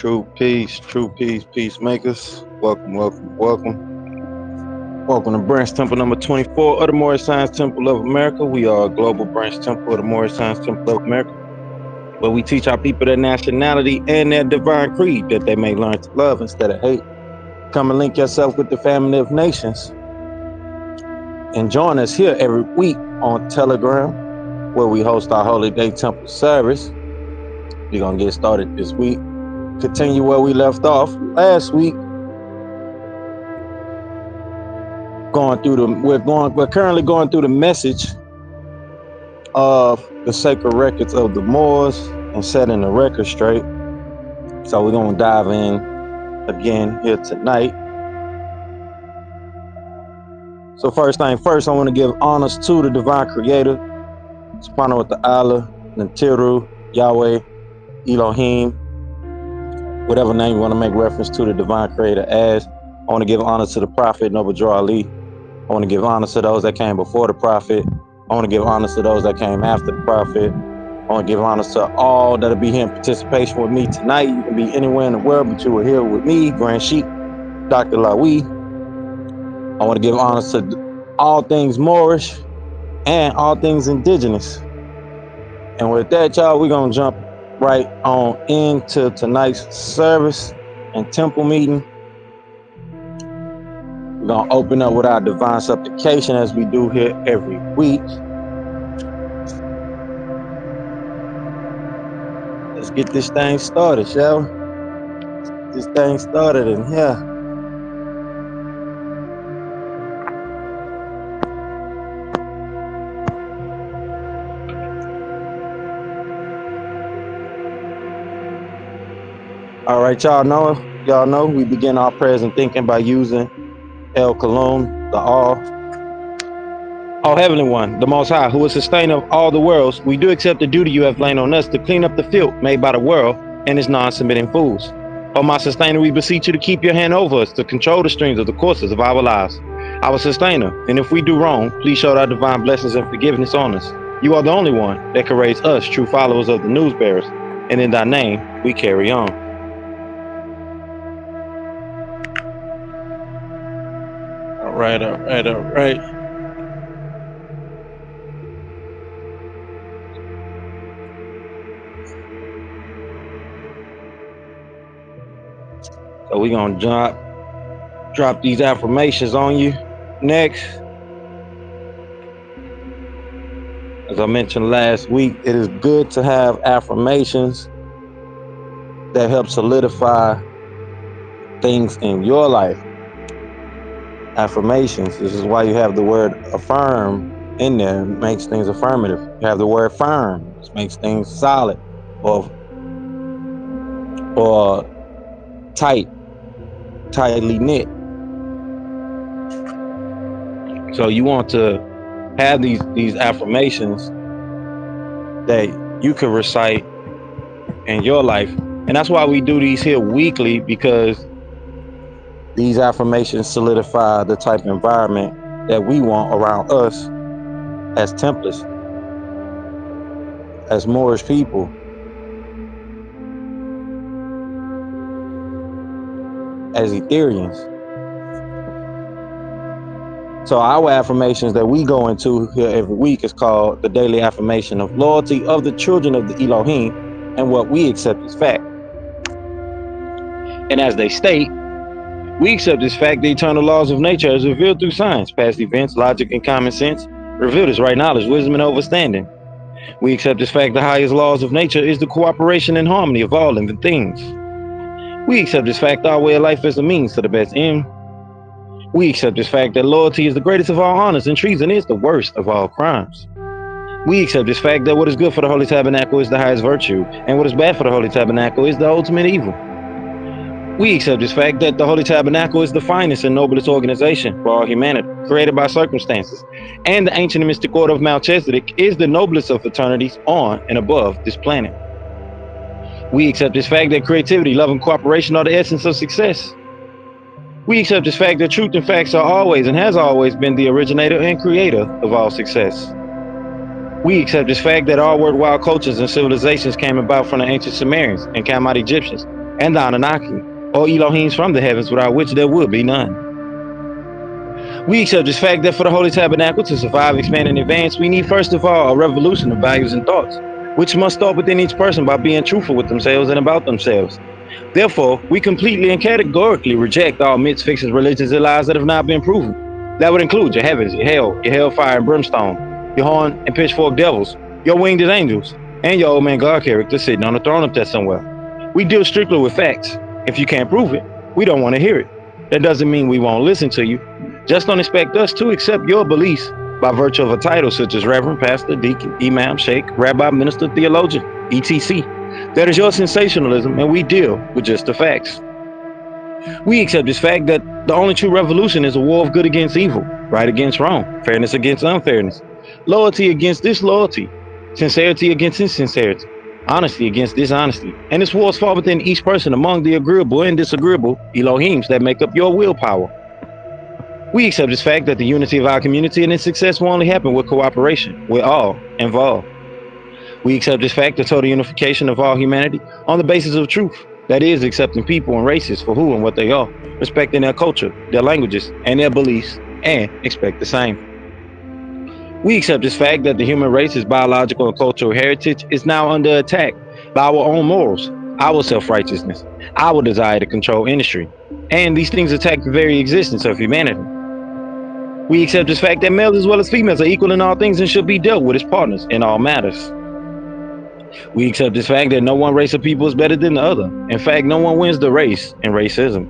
True peace, peacemakers. Welcome to Branch Temple number 24 of the Moorish Science Temple of America. We are a global branch temple of the Moorish Science Temple of America, where we teach our people their nationality and their divine creed, that they may learn to love instead of hate. Come and link yourself with the family of nations, and join us here every week on Telegram, where we host our Holy Day Temple service. We're gonna get started this week. Continue where we left off last week. We're currently going through the message of the sacred records of the Moors and setting the record straight. So we're gonna dive in again here tonight. So first thing first, I want to give honors to the divine creator, Subhanahu wa ta'ala, Nantiru, Yahweh, Elohim, whatever name you want to make reference to the divine creator as. I want to give honor to the prophet, Noble Ali. I want to give honor to those that came before the prophet. I want to give honor to those that came after the prophet. I want to give honor to all that'll be here in participation with me tonight. You can be anywhere in the world, but you are here with me, Grand Sheik, Dr. Lawiy. I want to give honor to all things Moorish and all things indigenous. And with that, y'all, we're going to jump right on into tonight's service and temple meeting. We're going to open up with our divine supplication as we do here every week. Let's get this thing started, shall we? Get this thing started in here. All right, y'all know we begin our prayers and thinking by using El Kalum, the All Heavenly One, the Most High, who is sustainer of all the worlds. We do accept the duty you have laid on us to clean up the filth made by the world and its non-submitting fools. O my sustainer, we beseech you to keep your hand over us, to control the streams of the courses of our lives. Our sustainer, and if we do wrong, please show our divine blessings and forgiveness on us. You are the only one that can raise us, true followers of the news bearers, and in thy name we carry on. All right. So we're gonna drop these affirmations on you next. As I mentioned last week, it is good to have affirmations that help solidify things in your life. Affirmations, this is why you have the word affirm in there. It makes things affirmative. You have the word firm, which makes things solid or tightly knit. So you want to have these affirmations that you can recite in your life. And that's why we do these here weekly, because these affirmations solidify the type of environment that we want around us as Templars, as Moorish people. As Ethereans. So our affirmations that we go into here every week is called the daily affirmation of loyalty of the children of the Elohim and what we accept as fact. And as they state, we accept this fact, the eternal laws of nature as revealed through science, past events, logic, and common sense, revealed as right knowledge, wisdom, and understanding. We accept this fact, the highest laws of nature is the cooperation and harmony of all living things. We accept this fact, our way of life is a means to the best end. We accept this fact that loyalty is the greatest of all honors and treason is the worst of all crimes. We accept this fact that what is good for the Holy Tabernacle is the highest virtue, and what is bad for the Holy Tabernacle is the ultimate evil. We accept this fact that the Holy Tabernacle is the finest and noblest organization for all humanity, created by circumstances, and the ancient and mystic order of Melchizedek is the noblest of fraternities on and above this planet. We accept this fact that creativity, love, and cooperation are the essence of success. We accept this fact that truth and facts are always and has always been the originator and creator of all success. We accept this fact that all worldwide cultures and civilizations came about from the ancient Sumerians and Kamite Egyptians, and the Anunnaki, or Elohims from the heavens, without which there would be none. We accept this fact that for the Holy Tabernacle to survive, expand, and advance, we need first of all a revolution of values and thoughts, which must start within each person by being truthful with themselves and about themselves. Therefore, we completely and categorically reject all myths, fictions, religions, and lies that have not been proven. That would include your heavens, your hell, your hellfire and brimstone, your horn and pitchfork devils, your winged angels, and your old man God character sitting on a throne up there somewhere. We deal strictly with facts. If you can't prove it, we don't want to hear it. That doesn't mean we won't listen to you. Just don't expect us to accept your beliefs by virtue of a title such as Reverend, Pastor, Deacon, Imam, Sheik, Rabbi, Minister, Theologian, etc. That is your sensationalism, and we deal with just the facts. We accept this fact that the only true revolution is a war of good against evil, right against wrong, fairness against unfairness, loyalty against disloyalty, sincerity against insincerity, honesty against dishonesty. And this war is fought within each person among the agreeable and disagreeable Elohims that make up your willpower. We accept this fact that the unity of our community and its success will only happen with cooperation, with all involved. We accept this fact of total unification of all humanity on the basis of truth. That is, accepting people and races for who and what they are, respecting their culture, their languages, and their beliefs, and expect the same. We accept this fact that the human race's biological and cultural heritage is now under attack by our own morals, our self-righteousness, our desire to control industry, and these things attack the very existence of humanity. We accept this fact that males as well as females are equal in all things and should be dealt with as partners in all matters. We accept this fact that no one race of people is better than the other. In fact, no one wins the race in racism.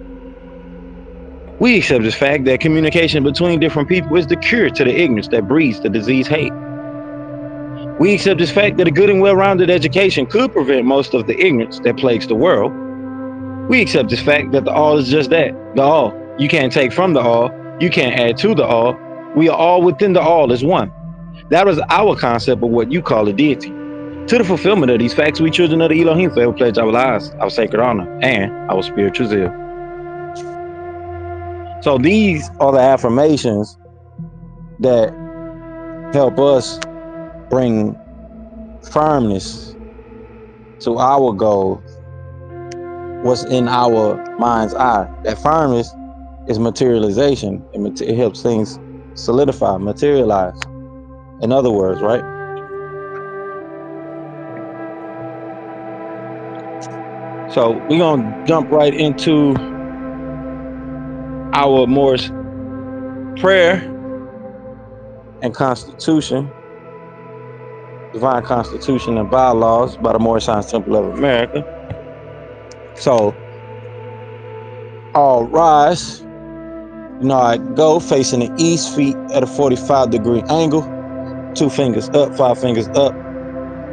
We accept this fact that communication between different people is the cure to the ignorance that breeds the disease hate. We accept this fact that a good and well-rounded education could prevent most of the ignorance that plagues the world. We accept this fact that the all is just that, the all. You can't take from the all, you can't add to the all. We are all within the all as one. That is our concept of what you call a deity. To the fulfillment of these facts, we children of the Elohim forever pledge our lives, our sacred honor, and our spiritual zeal. So these are the affirmations that help us bring firmness to our goal, what's in our mind's eye. That firmness is materialization. It helps things solidify, materialize. In other words, right? So we're going to jump right into our Moorish prayer and constitution, divine constitution and bylaws by the Moorish Science Temple of America. So all rise. You know, I go facing the east, feet at a 45-degree angle, 2 fingers up, 5 fingers up.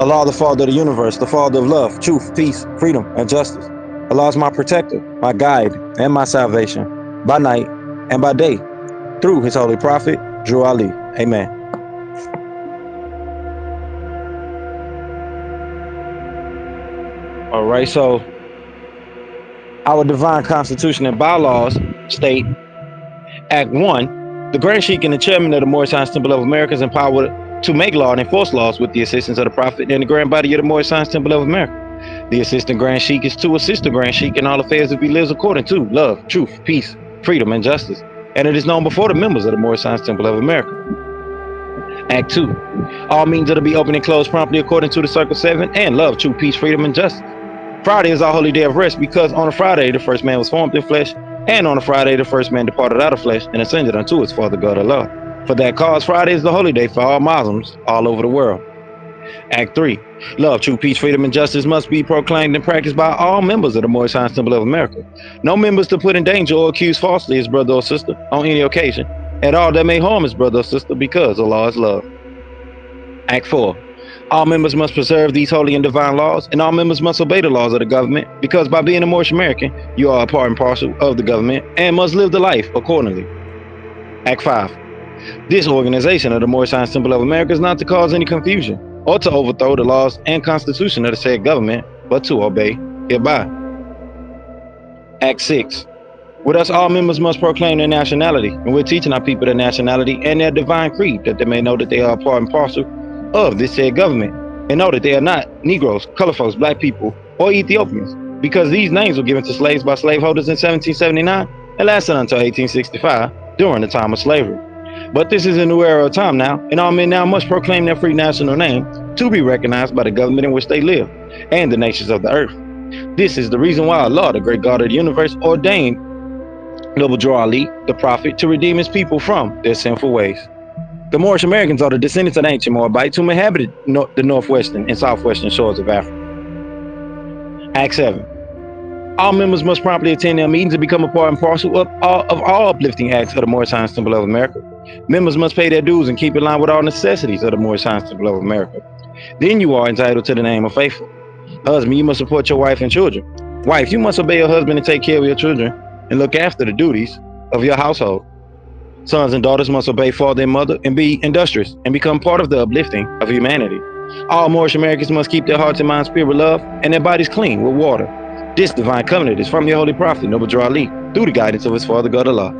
Allah, the Father of the universe, the Father of love, truth, peace, freedom, and justice. Allah is my protector, my guide, and my salvation, by night and by day, through his holy prophet, Drew Ali. Amen. All right, so our divine constitution and bylaws state, Act 1, the Grand Sheik and the chairman of the Moorish Science Temple of America is empowered to make law and enforce laws with the assistance of the Prophet and the Grand Body of the Moorish Science Temple of America. The assistant Grand Sheik is to assist the Grand Sheik in all affairs if he lives according to love, truth, peace, freedom, and justice. And it is known before the members of the Moorish Science Temple of America. Act 2, all means are to be open and closed promptly according to the Circle 7 and love, truth, peace, freedom, and justice. Friday is our holy day of rest because on a Friday the first man was formed in flesh, and on a Friday the first man departed out of flesh and ascended unto his Father God Allah. For that cause, Friday is the holy day for all Muslims all over the world. Act 3, love, truth, peace, freedom, and justice must be proclaimed and practiced by all members of the Moorish Science Temple of America. No members to put in danger or accuse falsely his brother or sister on any occasion, and all that may harm his brother or sister, because Allah is love. Act 4, all members must preserve these holy and divine laws, and all members must obey the laws of the government, because by being a Moorish American, you are a part and parcel of the government and must live the life accordingly. Act 5, this organization of the Moorish Science Temple of America is not to cause any confusion or to overthrow the laws and constitution of the said government, but to obey hereby. Act 6, with us all members must proclaim their nationality, and we're teaching our people their nationality and their divine creed, that they may know that they are a part and parcel of this said government, and know that they are not Negroes, color folks, black people, or Ethiopians, because these names were given to slaves by slaveholders in 1779 and lasted until 1865 during the time of slavery. But this is a new era of time now, and all men now must proclaim their free national name to be recognized by the government in which they live and the nations of the earth. This is the reason why Allah, the great God of the universe, ordained Noble Ali, the prophet, to redeem his people from their sinful ways. The Moorish Americans are the descendants of the ancient Moabites who inhabited the northwestern and southwestern shores of Africa. Act 7. All members must promptly attend their meetings and become a part and parcel of all uplifting acts of the Moorish Science Temple of America. Members must pay their dues and keep in line with all necessities of the Moorish Science Temple of America. Then you are entitled to the name of faithful. Husband, you must support your wife and children. Wife, you must obey your husband and take care of your children and look after the duties of your household. Sons and daughters must obey father and mother and be industrious and become part of the uplifting of humanity. All Moorish Americans must keep their hearts and minds pure with love and their bodies clean with water. This divine covenant is from your holy prophet, Noble Ali, through the guidance of his father, God Allah.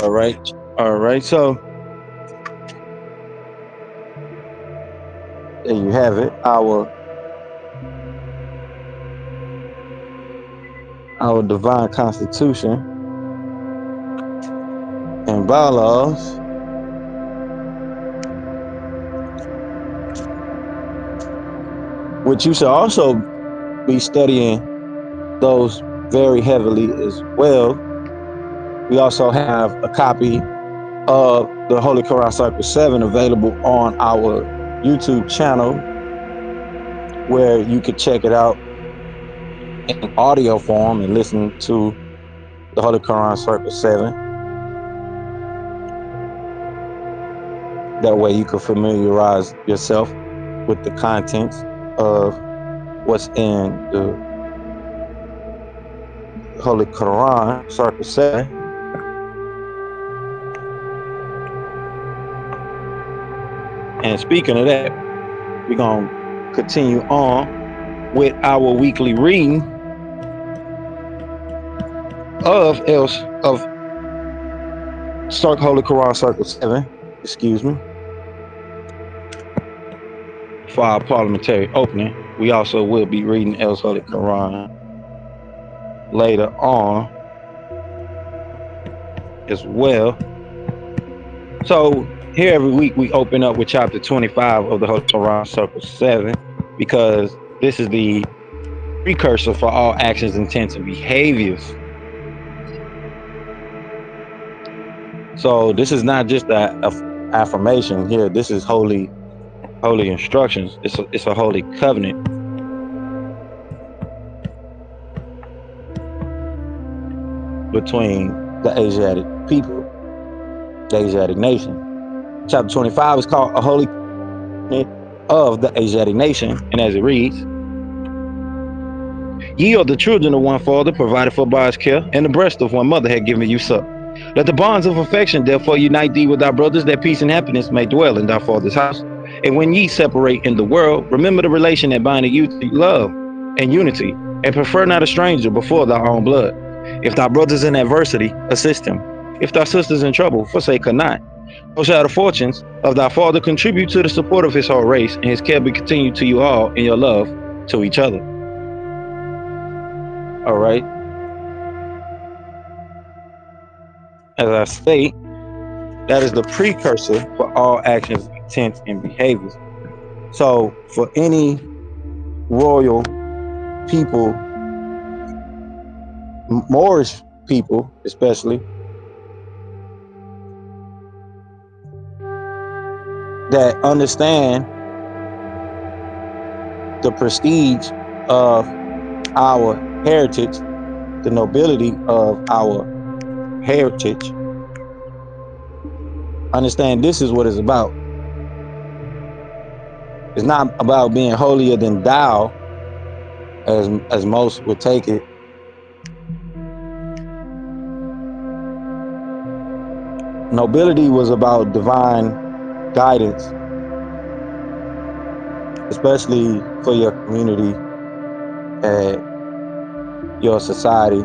All right. So there you have it. Our divine constitution and bylaws. Which you should also be studying those very heavily as well. We also have a copy of the Holy Qur'an Circle 7 available on our YouTube channel, where you could check it out in audio form and listen to the Holy Qur'an Circle 7. That way you can familiarize yourself with the contents of what's in the Holy Qur'an Circle 7. And speaking of that, we're going to continue on with our weekly reading of Holy Qur'an Circle 7, excuse me, for our parliamentary opening. We also will be reading El's Holy Qur'an later on as well. So here every week we open up with chapter 25 of the Holy Qur'an Circle 7, because this is the precursor for all actions, intents, and behaviors. So this is not just an affirmation here. This is holy instructions. It's a holy covenant. Between the Asiatic people, the Asiatic nation. Chapter 25 is called a holy covenant of the Asiatic nation, and as it reads, ye are the children of one father, provided for by his care, and the breast of one mother had given you suck. Let the bonds of affection therefore unite thee with thy brothers, that peace and happiness may dwell in thy father's house. And when ye separate in the world, remember the relation that bindeth you to love and unity, and prefer not a stranger before thy own blood. If thy brother's in adversity, assist him. If thy sister's in trouble, forsake her not. So shall the fortunes of thy father contribute to the support of his whole race, and his care be continued to you all in your love to each other. All right. As I state, that is the precursor for all actions, intents, and behaviors. So for any royal people, Moorish people especially, that understand the prestige of our heritage, the nobility of our heritage, understand this is what it's about. It's not about being holier than thou, as most would take it. Nobility was about divine guidance, especially for your community and your society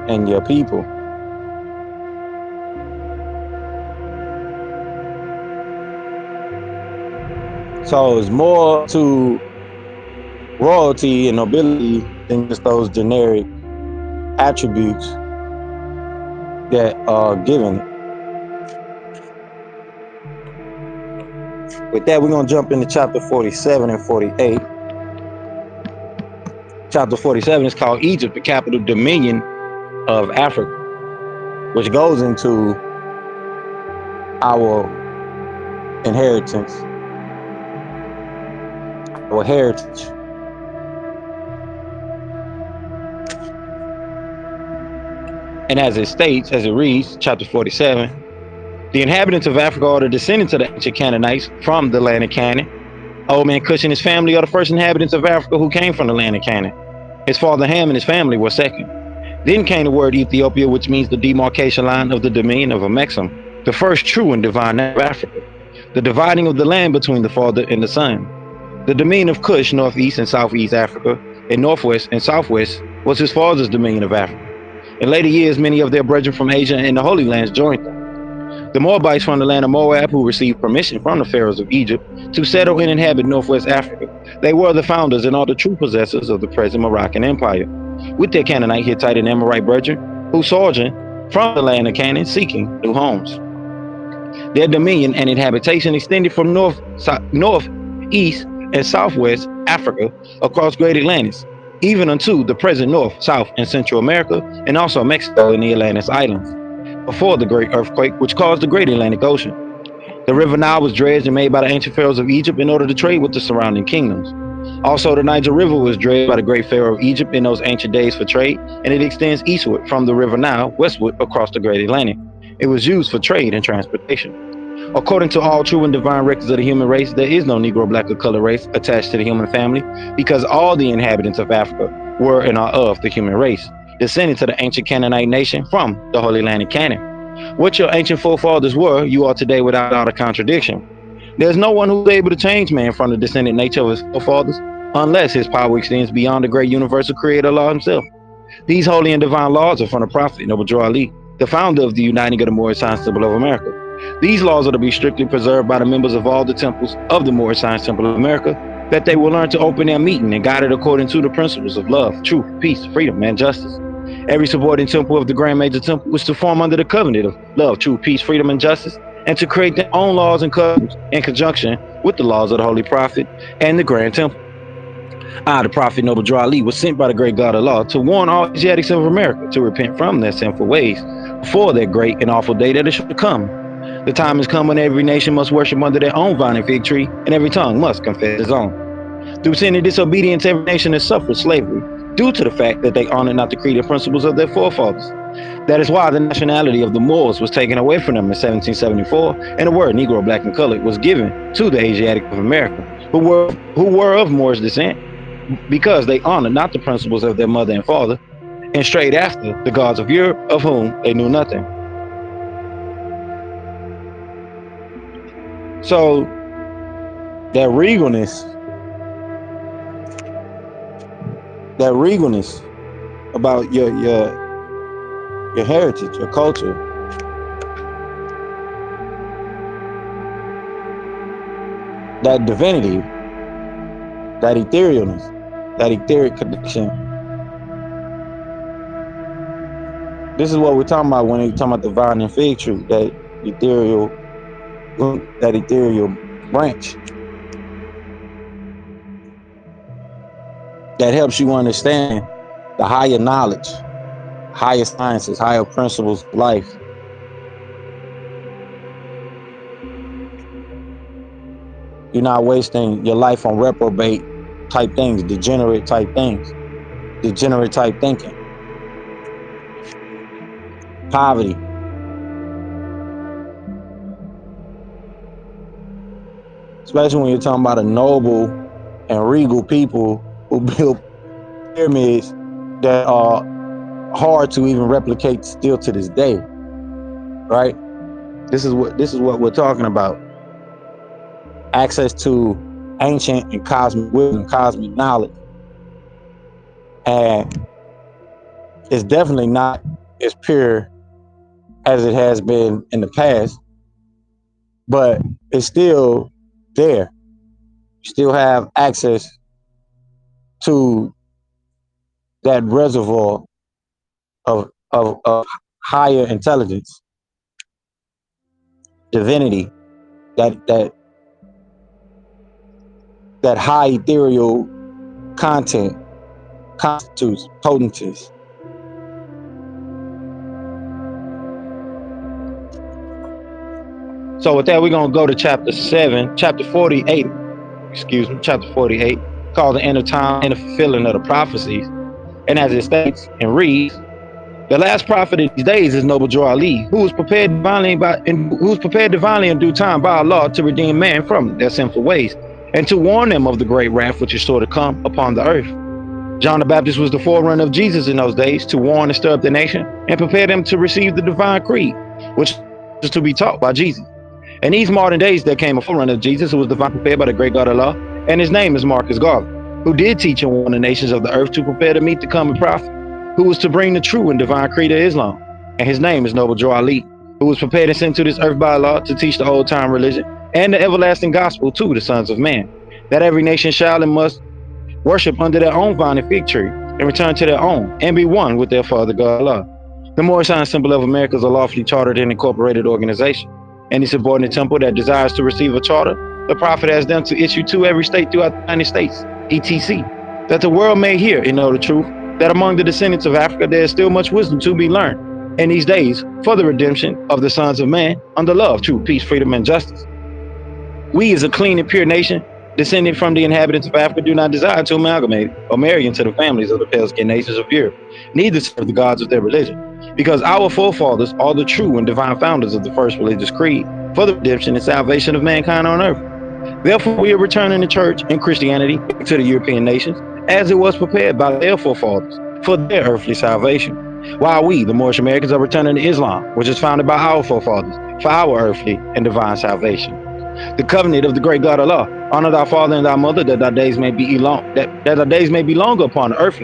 and your people. So it's more to royalty and nobility than just those generic attributes that are given. With that, we're going to jump into chapter 47 and 48. Chapter 47 is called Egypt, the capital dominion of Africa, which goes into our inheritance, our heritage. And as it states, as it reads, chapter 47, the inhabitants of Africa are the descendants of the ancient Canaanites from the land of Canaan. Old man Cush and his family are the first inhabitants of Africa who came from the land of Canaan. His father Ham and his family were second. Then came the word Ethiopia, which means the demarcation line of the dominion of Amexem, the first true and divine name of Africa, the dividing of the land between the Father and the Son. The dominion of Cush, northeast and southeast Africa, and northwest and southwest, was his father's dominion of Africa. In later years, many of their brethren from Asia and the Holy Lands joined them. The Moabites from the land of Moab, who received permission from the pharaohs of Egypt to settle and inhabit northwest Africa, they were the founders and are the true possessors of the present Moroccan Empire, with their Canaanite, Hittite, and Amorite brethren, who sojourned from the land of Canaan seeking new homes. Their dominion and habitation extended from north, east, and southwest Africa across Great Atlantis, even unto the present North, South, and Central America, and also Mexico and the Atlantis Islands, before the great earthquake which caused the Great Atlantic Ocean. The river Nile was dredged and made by the ancient pharaohs of Egypt in order to trade with the surrounding kingdoms. Also, the Niger River was dredged by the great pharaoh of Egypt in those ancient days for trade, and it extends eastward from the river Nile westward across the Great Atlantic. It was used for trade and transportation. According to all true and divine records of the human race, there is no Negro, black, or color race attached to the human family, because all the inhabitants of Africa were and are of the human race, descendants of the ancient Canaanite nation from the Holy Land of Canaan. What your ancient forefathers were, you are today without a contradiction. There's no one who's able to change man from the descendant nature of his forefathers, unless his power extends beyond the great universal creator law himself. These holy and divine laws are from the prophet Zabuwr, the founder of the Uniting of the Moorish Science Temple of America. These laws are to be strictly preserved by the members of all the temples of the Moorish Science Temple of America, that they will learn to open their meeting and guide it according to the principles of love, truth, peace, freedom, and justice. Every subordinate temple of the Grand Major Temple was to form under the covenant of love, truth, peace, freedom, and justice, and to create their own laws and covenants in conjunction with the laws of the Holy Prophet and the Grand Temple. I, the prophet Zabuwr, was sent by the great God of law to warn all Asiatics of America to repent from their sinful ways before that great and awful day that is to come. The time has come when every nation must worship under their own vine and fig tree, and every tongue must confess its own. Through sin and disobedience, every nation has suffered slavery due to the fact that they honored not the creed and principles of their forefathers. That is why the nationality of the Moors was taken away from them in 1774, and the word Negro, black, and colored was given to the Asiatic of America, who were of Moorish descent, because they honored not the principles of their mother and father, and strayed after the gods of Europe, of whom they knew nothing. So that regalness about your heritage, your culture, that divinity, that etherealness, that etheric connection. This is what we're talking about when we're talking about the vine and fig tree, that ethereal branch that helps you understand the higher knowledge, higher sciences, higher principles of life. You're not wasting your life on reprobate type things, degenerate type things, degenerate type thinking, poverty. Especially when you're talking about a noble and regal people who built pyramids that are hard to even replicate still to this day. Right? This is what we're talking about. Access to ancient and cosmic wisdom, cosmic knowledge. And it's definitely not as pure as it has been in the past, but it's still there. still have access to that reservoir of higher intelligence, divinity, that high ethereal content constitutes potentities. So with that, we're gonna go to chapter 48, chapter 48, called the end of time and the fulfilling of the prophecies. And as it states and reads, the last prophet of these days is noble Ali, who was prepared divinely in due time by Allah to redeem man from their sinful ways, and to warn them of the great wrath which is sure to come upon the earth. John the Baptist was the forerunner of Jesus in those days, to warn and stir up the nation and prepare them to receive the divine creed, which is to be taught by Jesus. In these modern days, there came a forerunner of Jesus who was divinely prepared by the great God Allah, and his name is Marcus Garvey, who did teach and warn the nations of the earth to prepare to meet the coming prophet, who was to bring the true and divine creed of Islam. And his name is Noble Joe Ali, who was prepared and sent to this earth by Allah to teach the old time religion and the everlasting gospel to the sons of man, that every nation shall and must worship under their own vine and fig tree, and return to their own, and be one with their Father God Allah. The Moorish sign symbol of America is a lawfully chartered and incorporated organization. Any subordinate temple that desires to receive a charter, the Prophet has them to issue to every state throughout the United States, etc., that the world may hear and know the truth, that among the descendants of Africa there is still much wisdom to be learned in these days for the redemption of the sons of man under love, truth, peace, freedom, and justice. We, as a clean and pure nation, descended from the inhabitants of Africa, do not desire to amalgamate or marry into the families of the pale-skinned nations of Europe, neither serve the gods of their religion, because our forefathers are the true and divine founders of the first religious creed for the redemption and salvation of mankind on earth. Therefore, we are returning the church and Christianity to the European nations as it was prepared by their forefathers for their earthly salvation, while we, the Moorish Americans, are returning to Islam, which is founded by our forefathers for our earthly and divine salvation. The covenant of the great God Allah: honor thy father and thy mother, that thy days may be longer upon the earth,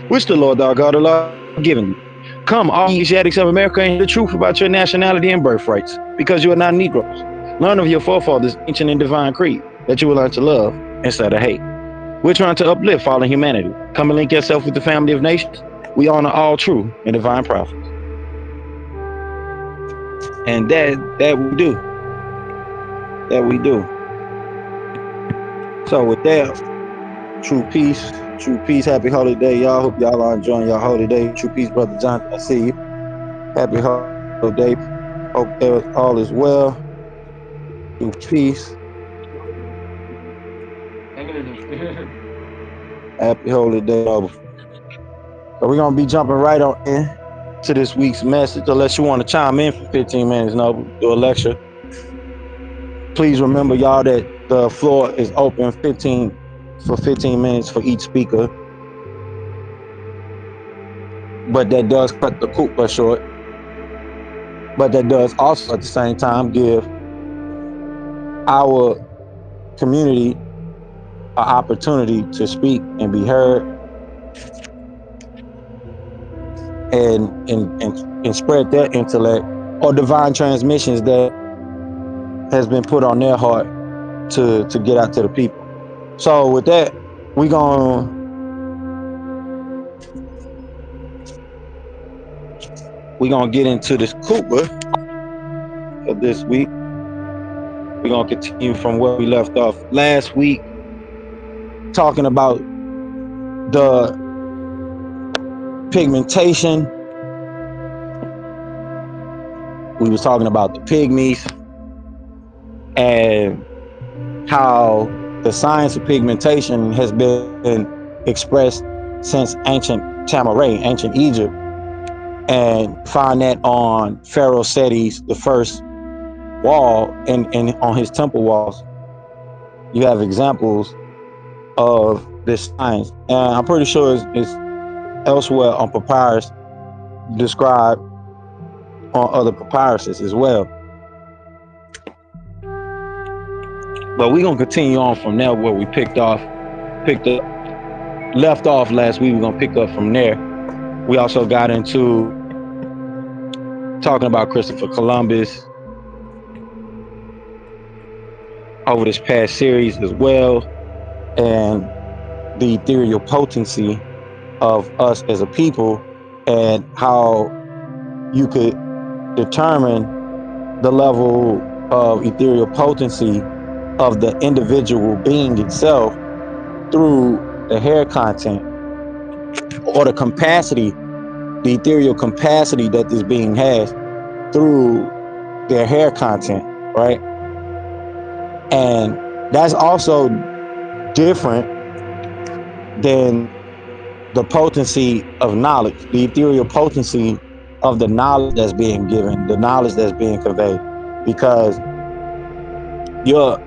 which the Lord thy God Allah has given you. Come, all ye Asiatics of America, and hear the truth about your nationality and birthrights, because you are not Negroes. Learn of your forefathers' ancient and divine creed, that you will learn to love instead of hate. We're trying to uplift fallen humanity. Come and link yourself with the family of nations. We honor all true and divine prophets. And that we do. That we do. So with that, true peace, happy holiday, y'all. Hope y'all are enjoying your holiday. True peace, Brother Jonathan, I see you. Happy holiday. Hope all is well. True peace. Happy holiday. So we're gonna be jumping right on in to this week's message, unless you want to chime in for 15 minutes, Noble, do a lecture. Please remember, y'all, that the floor is open 15 minutes for each speaker. But that does cut the khutbah short. But that does also at the same time give our community an opportunity to speak and be heard and spread their intellect or divine transmissions that has been put on their heart to get out to the people. So with that, we're gonna get into this khutbah of this week. We're gonna continue from where we left off last week, talking about the pigmentation. We was talking about the pygmies and how the science of pigmentation has been expressed since ancient Tamaray, ancient Egypt, and find that on Pharaoh Seti's the first wall and on his temple walls. You have examples of this science, and I'm pretty sure it's elsewhere on papyrus, described on other papyruses as well. But we're gonna continue on from there where we left off last week. We're gonna pick up from there. We also got into talking about Christopher Columbus over this past series as well. and the ethereal potency of us as a people, and how you could determine the level of ethereal potency of the individual being itself through the hair content, or the capacity, the ethereal capacity that this being has through their hair content, right? And that's also different than the potency of knowledge, the ethereal potency of the knowledge that's being given, the knowledge that's being conveyed, because you're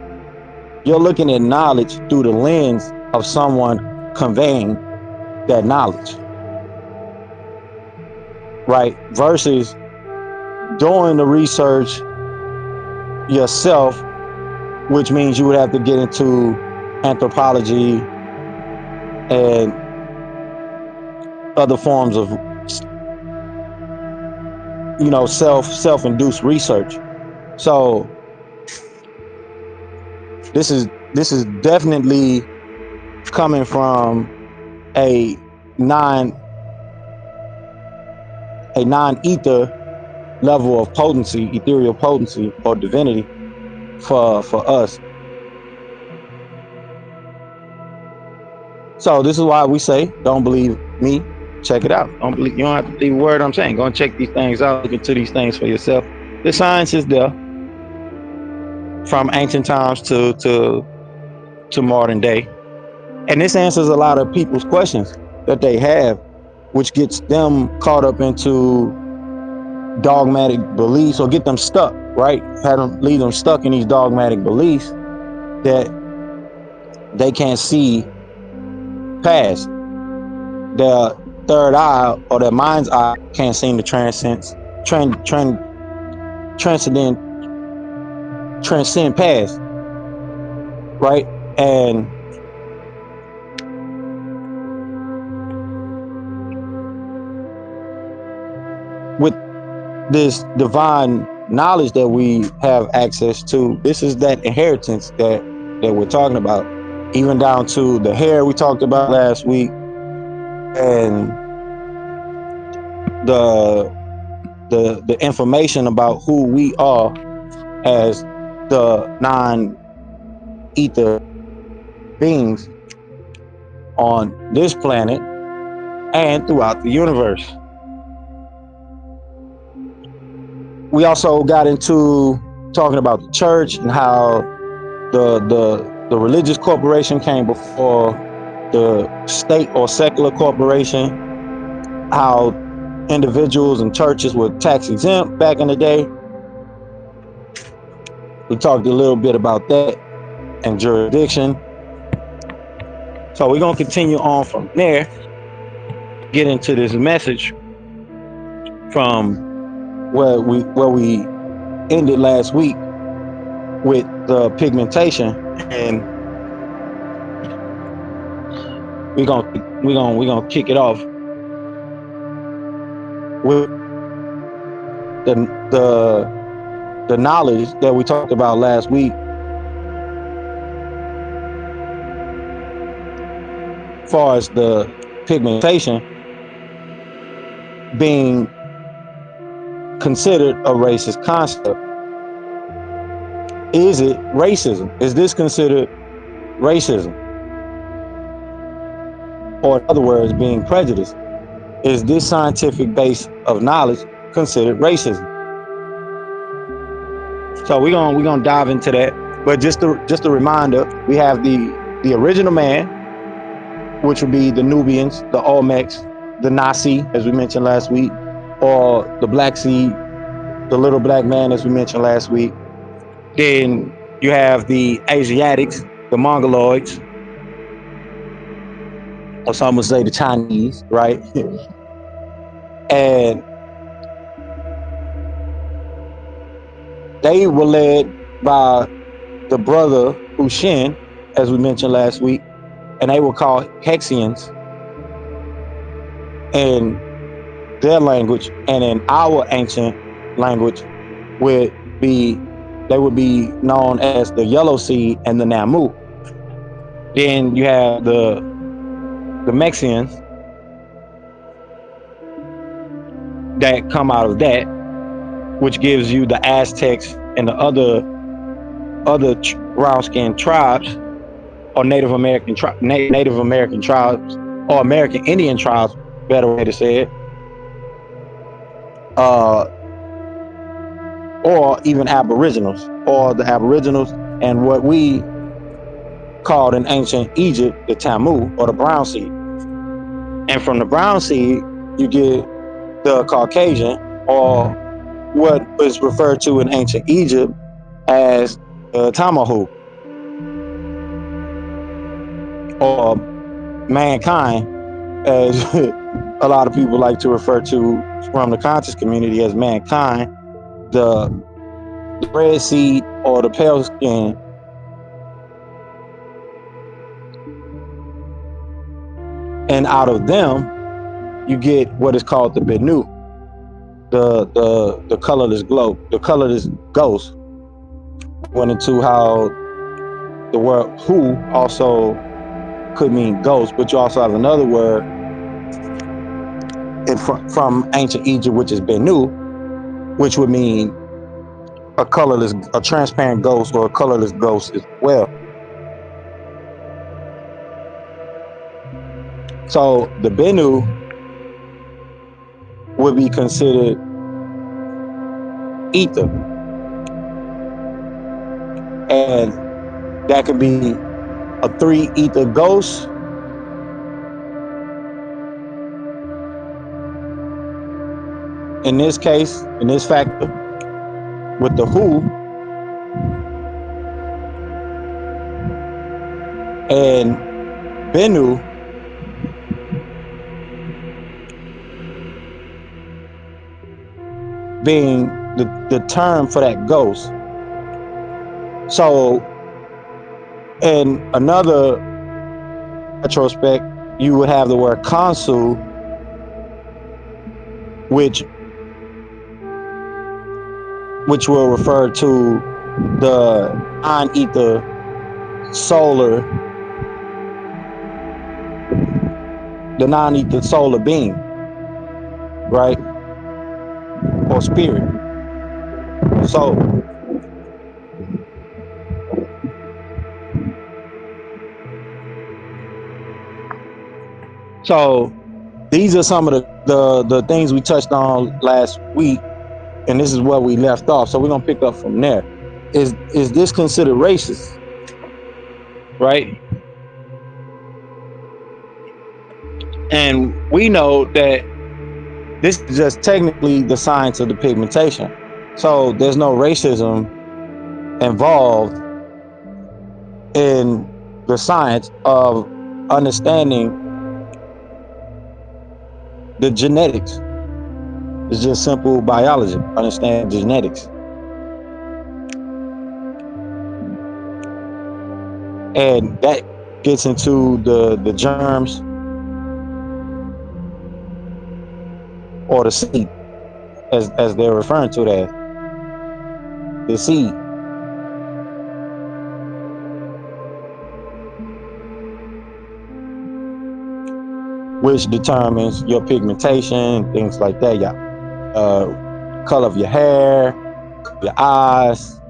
you're looking at knowledge through the lens of someone conveying that knowledge, right? Versus doing the research yourself, which means you would have to get into anthropology and other forms of, self-induced research. So this is definitely coming from a non a non-ether level of potency, ethereal potency or divinity for us. So this is why we say, don't believe me, check it out. Don't believe, you don't have to believe a word I'm saying. Go and check these things out, look into these things for yourself. The science is there from ancient times to modern day. And this answers a lot of people's questions that they have, which gets them caught up into dogmatic beliefs, or get them stuck, right? Leave them stuck in these dogmatic beliefs that they can't see past. Their third eye, or their mind's eye, can't seem to transcend past, right? And with this divine knowledge that we have access to, this is that inheritance that we're talking about, even down to the hair we talked about last week, and the information about who we are as the non-ether beings on this planet and throughout the universe. We also got into talking about the church and how the religious corporation came before the state or secular corporation, how individuals and churches were tax exempt back in the day. We talked a little bit about that and jurisdiction. So we're gonna continue on from there, get into this message from where we ended last week with the pigmentation, and we're gonna kick it off with the knowledge that we talked about last week, as far as the pigmentation being considered a racist concept. Is it racism? Is this considered racism? Or in other words, being prejudiced? Is this scientific base of knowledge considered racism? So we're gonna dive into that. But just a reminder, we have the original man, which would be the Nubians, the Olmecs, the Nasi, as we mentioned last week, or the Black Seed, the little black man, as we mentioned last week. Then you have the Asiatics, the Mongoloids, or some would say the Chinese, right? And they were led by the brother Ushin, as we mentioned last week, and they were called Hexians in their language, and in our ancient language they would be known as the Yellow Seed and the Namu. Then you have the Mexians that come out of that, which gives you the Aztecs and the other brown skinned tribes, or Native American Native American tribes, or American Indian tribes, better way to say it, uh, or even Aboriginals, or the Aboriginals, and what we called in ancient Egypt the Tamu, or the brown seed. And from the brown seed, you get the Caucasian, or what was referred to in ancient Egypt as Tamahu, or mankind, as a lot of people like to refer to from the conscious community as mankind, the red seed or the pale skin. And out of them, you get what is called the Benu, the colorless glow, the colorless ghost. Went into how the word who also could mean ghost, but you also have another word from ancient Egypt, which is Benu, which would mean a transparent ghost, or a colorless ghost as well. So the Benu would be considered ether, and that could be a 3 ether ghost, in this case, in this factor, with the who, and Benu being the term for that ghost. So in another retrospect, you would have the word Kansu, which will refer to the non-ether solar, being, right? Or spirit. So these are some of the things we touched on last week, and this is where we left off. So we're gonna pick up from there. Is this considered racist? Right? And we know that this is just technically the science of the pigmentation. So there's no racism involved in the science of understanding the genetics. It's just simple biology. Understand genetics. And that gets into the germs, or the seed, as they're referring to it as the seed. Which determines your pigmentation, things like that. Yeah, color of your hair, your eyes,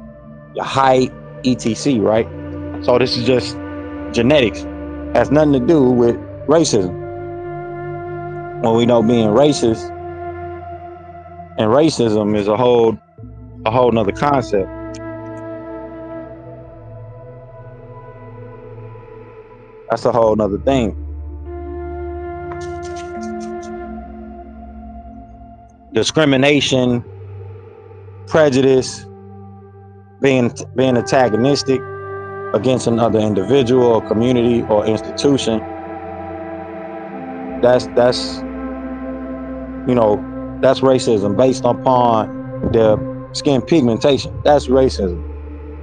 your height, etc. Right? So this is just genetics. Has nothing to do with racism. When we know being racist and racism is a whole nother concept. That's a whole nother thing. Discrimination, prejudice, being antagonistic against another individual or community or institution. That's that's racism based upon their skin pigmentation. That's racism.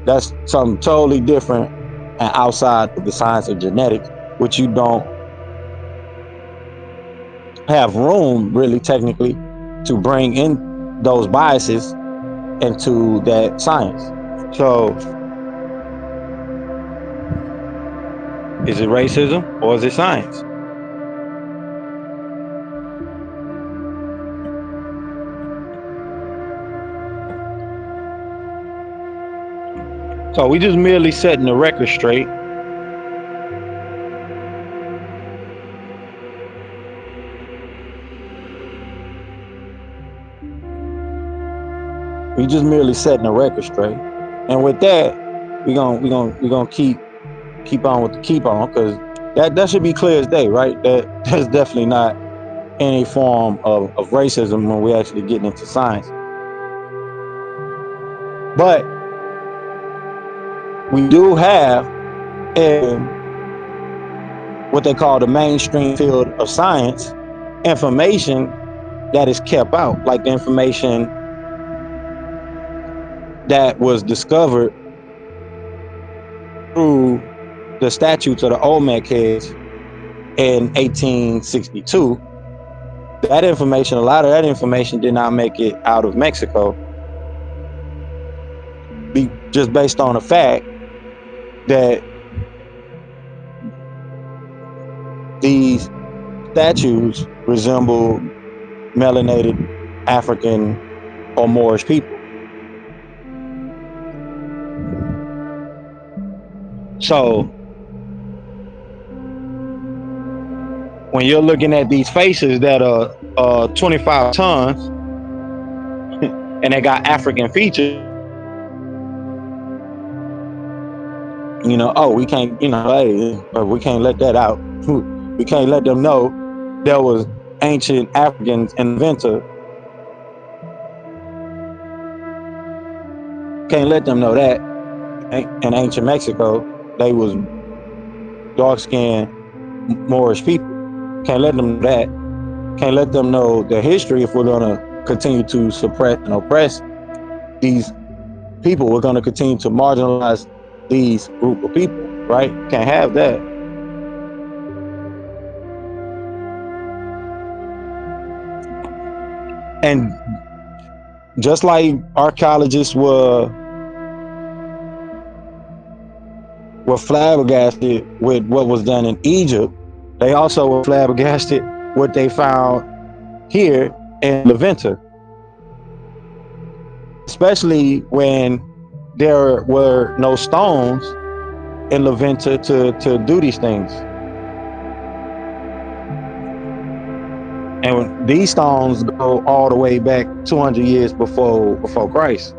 That's something totally different and outside of the science of genetics, which you don't have room really technically to bring in those biases into that science. So Is it racism or is it science? So we just merely setting the record straight. We just merely setting the record straight. And with that, we're gonna keep on with the keep on, because that should be clear as day, right? That's definitely not any form of racism when we actually getting into science. But we do have in what they call the mainstream field of science information that is kept out, like the information that was discovered through the statutes of the Olmec heads in 1862. That information, a lot of that information did not make it out of Mexico, just based on the fact that these statues resemble melanated African or Moorish people. So when you're looking at these faces that are 25 tons and they got African features, oh, we can't, hey, we can't let that out. We can't let them know there was ancient Africans inventor. Can't let them know that in ancient Mexico they was dark-skinned Moorish people. Can't let them know that. Can't let them know the history if we're gonna continue to suppress and oppress these people. We're gonna continue to marginalize these group of people, right? Can't have that. And just like archaeologists were flabbergasted with what was done in Egypt, they also were flabbergasted what they found here in Levinta, especially when there were no stones in Levinta to do these things. And these stones go all the way back 200 years before Christ.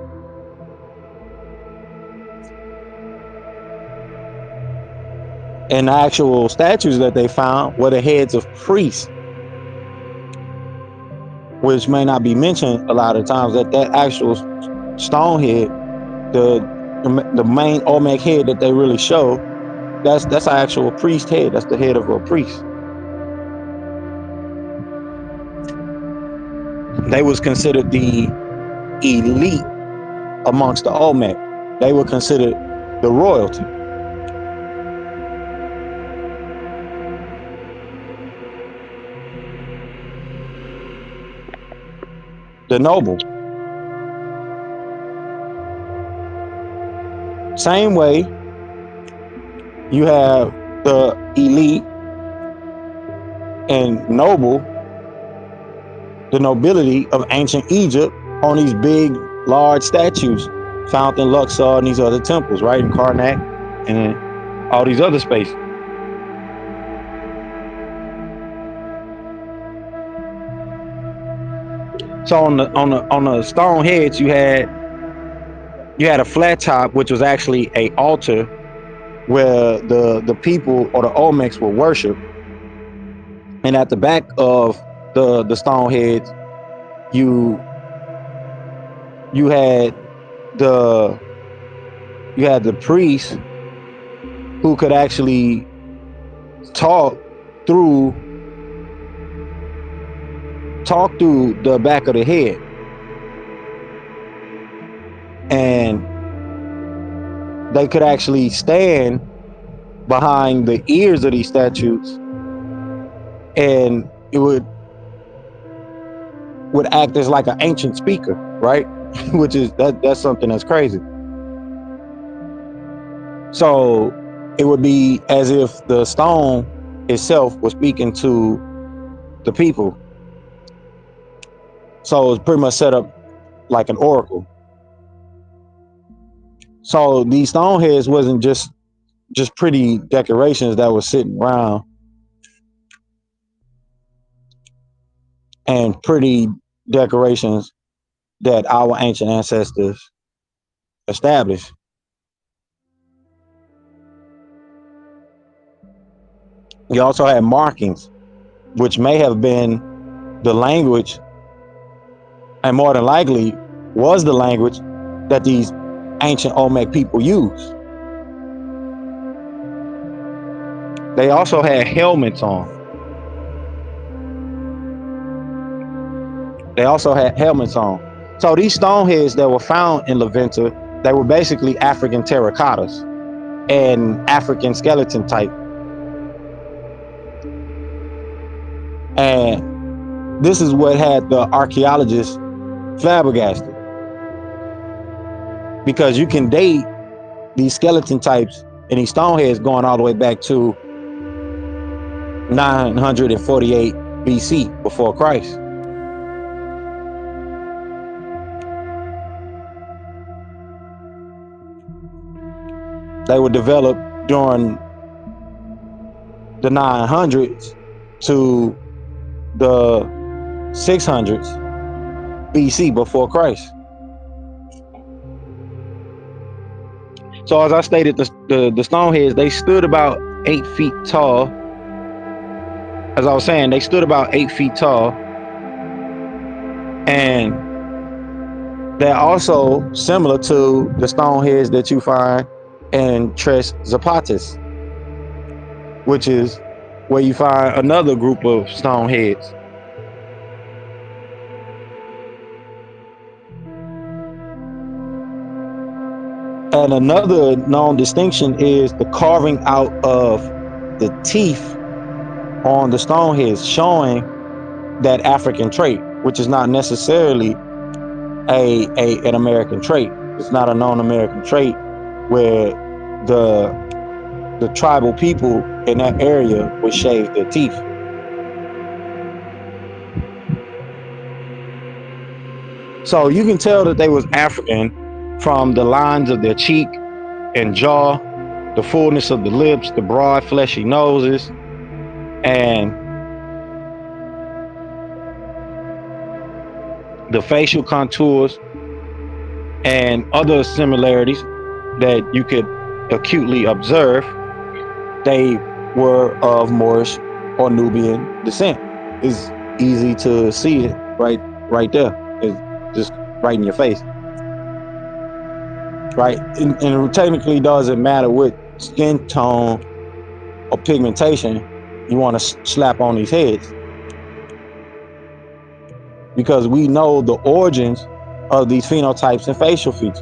And the actual statues that they found were the heads of priests, which may not be mentioned a lot of times. That actual stone head, the main Olmec head that they really show, that's an actual priest head. That's the head of a priest. They was considered the elite amongst the Olmec. They were considered the royalty. The noble. Same way you have the elite and noble, the nobility of ancient Egypt on these big, large statues found in Luxor and these other temples, right? In Karnak and all these other spaces. So on the stone heads, you had a flat top, which was actually a altar where the people or the Olmecs would worship. And at the back of the stone heads, you had the priest who could actually talk through the back of the head, and they could actually stand behind the ears of these statues, and it would act as like an ancient speaker, right? Which is that's something that's crazy. So it would be as if the stone itself was speaking to the people. So it's pretty much set up like an oracle. So these stone heads wasn't just pretty decorations that were sitting around and pretty decorations that our ancient ancestors established. You also had markings, which may have been the language, and more than likely was the language that these ancient Olmec people used. They also had helmets on. So these stone heads that were found in La Venta, they were basically African terracottas and African skeleton type. And this is what had the archaeologists flabbergasted, because you can date these skeleton types and these stone heads going all the way back to 948 BC before Christ. They were developed during the 900s to the 600s BC before Christ. So as I stated, the stone heads, they stood about 8 feet tall. As I was saying, they stood about 8 feet tall. And they're also similar to the stone heads that you find in Tres Zapatas, which is where you find another group of stone heads. And another known distinction is the carving out of the teeth on the stone heads, showing that African trait, which is not necessarily an American trait. It's not a known American trait where the tribal people in that area would shave their teeth. So you can tell that they was African from the lines of their cheek and jaw, the fullness of the lips, the broad fleshy noses, and the facial contours and other similarities that you could acutely observe. They were of Moorish or Nubian descent. It's easy to see it right there. It's just right in your face. Right? And it technically doesn't matter what skin tone or pigmentation you want to slap on these heads, because we know the origins of these phenotypes and facial features.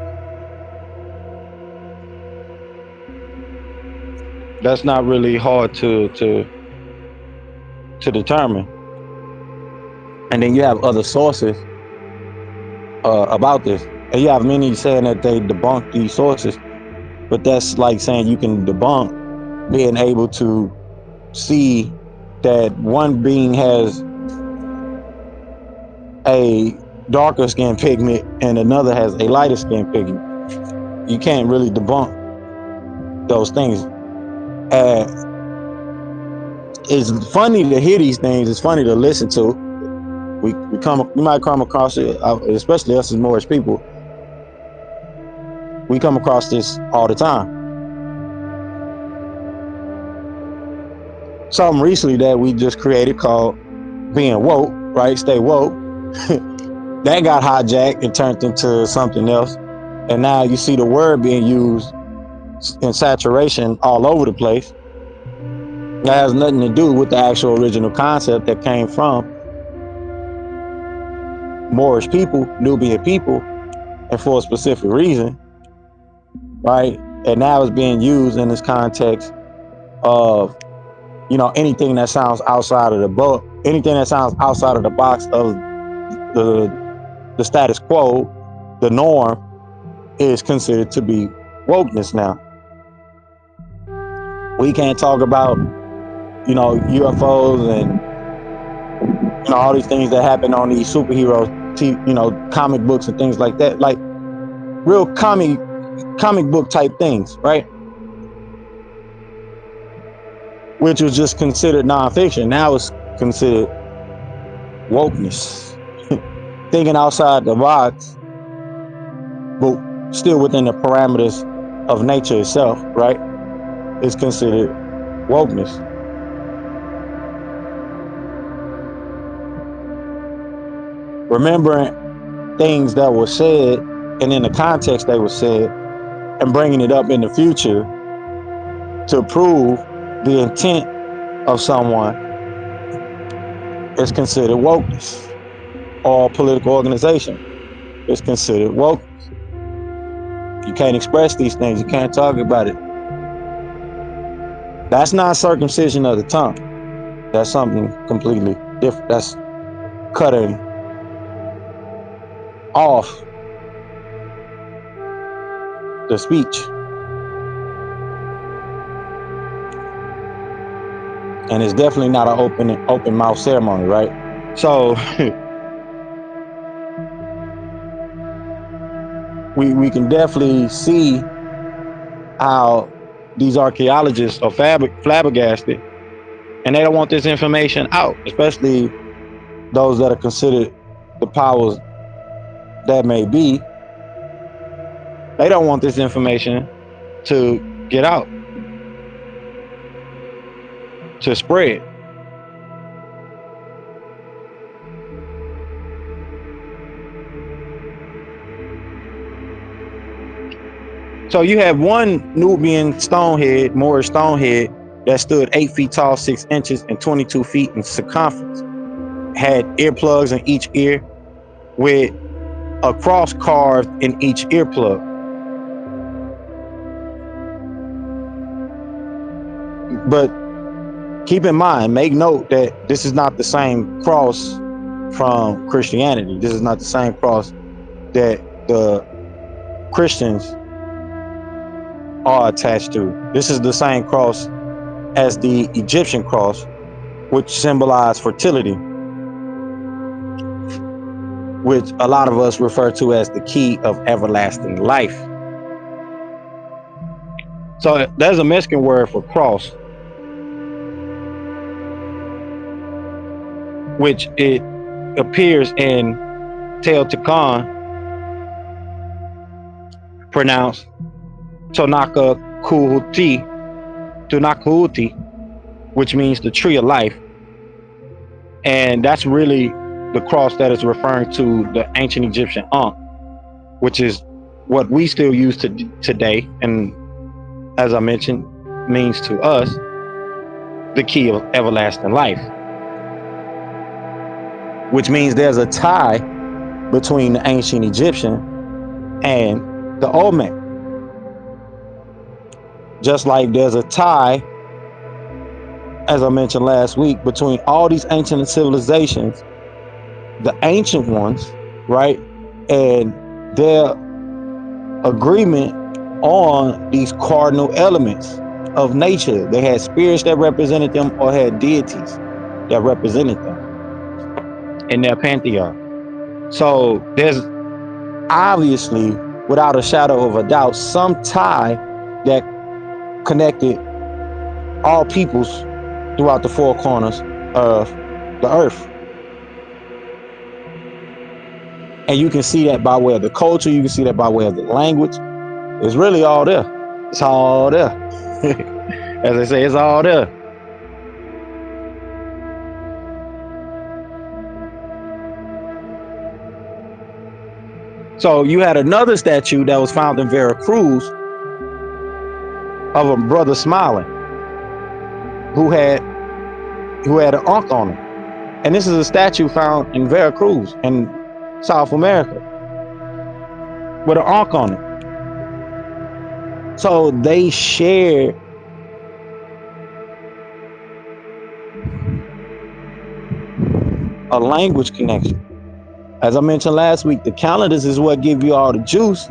That's not really hard to determine. And then you have other sources about this, and you have many saying that they debunk these sources, but that's like saying you can debunk being able to see that one being has a darker skin pigment and another has a lighter skin pigment. You can't really debunk those things. It's funny to hear these things. It's funny to listen to. We might come across it, especially us as Moorish people. We come across this all the time. Something recently that we just created called being woke, right? Stay woke. That got hijacked and turned into something else. And now you see the word being used in saturation all over the place. That has nothing to do with the actual original concept that came from Moorish people, Nubian people, and for a specific reason, right? And now it's being used in this context of, anything that sounds outside of the book, anything that sounds outside of the box of the status quo, the norm, is considered to be wokeness now. We can't talk about, UFOs and all these things that happen on these superhero, comic books and things like that, like real comic book type things, right? Which was just considered nonfiction. Now it's considered wokeness, thinking outside the box, but still within the parameters of nature itself, right? It's considered wokeness. Remembering things that were said and in the context they were said and bringing it up in the future to prove the intent of someone is considered wokeness. All political organization is considered wokeness. You can't express these things. You can't talk about it. That's not circumcision of the tongue. That's something completely different. That's cutting off the speech. And it's definitely not an open mouth ceremony, right? So we can definitely see how these archaeologists are flabbergasted, and they don't want this information out, especially those that are considered the powers that may be. They don't want this information to get out, to spread. So you have one Nubian stonehead, Moorish stonehead, that stood 8 feet tall, 6 inches, and 22 feet in circumference. Had earplugs in each ear with a cross carved in each earplug. But keep in mind, make note that this is not the same cross from Christianity. This is not the same cross that the Christians are attached to. This is the same cross as the Egyptian cross, which symbolized fertility, which a lot of us refer to as the key of everlasting life. So there's a Mexican word for cross, which it appears in Teotihuacan, pronounced Tonacahuti, which means the tree of life. And that's really the cross that is referring to the ancient Egyptian Ankh, which is what we still use today. And as I mentioned, means to us the key of everlasting life, which means there's a tie between the ancient Egyptian and the Olmec. Just like there's a tie, as I mentioned last week, between all these ancient civilizations, the ancient ones, right, and their agreement on these cardinal elements of nature. They had spirits that represented them or had deities that represented them in their pantheon. So there's obviously, without a shadow of a doubt, some tie that connected all peoples throughout the four corners of the earth. And you can see that by way of the culture, you can see that by way of the language. It's really all there. It's all there. As I say, it's all there. So you had another statue that was found in Veracruz of a brother smiling who had an ankh on him. And this is a statue found in Veracruz in South America with an ankh on it. So they share a language connection. As I mentioned last week, the calendars is what give you all the juice.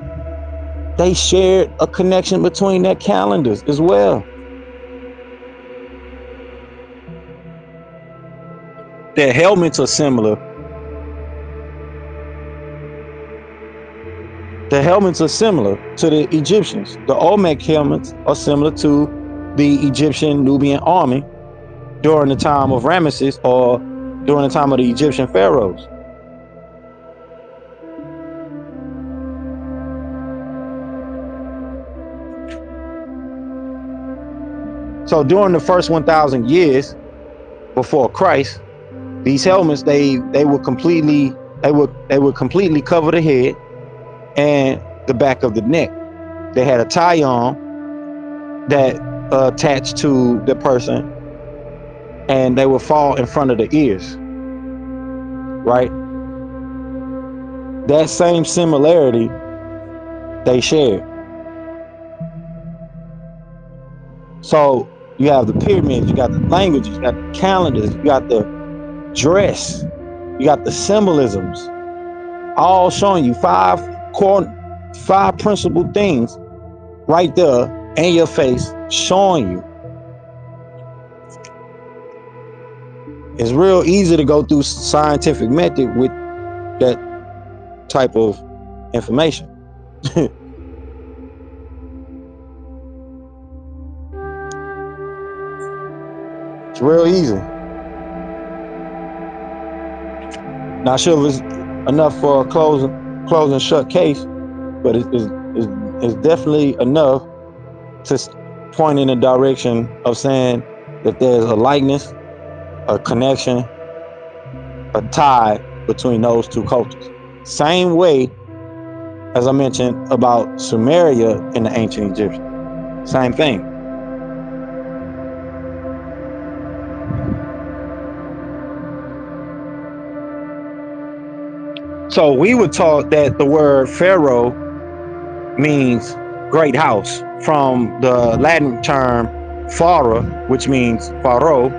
They shared a connection between their calendars as well. Their helmets are similar. The helmets are similar to the Egyptians. The Olmec helmets are similar to the Egyptian Nubian army during the time of Ramesses or during the time of the Egyptian pharaohs. So during the first 1,000 years before Christ, these helmets they would completely cover the head and the back of the neck. They had a tie on that attached to the person, and they would fall in front of the ears. Right? That same similarity they share. So you have the pyramids, you got the languages, you got the calendars, you got the dress, you got the symbolisms, all showing you five principal things right there in your face, showing you. It's real easy to go through scientific method with that type of information. It's real easy. Not sure if it's enough for a closing shut case, but it's definitely enough to point in the direction of saying that there's a likeness, a connection, a tie between those two cultures. Same way as I mentioned about Sumeria in the ancient Egyptian. Same thing. So we were taught that the word Pharaoh means great house, from the Latin term Phara, which means Pharaoh,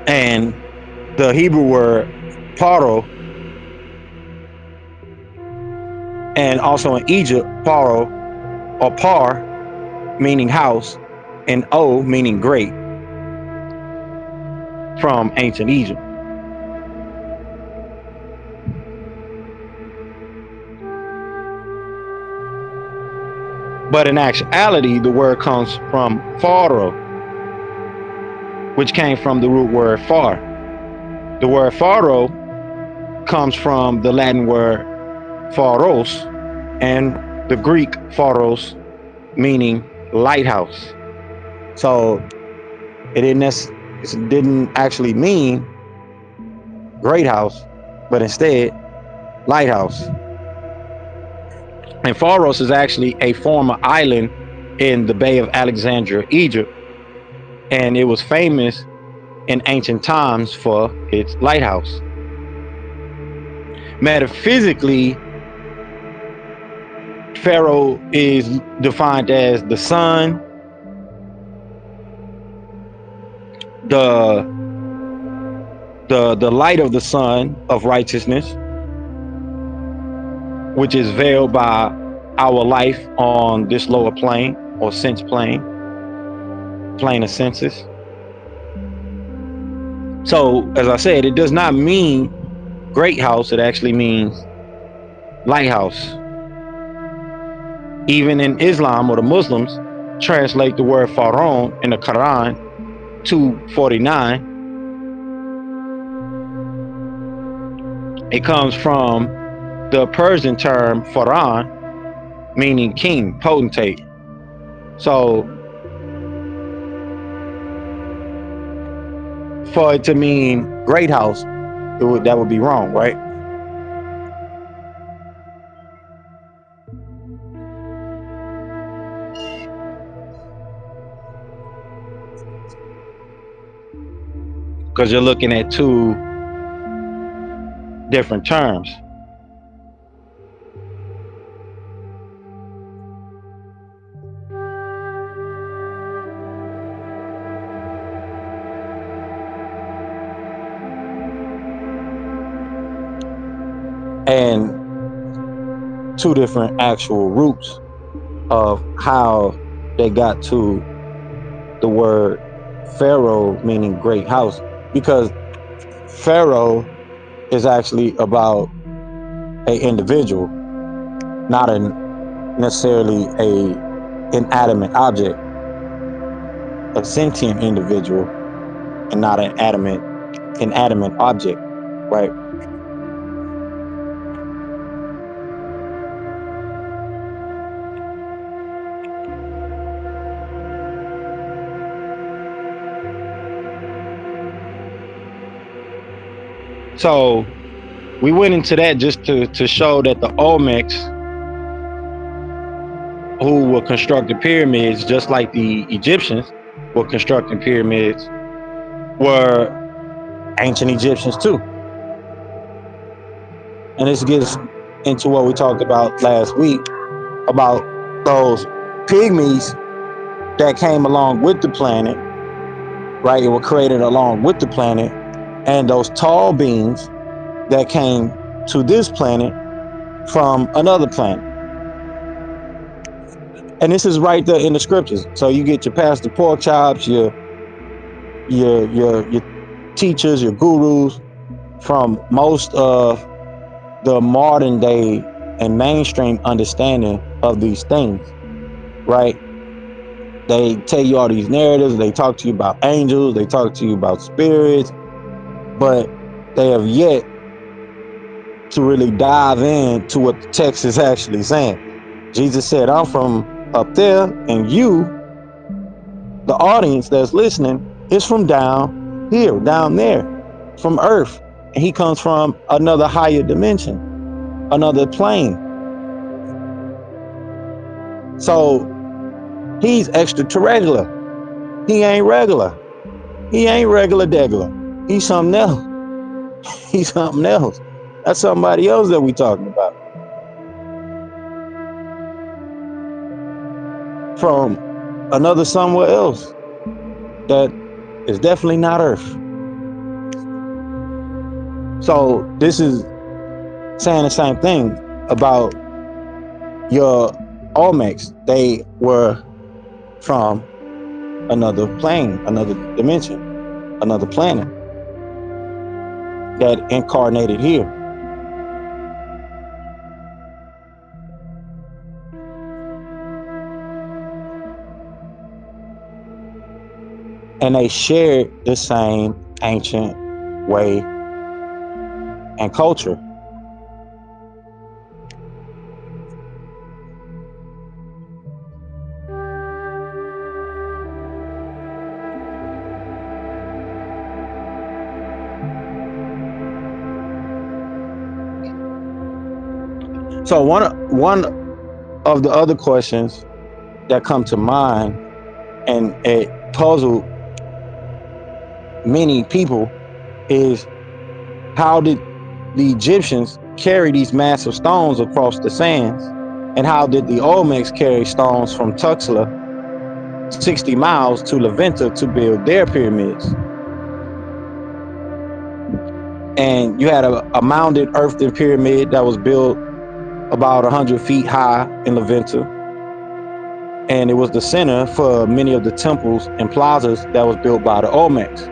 and the Hebrew word Paro, and also in Egypt, Paro or Par, meaning house, and O meaning great, from ancient Egypt. But in actuality, the word comes from Pharaoh, which came from the root word far. The word Pharaoh comes from the Latin word pharos and the Greek pharos, meaning lighthouse. So it didn't actually mean great house, but instead lighthouse. And Pharos is actually a former island in the Bay of Alexandria, Egypt, and it was famous in ancient times for its lighthouse. Metaphysically, Pharaoh is defined as the sun, the light of the sun of righteousness, which is veiled by our life on this lower plane or sense plane of senses. So, as I said, it does not mean great house, it actually means lighthouse. Even in Islam, or the Muslims translate the word Pharaoh in the Qur'aan 249. It comes from the Persian term Pharaoh, meaning king, potentate. So for it to mean great house, that would be wrong, right? Because you're looking at two different terms. And two different actual roots of how they got to the word Pharaoh meaning great house, because Pharaoh is actually about a individual, not a necessarily a inanimate object, a sentient individual, and not an inanimate object, right? So we went into that just to show that the Olmecs, who were constructing pyramids just like the Egyptians were constructing pyramids, were ancient Egyptians too. And this gets into what we talked about last week about those pygmies that came along with the planet, right? It were created along with the planet, and those tall beings that came to this planet from another planet. And this is right there in the scriptures. So you get your pastor pork chops, your teachers, your gurus from most of the modern day and mainstream understanding of these things, right? They tell you all these narratives, they talk to you about angels, they talk to you about spirits, but they have yet to really dive into what the text is actually saying. Jesus said, I'm from up there, and you, the audience that's listening, is from down here, down there, from earth. And he comes from another higher dimension, another plane. So he's extraterrestrial. He ain't regular. He ain't regular degular. He's something else. He's something else. That's somebody else that we talking about. From another somewhere else that is definitely not Earth. So this is saying the same thing about your Olmecs. They were from another plane, another dimension, another planet that incarnated here. And they shared the same ancient way and culture. So one of the other questions that come to mind, and it puzzled many people, is how did the Egyptians carry these massive stones across the sands, and how did the Olmecs carry stones from Tuxtla 60 miles to Levanta to build their pyramids? And you had a mounded earthen pyramid that was built about 100 feet high in Levanta, and it was the center for many of the temples and plazas that was built by the Olmecs.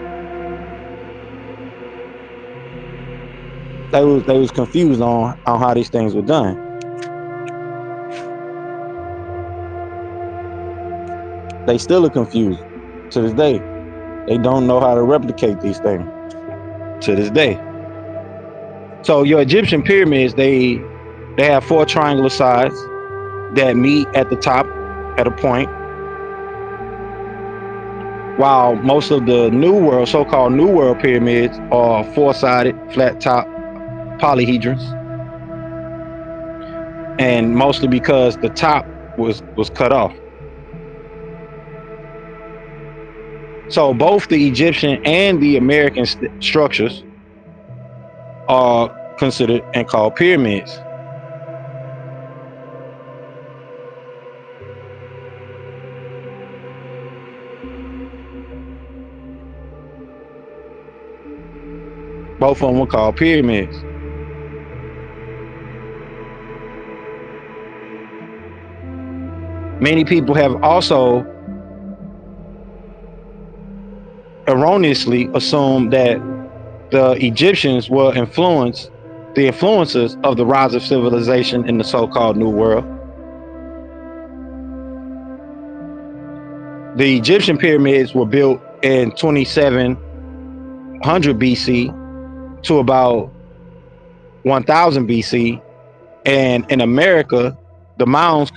They was confused on how these things were done. They still are confused to this day. They don't know how to replicate these things to this day. So your Egyptian pyramids, they have four triangular sides that meet at the top at a point, while most of the New World, so-called New World pyramids, are four-sided, flat-top polyhedrons, and mostly because the top was cut off. So both the Egyptian and the American structures are considered and called pyramids. Both of them were called pyramids. Many people have also erroneously assumed that the Egyptians were the influencers of the rise of civilization in the so-called New World. The Egyptian pyramids were built in 2700 BC to about 1000 BC, and in America, the mounds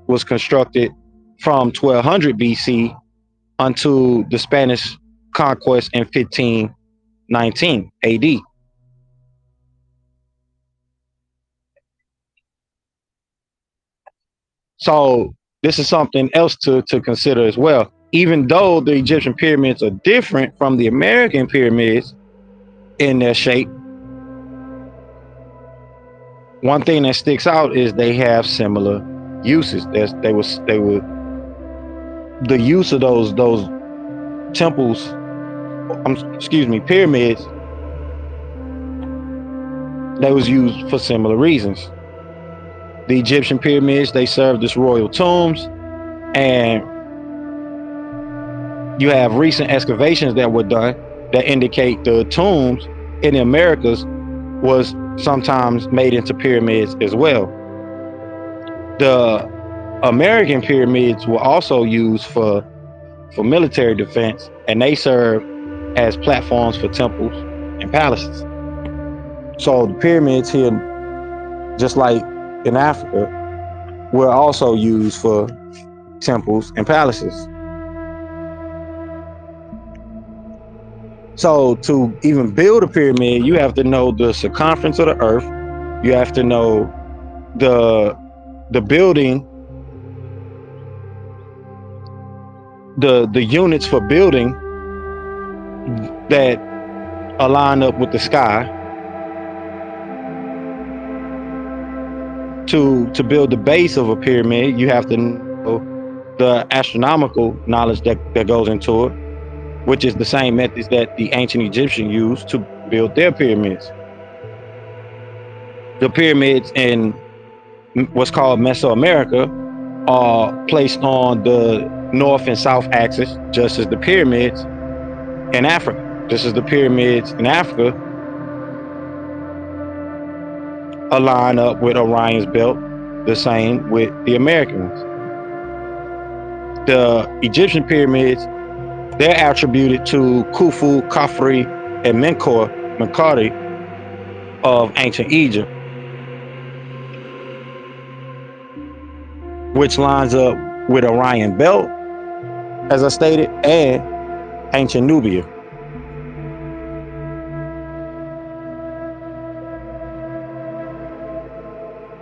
was constructed from 1200 BC until the Spanish conquest in 1519 AD. So this is something else to consider as well. Even though the Egyptian pyramids are different from the American pyramids in their shape, one thing that sticks out is they have similar uses. They were the use of those temples, pyramids. They was used for similar reasons. The Egyptian pyramids, they served as royal tombs, and you have recent excavations that were done that indicate the tombs in the Americas was sometimes made into pyramids as well. The American pyramids were also used for military defense, and they serve as platforms for temples and palaces. So the pyramids here, just like in Africa, were also used for temples and palaces. So to even build a pyramid, you have to know the circumference of the earth. You have to know the building, the units for building that align up with the sky. To build the base of a pyramid, you have to know the astronomical knowledge that goes into it, which is the same methods that the ancient Egyptians used to build their pyramids. The pyramids in what's called Mesoamerica are placed on the north and south axis, just as the pyramids in Africa. Just as the pyramids in Africa align up with Orion's belt, the same with the American ones. The Egyptian pyramids, they're attributed to Khufu, Khafre, and Menkaure of ancient Egypt, which lines up with Orion belt, as I stated, and ancient Nubia.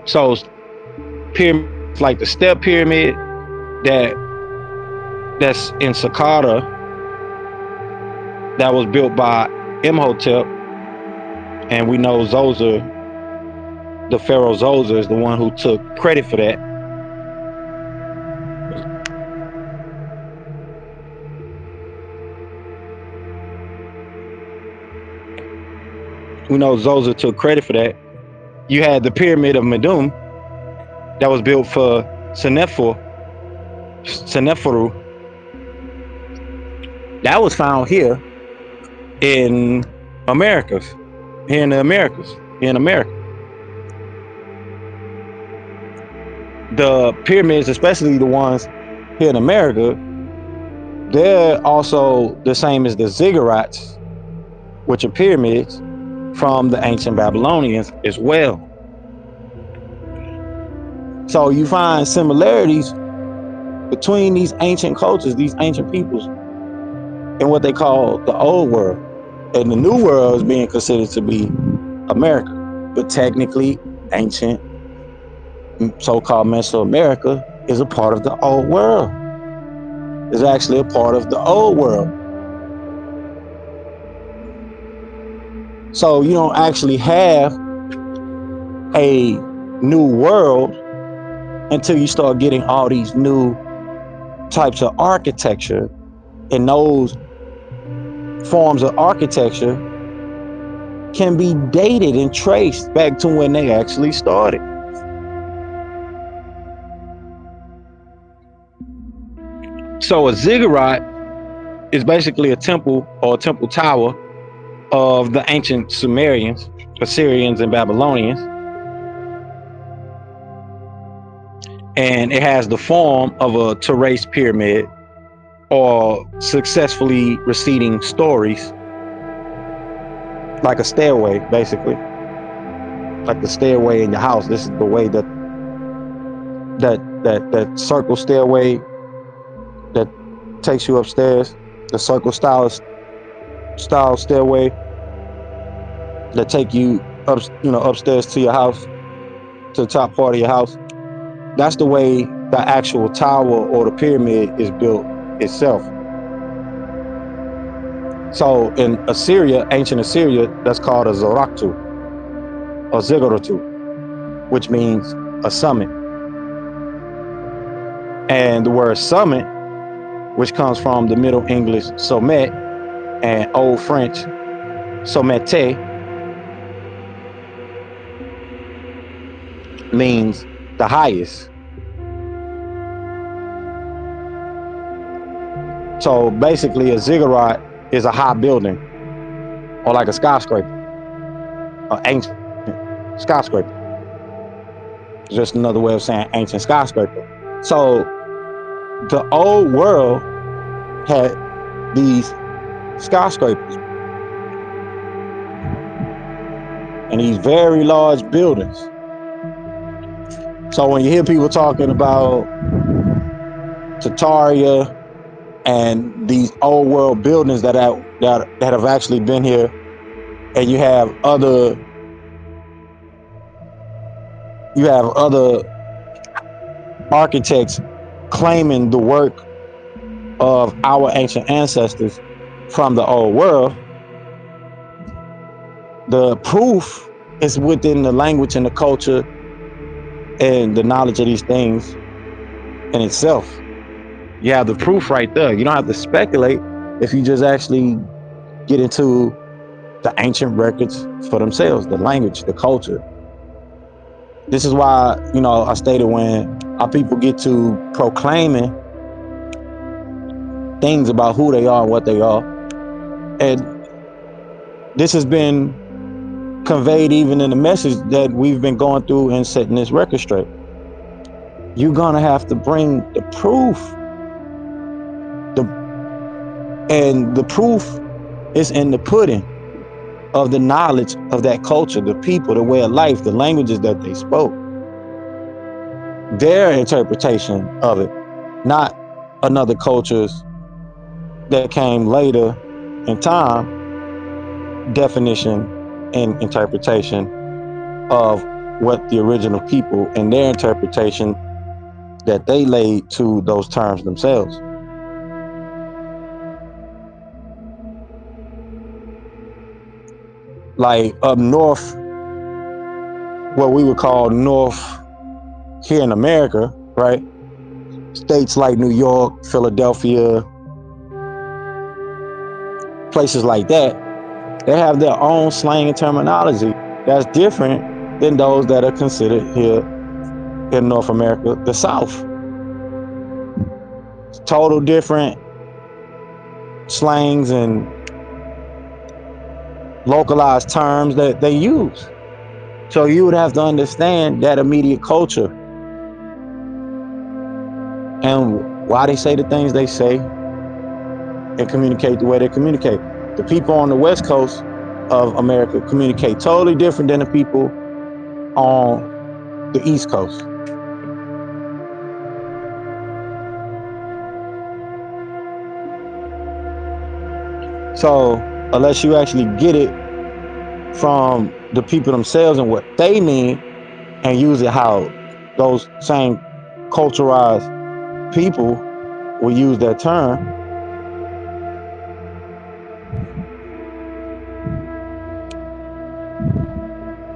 So pyramids like the step pyramid that's in Saqqara, that was built by Imhotep, and we know Zoser, the pharaoh Zoser, is the one who took credit for that. We know Zoser took credit for that. You had the pyramid of Medum that was built for Seneferu. That was found here in Americas, here in the Americas, here in America. The pyramids, especially the ones here in America, they're also the same as the ziggurats, which are pyramids from the ancient Babylonians as well. So you find similarities between these ancient cultures, these ancient peoples, and what they call the old world. And the new world is being considered to be America. But technically, ancient so-called Mesoamerica is a part of the old world. It's actually a part of the old world. So you don't actually have a new world until you start getting all these new types of architecture, and those forms of architecture can be dated and traced back to when they actually started. So a ziggurat is basically a temple or a temple tower of the ancient Sumerians, Assyrians, and Babylonians. And it has the form of a terraced pyramid or successfully receding stories, like a stairway, basically. Like the stairway in your house. This is the way that circle stairway that takes you upstairs, the circle style stairway that take you up, upstairs to your house, to the top part of your house. That's the way the actual tower or the pyramid is built itself. So in Assyria, ancient Assyria, that's called a Zoraktu or Ziggurattu, which means a summit. And the word summit, which comes from the Middle English sommet and Old French sommete, means the highest. So basically a ziggurat is a high building, or like a skyscraper, an ancient skyscraper. Just another way of saying ancient skyscraper. So the old world had these skyscrapers and these very large buildings. So when you hear people talking about Tartaria and these old world buildings that have actually been here, and you have other architects claiming the work of our ancient ancestors from the old world, the proof is within the language and the culture and the knowledge of these things in itself. You have the proof right there. You don't have to speculate if you just actually get into the ancient records for themselves, the language, the culture. This is why, I stated when our people get to proclaiming things about who they are and what they are. And this has been conveyed even in the message that we've been going through and setting this record straight. You're gonna have to bring the proof. And the proof is in the pudding of the knowledge of that culture, the people, the way of life, the languages that they spoke, their interpretation of it, not another culture's that came later in time, definition and interpretation of what the original people and their interpretation that they laid to those terms themselves. Like up north, what we would call north here in America, right? States like New York, Philadelphia, places like that, they have their own slang and terminology that's different than those that are considered here in North America, the South. Total different slangs and localized terms that they use. So you would have to understand that immediate culture and why they say the things they say and communicate the way they communicate. The people on the West Coast of America communicate totally different than the people on the East Coast. So unless you actually get it from the people themselves and what they mean and use it how those same culturalized people will use that term,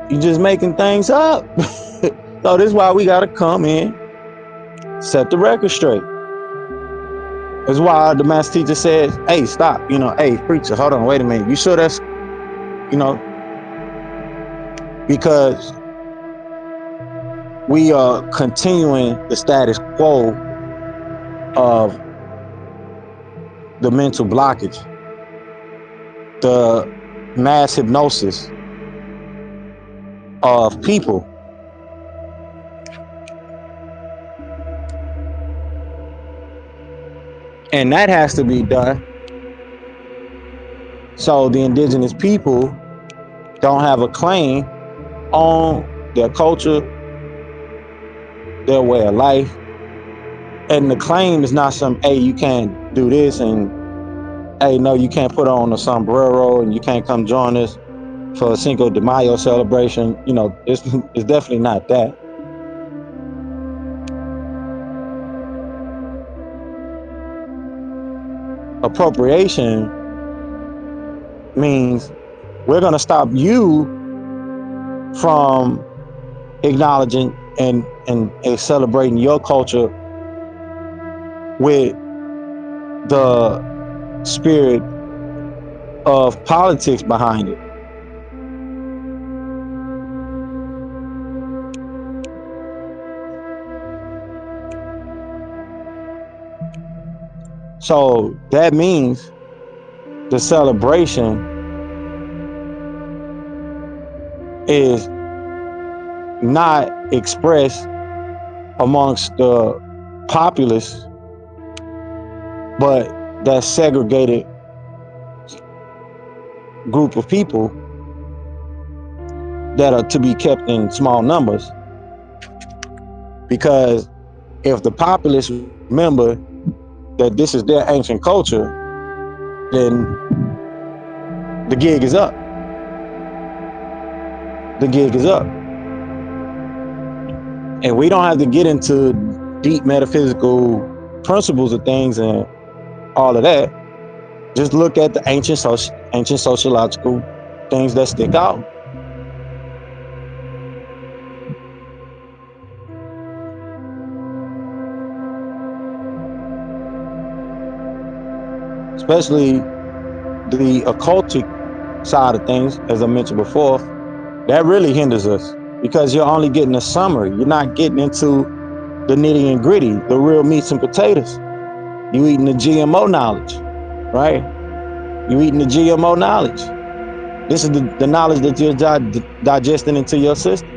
you're just making things up. So this is why we gotta come in, set the record straight. That's why the master teacher says, hey, stop, hey, preacher, hold on, wait a minute. You sure that's, because we are continuing the status quo of the mental blockage, the mass hypnosis of people. And that has to be done so the indigenous people don't have a claim on their culture, their way of life. And the claim is not some, hey, you can't do this, and hey, no, you can't put on a sombrero, and you can't come join us for a Cinco de Mayo celebration. You know, it's definitely not that. Appropriation means we're going to stop you from acknowledging and celebrating your culture with the spirit of politics behind it. So that means the celebration is not expressed amongst the populace, but that segregated group of people that are to be kept in small numbers. Because if the populace remember that this is their ancient culture, then the gig is up. The gig is up. And we don't have to get into deep metaphysical principles of things and all of that. Just look at the ancient sociological things that stick out. Especially the occultic side of things, as I mentioned before, that really hinders us because you're only getting a summary. You're not getting into the nitty and gritty, the real meats and potatoes. You eating the GMO knowledge, right? You eating the GMO knowledge. This is the knowledge that you're digesting into your system.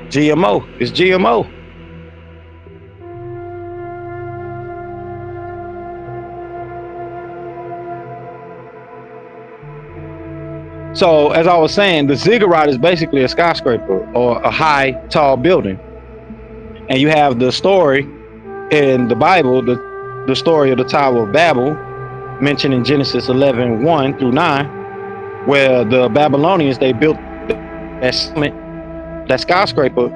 GMO. It's GMO. So, as I was saying, the ziggurat is basically a skyscraper or a high, tall building. And you have the story in the Bible, the story of the Tower of Babel, mentioned in Genesis 11:1 through 9, where the Babylonians, they built that summit, that skyscraper,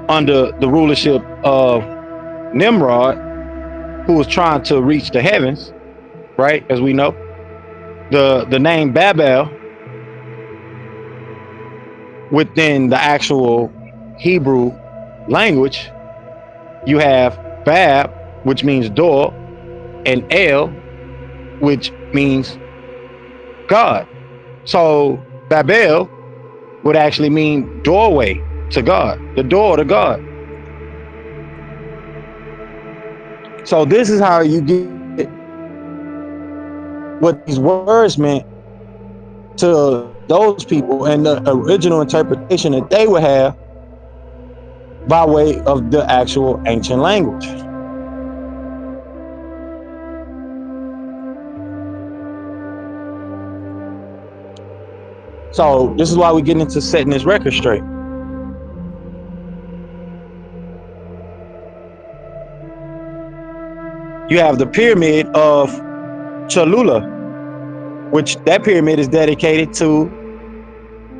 under the rulership of Nimrod, who was trying to reach the heavens, right? As we know, the name Babel within the actual Hebrew language, you have Bab, which means door, and El, which means God. So Babel would actually mean doorway to God, the door to God. So this is how you get what these words meant to those people and the original interpretation that they would have by way of the actual ancient language. So this is why we get into setting this record straight. You have the pyramid of Cholula, which that pyramid is dedicated to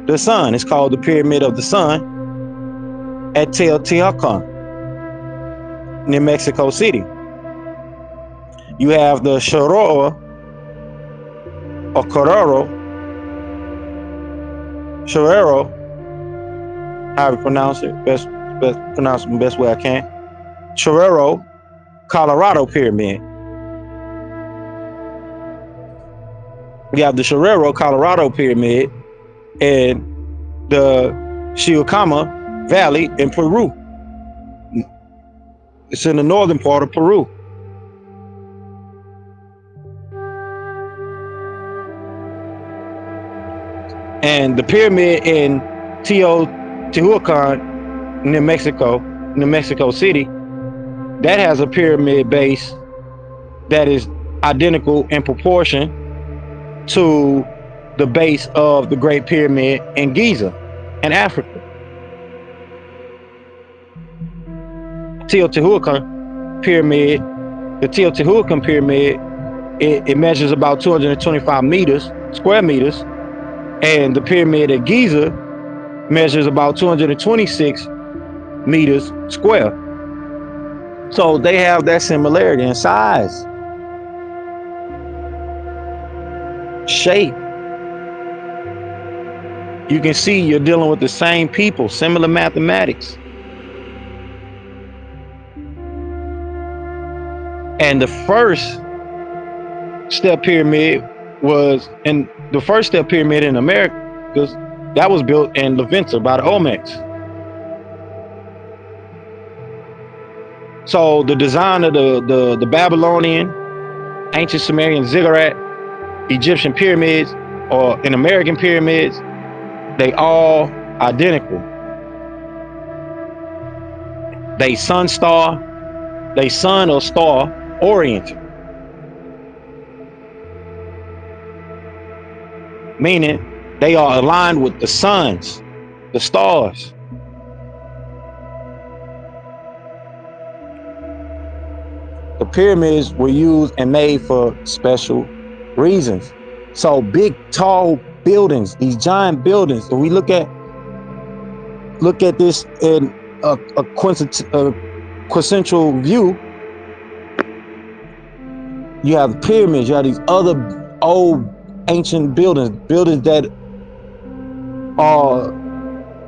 the sun. It's called the Pyramid of the Sun at Teotihuacan near Mexico City. You have the Chororo or Chorero, how you pronounce it, best pronounce it the best way I can. Chorero, Colorado Pyramid. We have the Chorero, Colorado Pyramid and the Chiocama Valley in Peru. It's in the northern part of Peru. And the pyramid in Teotihuacan, New Mexico City, that has a pyramid base that is identical in proportion to the base of the Great Pyramid in Giza in Africa. Teotihuacan pyramid, the Teotihuacan pyramid, it measures about 225 meters, square meters, and the pyramid at Giza measures about 226 meters square. So they have that similarity in size, shape. You can see you're dealing with the same people, similar mathematics. And the first step pyramid was in the first step pyramid in America, because that was built in Levinta by the Olmecs. So the design of the Babylonian, ancient Sumerian ziggurat, Egyptian pyramids, or in American pyramids, they all identical. They sun or star oriented, meaning they are aligned with the suns, the stars. The pyramids were used and made for special reasons. So big, tall buildings, these giant buildings. If we look at this in a quintessential view, you have pyramids, you have these other old ancient buildings that are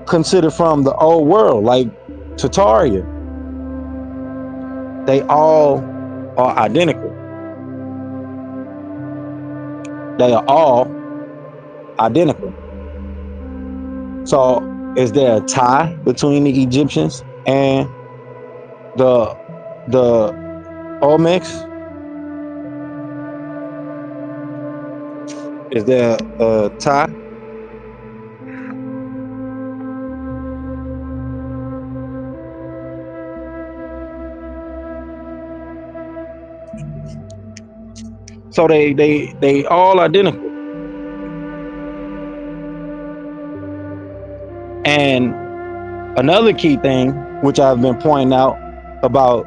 considered from the old world, like Tartaria. They all are identical. They are all identical. So is there a tie between the Egyptians and the Olmecs? Is there a tie? So they all identical. And another key thing, which I've been pointing out about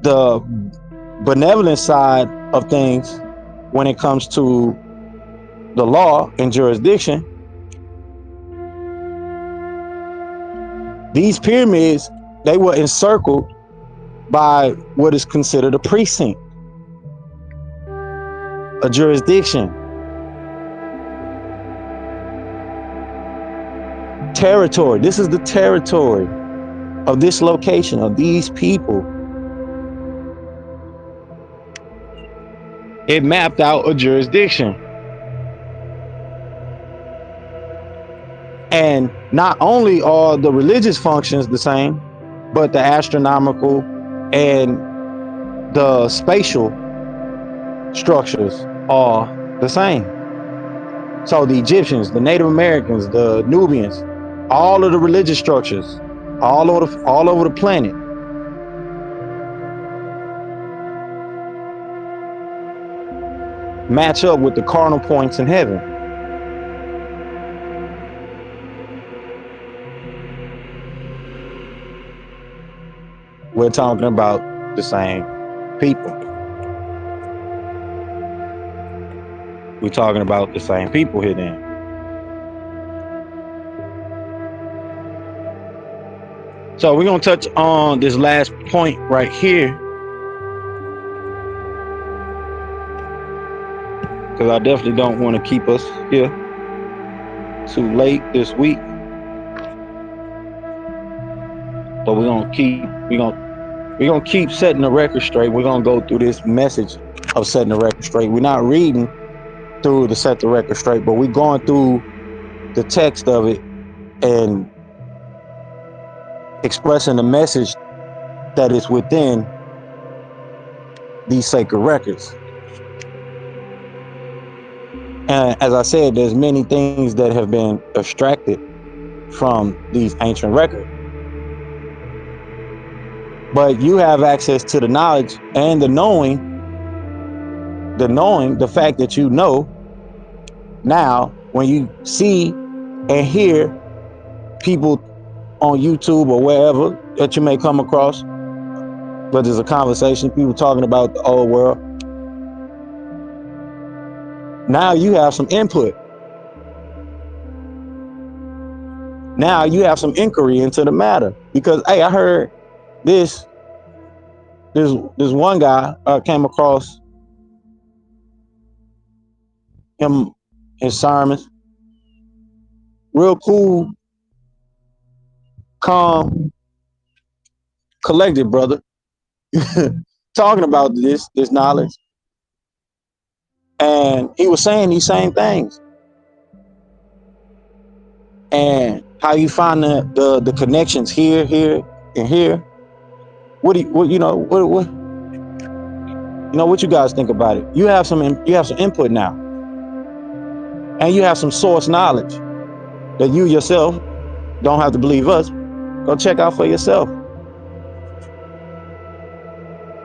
the benevolent side of things when it comes to the law and jurisdiction, these pyramids, they were encircled by what is considered a precinct, a jurisdiction, territory. This is the territory of this location, of these people. It mapped out a jurisdiction. And not only are the religious functions the same, but the astronomical and the spatial structures are the same. So the Egyptians, the Native Americans, the Nubians, all of the religious structures, all over the planet, match up with the cardinal points in heaven. We're talking about the same people. We're talking about the same people here then. So we're going to touch on this last point right here, because I definitely don't want to keep us here too late this week. But we're gonna keep setting the record straight. We're gonna go through this message of setting the record straight. We're not reading through to set the record straight, but we're going through the text of it and expressing the message that is within these sacred records. And as I said, there's many things that have been abstracted from these ancient records. But you have access to the knowledge and the fact that you know now when you see and hear people on YouTube or wherever that you may come across, but there's a conversation, people talking about the old world. Now you have some input. Now you have some inquiry into the matter because, hey, I heard this this one guy came across him in sermons, real cool, calm, collected brother, talking about this knowledge, and he was saying these same things, and how you find the connections here, and here. What do you, what you know what what you guys think about it? You have some input now, and you have some source knowledge that you yourself don't have to believe us. Go check out for yourself,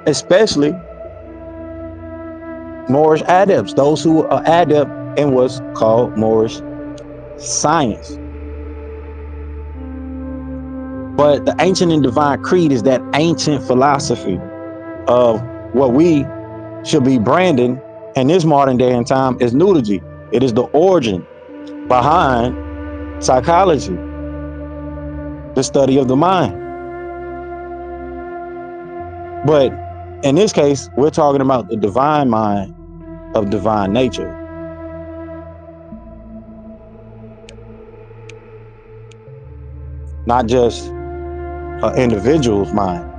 especially Moorish adepts, those who are adept in what's called Moorish science. But the ancient and divine creed is that ancient philosophy of what we should be branding in this modern day and time as nudity. It is the origin behind psychology, the study of the mind. But in this case, we're talking about the divine mind of divine nature. Not just an individual's mind.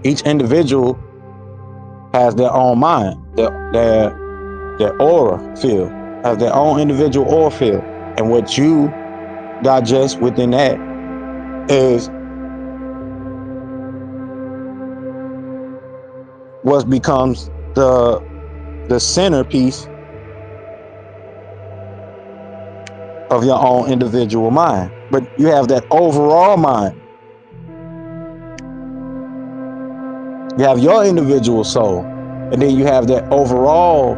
Each individual has their own mind, their aura field, has their own individual aura field. And what you digest within that is what becomes the centerpiece of your own individual mind. But you have that overall mind. You have your individual soul, and then you have that overall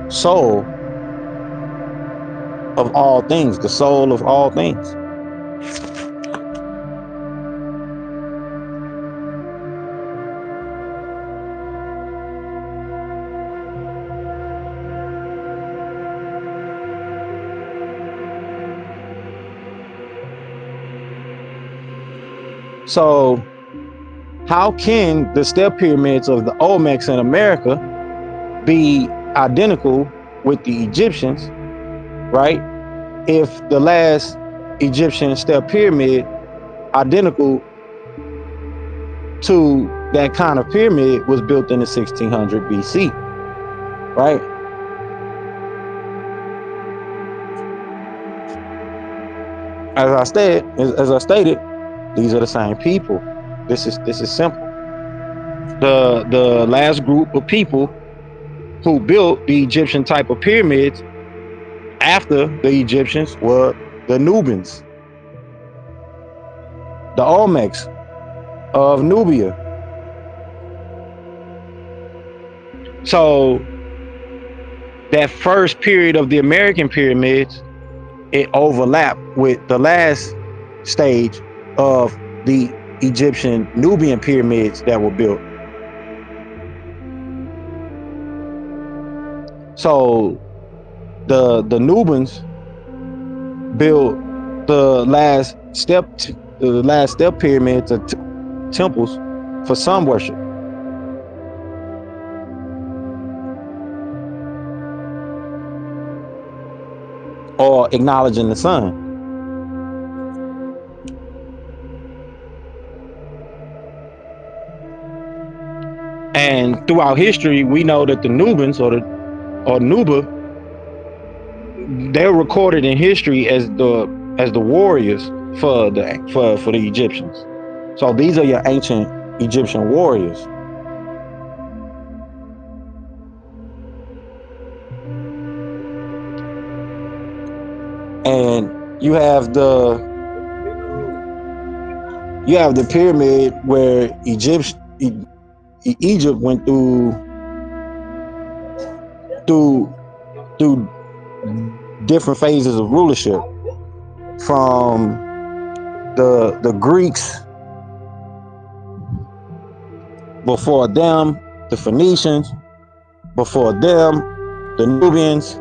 soul of all things, the soul of all things. So how can the step pyramids of the Olmecs in America be identical with the Egyptians, right? If the last Egyptian step pyramid identical to that kind of pyramid was built in the 1600 BC, right? As I stated, these are the same people. This is simple. The last group of people who built the Egyptian type of pyramids after the Egyptians were the Nubians, the Olmecs of Nubia. So that first period of the American pyramids, it overlapped with the last stage of the Egyptian Nubian pyramids that were built. So the Nubians built the last step pyramids of temples for sun worship. Or acknowledging the sun. And throughout history, we know that the Nubians or Nuba, they're recorded in history as the warriors for the Egyptians. So these are your ancient Egyptian warriors. you have the pyramid where Egypt went through through different phases of rulership, from the Greeks before them, the Phoenicians before them, the Nubians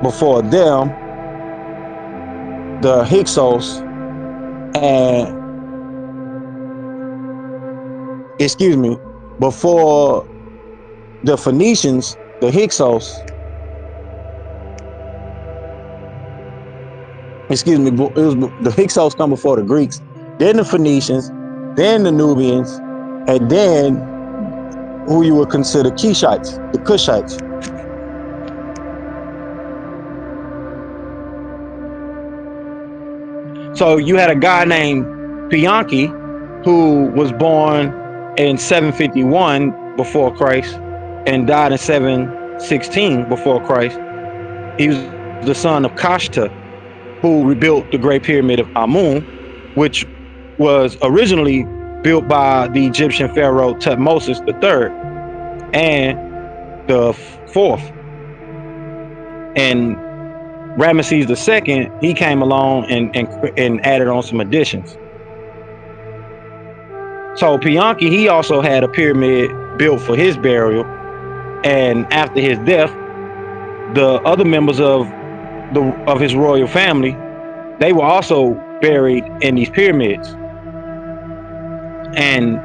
before them, the Hyksos, and before the Phoenicians, the Hyksos, it was the Hyksos come before the Greeks, then the Phoenicians, then the Nubians, and then who you would consider Kushites, the Kushites. So you had a guy named Pianki who was born in 751 before Christ and died in 716 before Christ. He was the son of Kashta, who rebuilt the Great Pyramid of Amun, which was originally built by the Egyptian pharaoh Tutmosis III and the fourth. And Ramesses II, he came along and added on some additions. So Pianki, he also had a pyramid built for his burial, and after his death, the other members of his royal family, they were also buried in these pyramids. And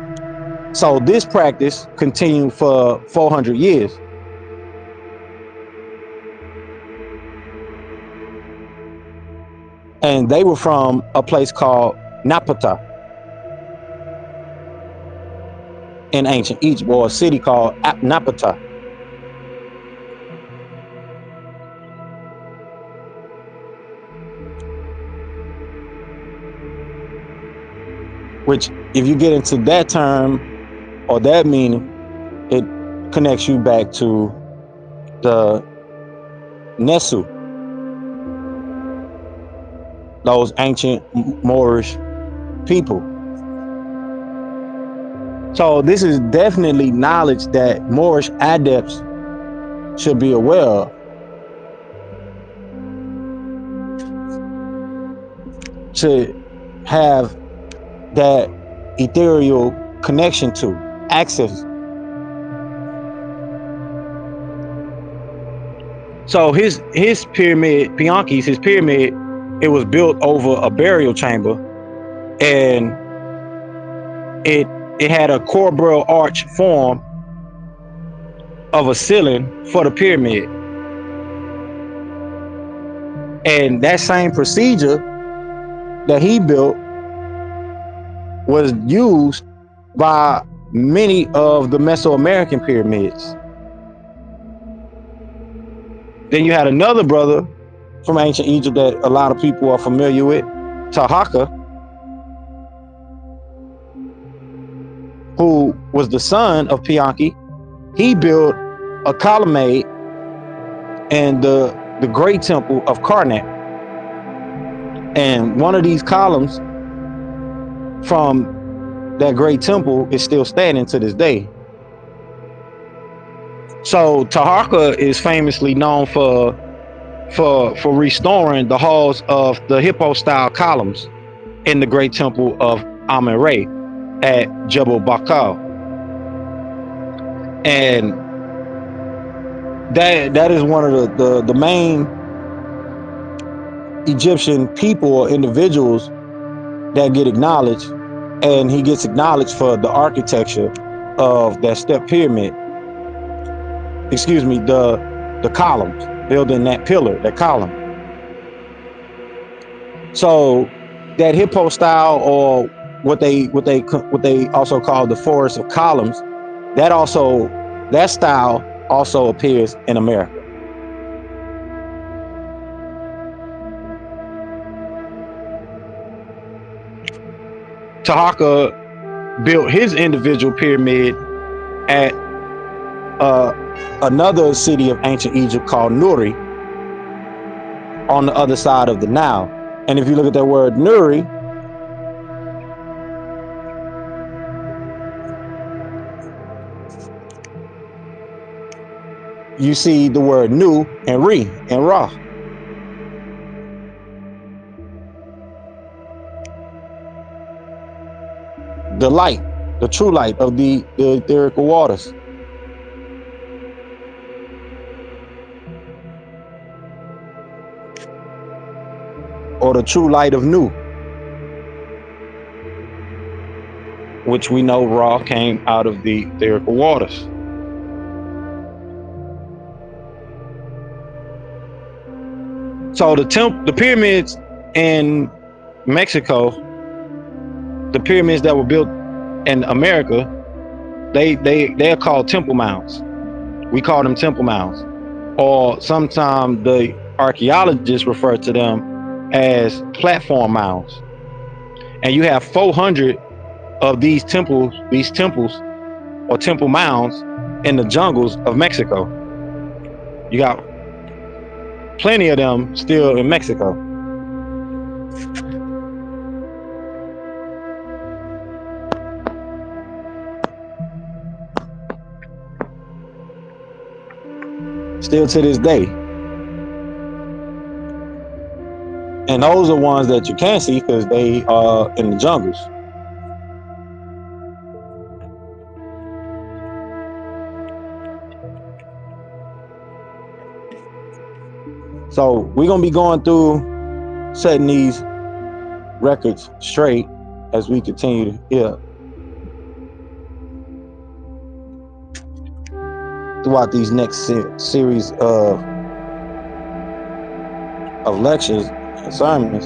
so this practice continued for 400 years. And they were from a place called Napata in ancient Egypt, or a city called Napata. Which, if you get into that term or that meaning, it connects you back to the Nesu, those ancient Moorish people. So this is definitely knowledge that Moorish adepts should be aware of. To have that ethereal connection to, access. So his pyramid, Pianki's, his pyramid, it was built over a burial chamber, and it had a corbel arch form of a ceiling for the pyramid. And that same procedure that he built was used by many of the Mesoamerican pyramids. Then you had another brother from ancient Egypt that a lot of people are familiar with, Taharqa, who was the son of Pianki. He built a colonnade in the Great Temple of Karnak. And one of these columns from that Great Temple is still standing to this day. So Taharqa is famously known for restoring the halls of the hippo-style columns in the Great Temple of Amun-Re at Jebel Bakal. And that is one of the main Egyptian people or individuals that get acknowledged, and he gets acknowledged for the architecture of that step pyramid. The columns, building that pillar, that column. So that hippo style, or what they also call the forest of columns, that style also appears in America. Taharqa built his individual pyramid at another city of ancient Egypt called Nuri, on the other side of the Nile. And if you look at that word Nuri, you see the word Nu and Re and Ra. The light, the true light of the etherical waters. Or the true light of Nu, which we know Ra came out of the etherical waters. So the pyramids in Mexico, the pyramids that were built in America, they're called temple mounds. We call them temple mounds. Or sometimes the archaeologists refer to them as platform mounds. And you have 400 of these temples or temple mounds in the jungles of Mexico. You got plenty of them still in Mexico. Still to this day. And those are ones that you can't see because they are in the jungles. So we're going to be going through setting these records straight as we continue to hear throughout these next series of lectures and sermons.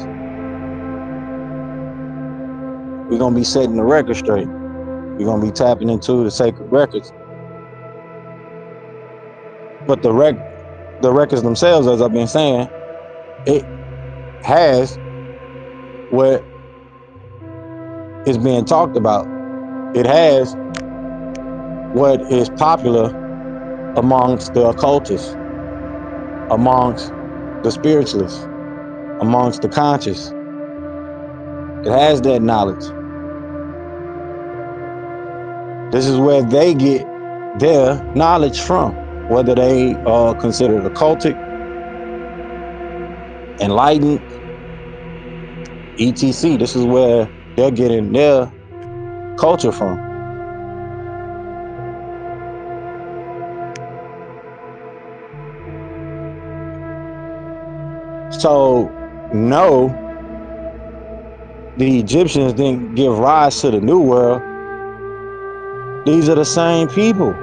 We're going to be setting the record straight. We're going to be tapping into the sacred records. But the records themselves, as I've been saying, it has what is being talked about. It has what is popular amongst the occultists, amongst the spiritualists, amongst the conscious. It has that knowledge. This is where they get their knowledge from, whether they are considered occultic, enlightened, etc. This is where they're getting their culture from. So, no, the Egyptians didn't give rise to the New World. These are the same people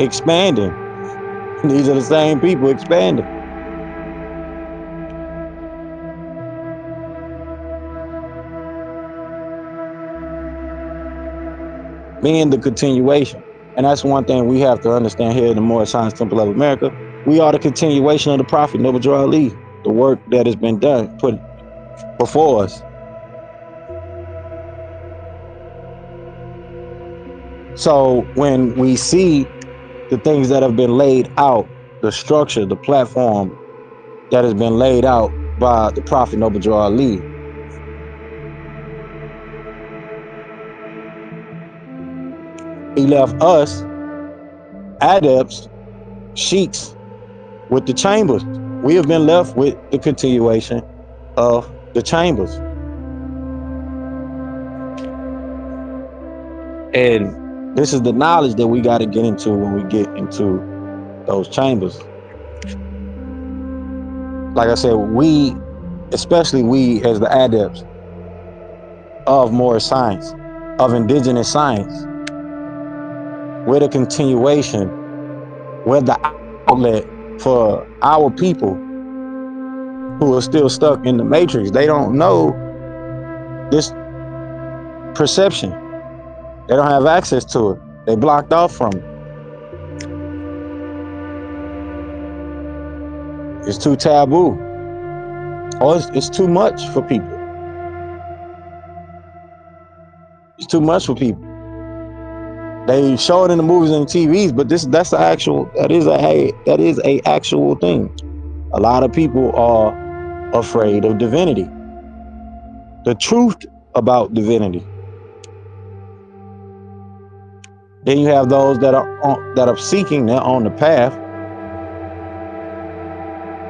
expanding. These are the same people expanding. Being the continuation. And that's one thing we have to understand here in the Moorish Science Temple of America. We are the continuation of the Prophet Noble Ali, the work that has been done, put before us. So when we see the things that have been laid out, the structure, the platform that has been laid out by the Prophet Noble Ali, he left us adepts, sheiks, with the chambers. We have been left with the continuation of the chambers. And this is the knowledge that we got to get into when we get into those chambers. Like I said, we, especially we as the adepts of Moorish science, of indigenous science, we're the continuation, we're the outlet for our people who are still stuck in the matrix. They don't know this perception. They don't have access to it. They blocked off from it. It's too taboo. Or it's too much for people. It's too much for people. They show it in the movies and the TVs, but that is a actual thing. A lot of people are afraid of divinity, the truth about divinity. Then you have those that are seeking, they're on the path,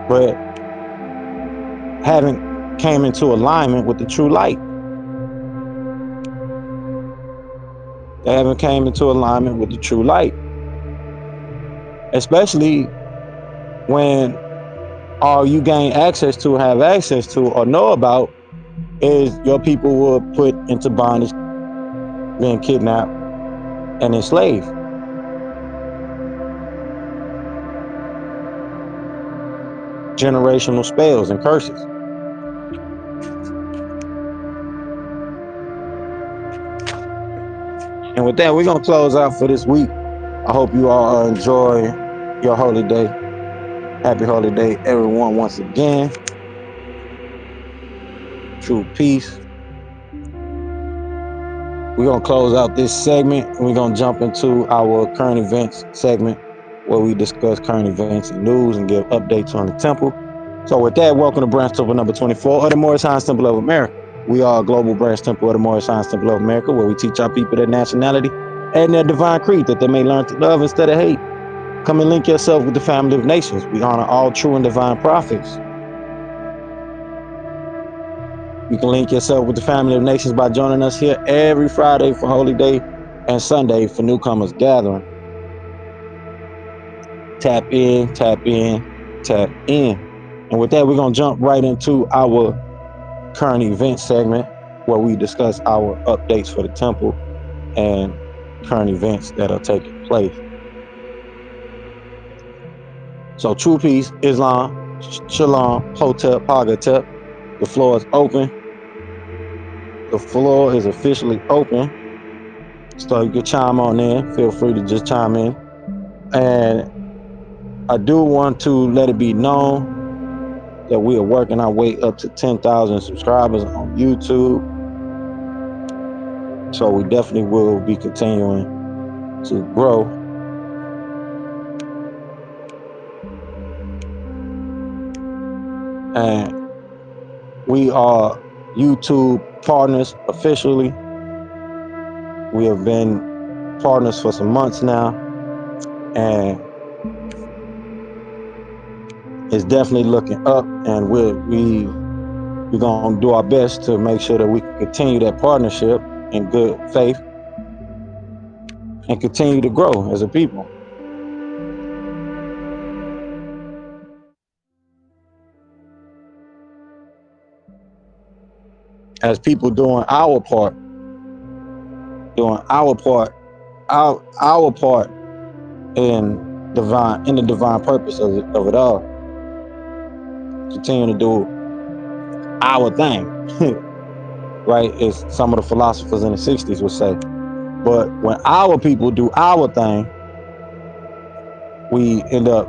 but haven't came into alignment with the true light. They haven't came into alignment with the true light, especially when all you gain access to, have access to, or know about is your people were put into bondage, being kidnapped and enslaved. Generational spells and curses. And with that, we're going to close out for this week. I hope you all enjoy your holy day. Happy holy day, everyone, once again. True peace. We're going to close out this segment and we're going to jump into our current events segment where we discuss current events and news and give updates on the temple. So with that, welcome to Branch Temple number 24 of the Moorish Temple of America. We are a global branch temple of the Moorish Temple of America, where we teach our people their nationality and their divine creed that they may learn to love instead of hate. Come and link yourself with the family of nations. We honor all true and divine prophets. You can link yourself with the family of nations by joining us here every Friday for Holy Day and Sunday for newcomers gathering. Tap in, tap in, tap in. And with that, we're going to jump right into our current event segment where we discuss our updates for the temple and current events that are taking place. So True Peace, Islam, Shalom, Hotep, Pagatep. The floor is open. The floor is officially open. So you can chime on in. Feel free to just chime in. And I do want to let it be known that we are working our way up to 10,000 subscribers on YouTube. So we definitely will be continuing to grow. And we are YouTube partners officially. We have been partners for some months now, and it's definitely looking up. And we're gonna do our best to make sure that we can continue that partnership in good faith and continue to grow as a people. As people doing our part, our part in the divine purpose of it all. Continue to do our thing, right? As some of the philosophers in the 60s would say. But when our people do our thing, we end up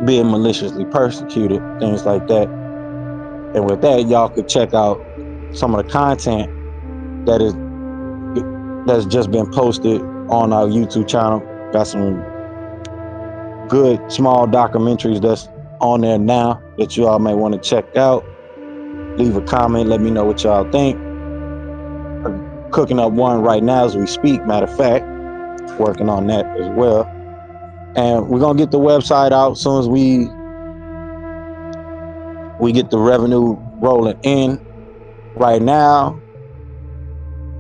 being maliciously persecuted, things like that. And with that, y'all could check out some of the content that's just been posted on our YouTube channel. Got some good small documentaries that's on there now that you all may want to check out. Leave a comment, let me know what y'all think. I'm cooking up one right now as we speak, matter of fact, working on that as well. And we're gonna get the website out as soon as we get the revenue rolling in. Right now,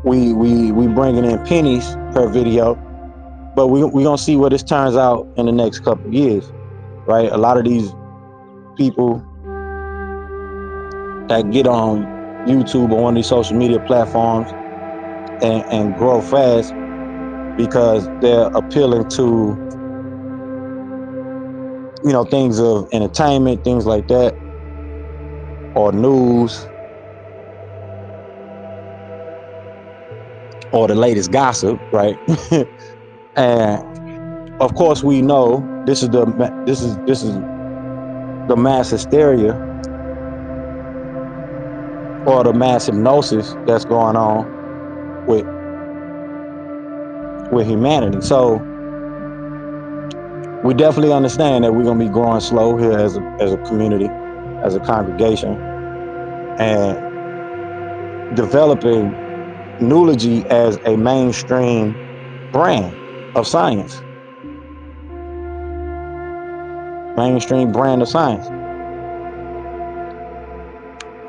we bringing in pennies per video, but we gonna see what this turns out in the next couple of years, right? A lot of these people that get on YouTube or one of these social media platforms and grow fast because they're appealing to, you know, things of entertainment, things like that, or news, or the latest gossip, right? And of course, we know this is the mass hysteria or the mass hypnosis that's going on with humanity. So we definitely understand that we're going to be growing slow here as a community, as a congregation, and developing Nulogy as a mainstream brand of science, mainstream brand of science.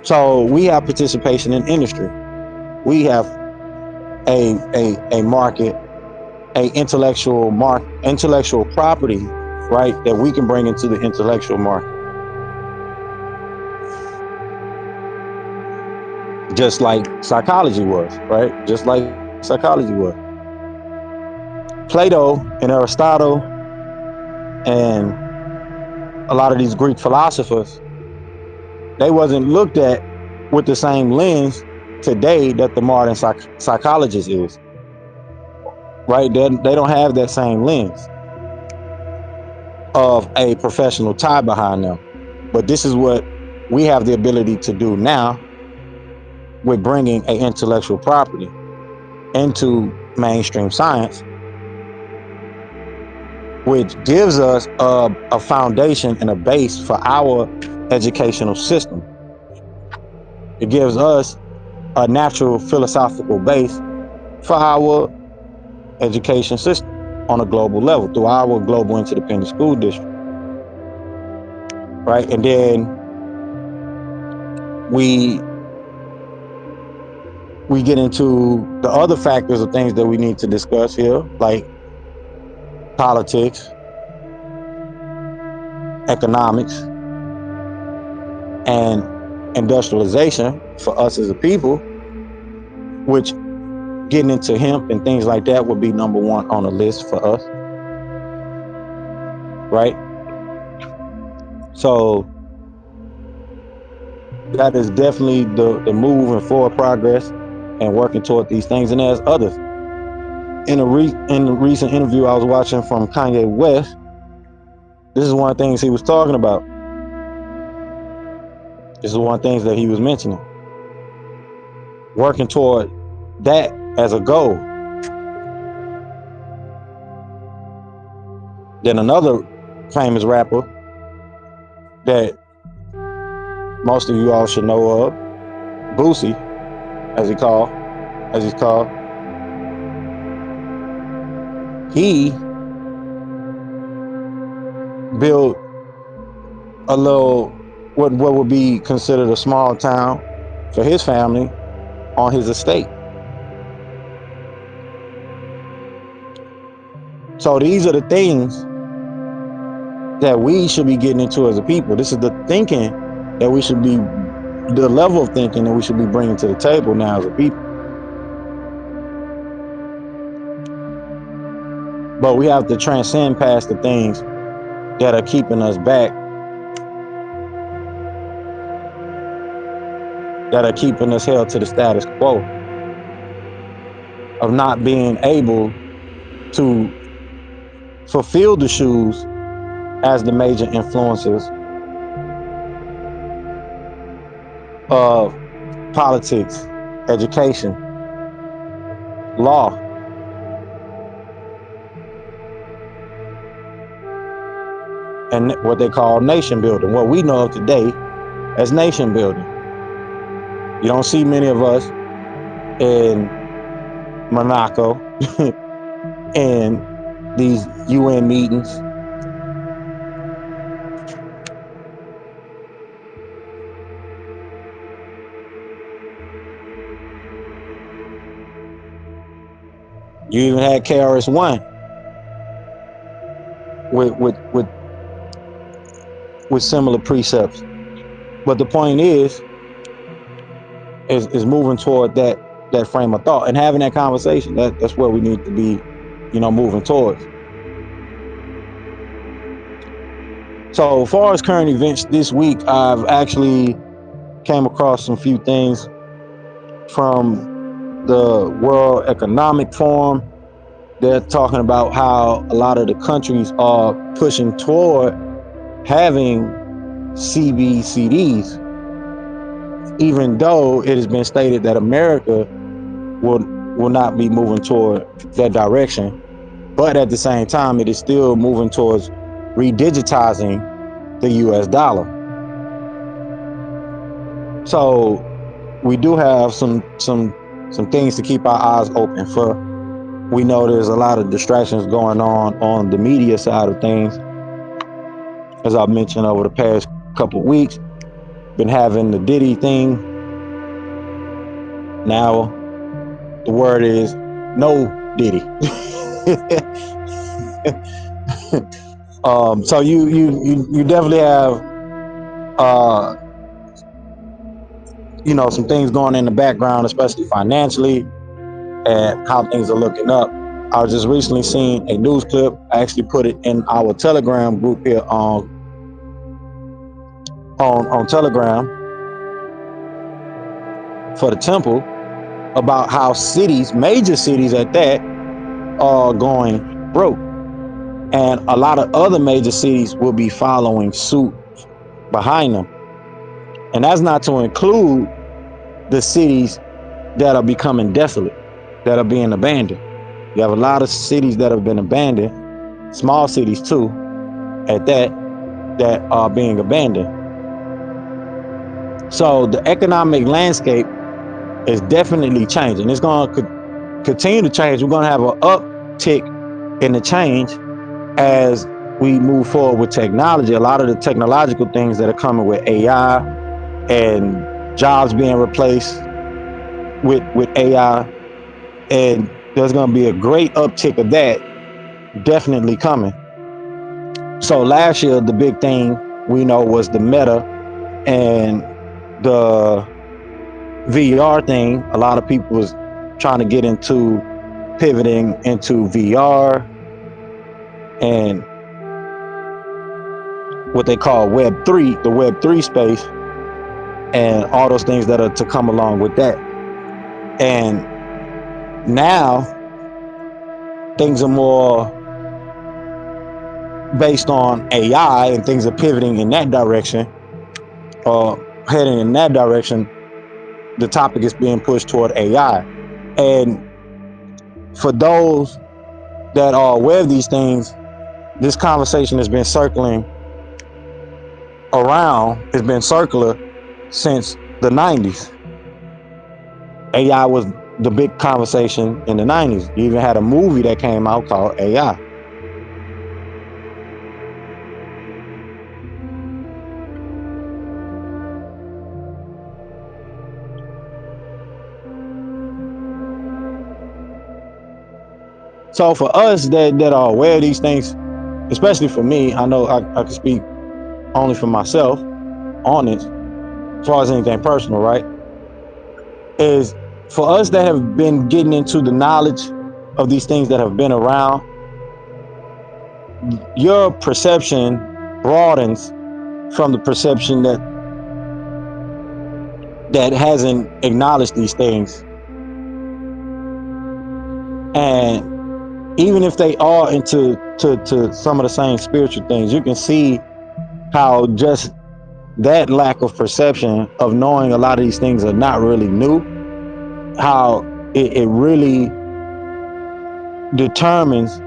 So we have participation in industry. We have a market, a intellectual property, right, that we can bring into the intellectual market, just like psychology was, right? Just like psychology was. Plato and Aristotle and a lot of these Greek philosophers, they wasn't looked at with the same lens today that the modern psychologist is, right? They don't have that same lens of a professional tie behind them. But this is what we have the ability to do now with bringing a intellectual property into mainstream science, which gives us a foundation and a base for our educational system. It gives us a natural philosophical base for our education system on a global level through our global interdependent school district, right? And then we get into the other factors of things that we need to discuss here, like politics, economics, and industrialization for us as a people, which getting into hemp and things like that would be number one on the list for us, right? So that is definitely the move and forward progress and working toward these things. And there's others. In a recent interview I was watching from Kanye West, this is one of the things he was talking about. This is one of the things that he was mentioning. Working toward that as a goal. Then another famous rapper that most of you all should know of, Boosie, as he's called, he built a little, what would be considered a small town for his family on his estate. So these are the things that we should be getting into as a people. This is the thinking that we should be, the level of thinking that we should be bringing to the table now as a people. But we have to transcend past the things that are keeping us back, that are keeping us held to the status quo of not being able to fulfill the shoes as the major influences of politics, education, law, and what they call nation building, what we know of today as nation building. You don't see many of us in Monaco and these UN meetings. You even had KRS-One with similar precepts. But the point is moving toward that frame of thought and having that conversation. That's where we need to be, moving towards. So as far as current events this week, I've actually came across some few things from the World Economic Forum. They're talking about how a lot of the countries are pushing toward having CBCDs, even though it has been stated that America will not be moving toward that direction. But at the same time, it is still moving towards redigitizing the US dollar. So we do have some things to keep our eyes open for. We know there's a lot of distractions going on the media side of things. As I've mentioned over the past couple of weeks, been having the Diddy thing. Now the word is no Diddy. So you definitely have some things going in the background, especially financially, and how things are looking up. I was just recently seeing a news clip. I actually put it in our Telegram group here on Telegram for the temple, about how cities, major cities at that, are going broke. And a lot of other major cities will be following suit behind them. And that's not to include the cities that are becoming desolate, that are being abandoned. You have a lot of cities that have been abandoned, small cities too, at that are being abandoned. So the economic landscape is definitely changing. It's going to continue to change. We're going to have an uptick in the change as we move forward with technology. A lot of the technological things that are coming with AI and jobs being replaced with AI, and there's going to be a great uptick of that definitely coming. So last year, the big thing we know was the meta and the VR thing. A lot of people was trying to get into pivoting into VR and what they call Web3, the Web3 space, and all those things that are to come along with that. And now things are more based on AI, and things are pivoting in that direction, or heading in that direction. The topic is being pushed toward AI. And for those that are aware of these things, this conversation has been circling around, it's been circular since the 90s. AI was the big conversation in the 90s. You even had a movie that came out called AI. So for us that are aware of these things, especially for me, I know I can speak only for myself on it, as far as anything personal, right? Is for us that have been getting into the knowledge of these things that have been around, your perception broadens from the perception that hasn't acknowledged these things. And even if they are into to some of the same spiritual things, you can see how just that lack of perception of knowing a lot of these things are not really new, how it really determines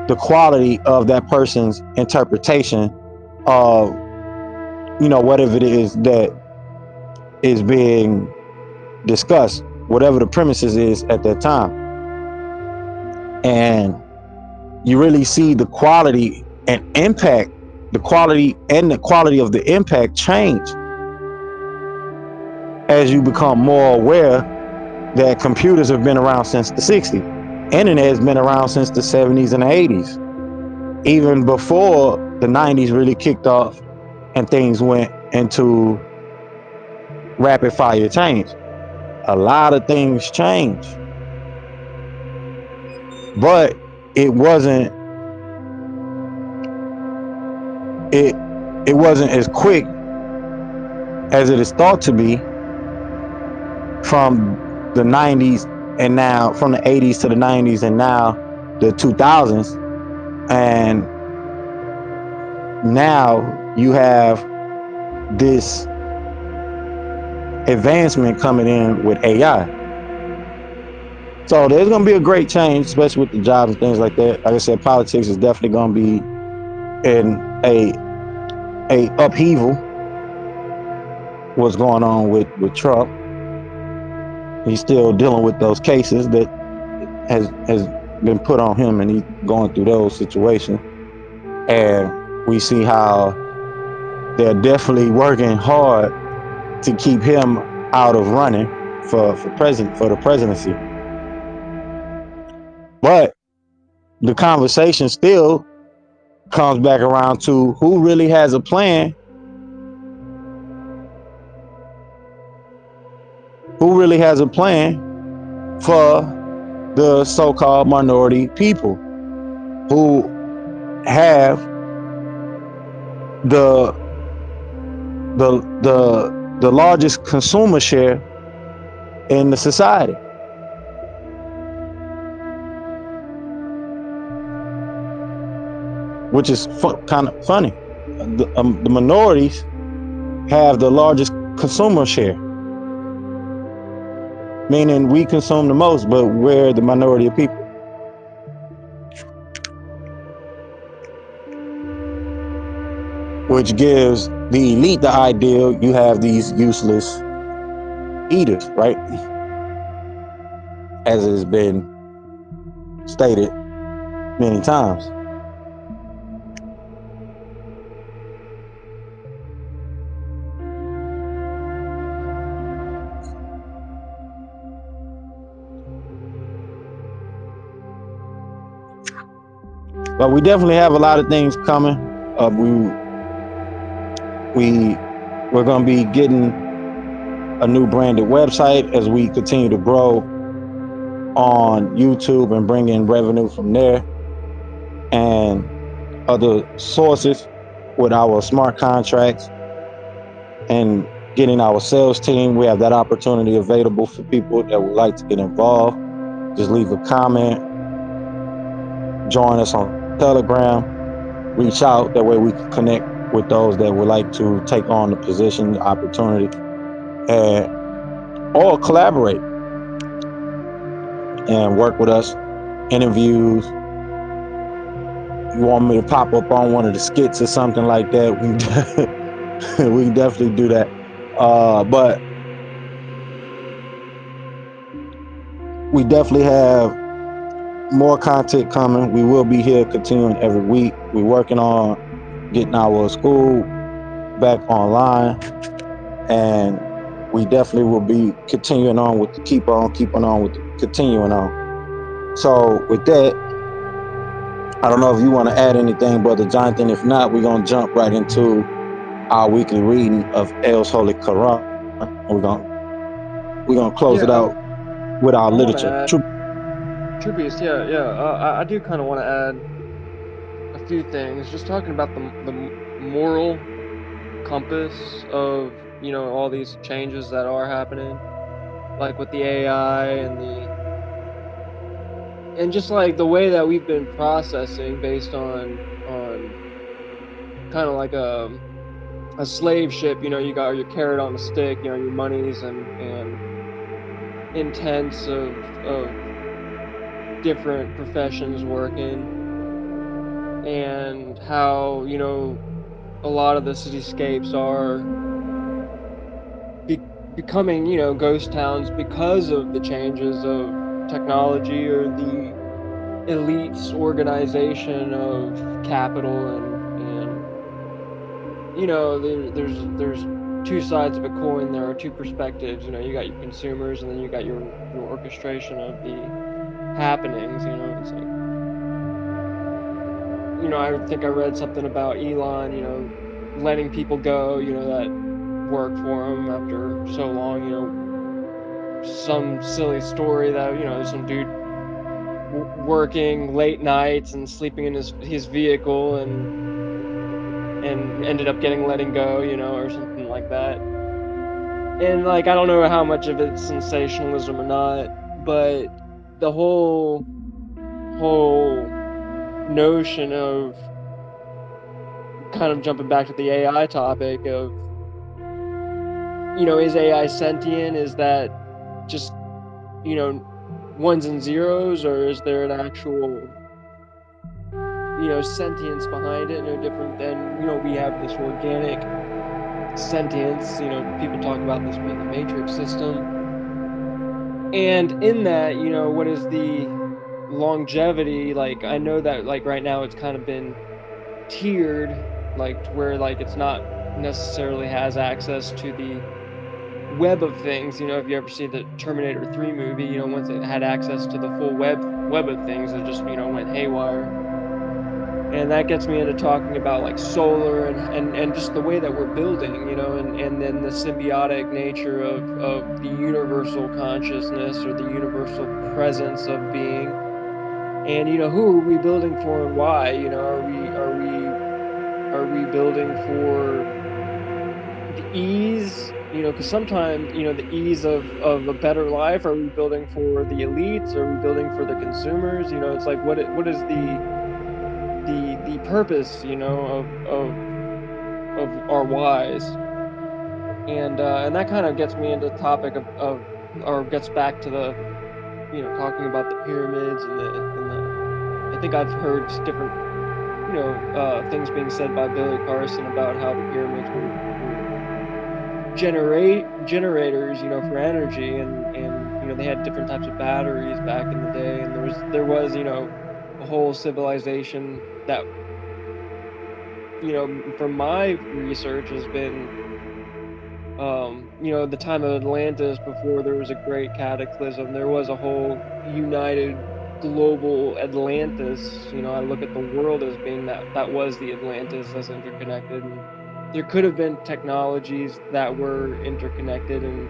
the quality of that person's interpretation of whatever it is that is being discussed, whatever the premises is at that time. And you really see the quality and impact, the quality of the impact change as you become more aware that computers have been around since the 60s. Internet has been around since the 70s and the 80s, even before the 90s really kicked off and things went into rapid fire change. A lot of things changed, but it wasn't as quick as it is thought to be from the 90s and now, from the 80s to the 90s and now the 2000s. And now you have this advancement coming in with AI. So there's going to be a great change, especially with the jobs and things like that. Like I said, politics is definitely going to be and a upheaval was going on with Trump. He's still dealing with those cases that has been put on him, and he's going through those situations. And we see how they're definitely working hard to keep him out of running for the presidency. But the conversation still comes back around to who really has a plan. Who really has a plan for the so-called minority people who have the the largest consumer share in the society, which is kind of funny. The minorities have the largest consumer share, meaning we consume the most, but we're the minority of people, which gives the elite the ideal you have these useless eaters, right? As has been stated many times. But we definitely have a lot of things coming. We're going to be getting a new branded website as we continue to grow on YouTube and bring in revenue from there and other sources with our smart contracts and getting our sales team. We have that opportunity available for people that would like to get involved. Just leave a comment, join us on Telegram, reach out. That way we can connect with those that would like to take on the position, the opportunity, and or collaborate and work with us. Interviews. You want me to pop up on one of the skits or something like that? We can definitely do that. But we definitely have more content coming. We will be here continuing every week. We're working on getting our school back online, and we definitely will be continuing on with the keeping on with the continuing on. So with that, I don't know if you want to add anything, Brother Jonathan. If not, we're gonna jump right into our weekly reading of El's Holy Qur'an. We're gonna close it Yeah, out with our I want to literature. add, True Beast. Yeah. I do kind of want to add a few things. Just talking about the moral compass of all these changes that are happening, like with the AI and just like the way that we've been processing based on kind of like a slave ship. You got your carrot on a stick. Your monies and intents of different professions working, and how a lot of the cityscapes are becoming ghost towns because of the changes of technology or the elites organization of capital and there's two sides of a coin. There are two perspectives. You got your consumers, and then you got your orchestration of the happenings. It's like, I think I read something about Elon, letting people go, that work for him after so long, some silly story that, there's some dude working late nights and sleeping in his vehicle and ended up letting go, or something like that. And like, I don't know how much of it's sensationalism or not, but the whole notion of kind of jumping back to the AI topic of, is AI sentient? Is that just, ones and zeros, or is there an actual, sentience behind it, no different than, we have this organic sentience. People talk about this being a matrix system. And in that, what is the longevity? Like, I know that, like, right now it's kind of been tiered, like, to where, like, it's not necessarily has access to the web of things. If you ever see the Terminator 3 movie, once it had access to the full web of things, it just, went haywire. And that gets me into talking about, like, solar and just the way that we're building, and then the symbiotic nature of the universal consciousness, or the universal presence of being. And, who are we building for and why? Are we building for the ease? Because sometimes, the ease of a better life. Are we building for the elites? Are we building for the consumers? It's like, what is the purpose, of our whys? And that kind of gets me into the topic of or gets back to the, talking about the pyramids and the I think I've heard different, things being said by Billy Carson about how the pyramids were generators, for energy. And they had different types of batteries back in the day. And there was a whole civilization that, from my research, has been, the time of Atlantis, before there was a great cataclysm. There was a whole united global Atlantis. I look at the world as being that was the Atlantis, as interconnected. And there could have been technologies that were interconnected. And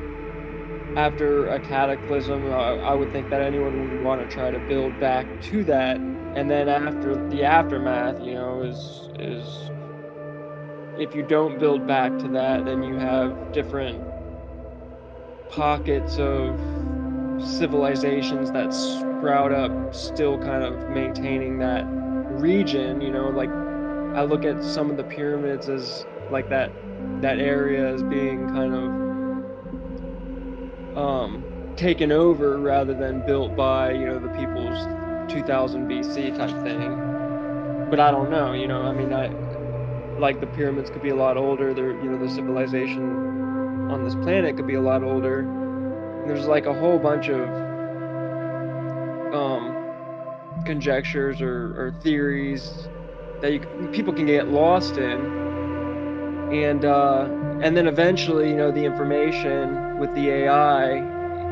after a cataclysm, I would think that anyone would want to try to build back to that. And then after the aftermath, is if you don't build back to that, then you have different pockets of civilizations that sprout up, still kind of maintaining that region. Like, I look at some of the pyramids as like that area as being kind of taken over, rather than built by, the people's 2000 BC type thing. But I don't know. I mean, I like, the pyramids could be a lot older. The civilization on this planet could be a lot older. And there's like a whole bunch of um conjectures or theories that people can get lost in. And then eventually, the information with the AI,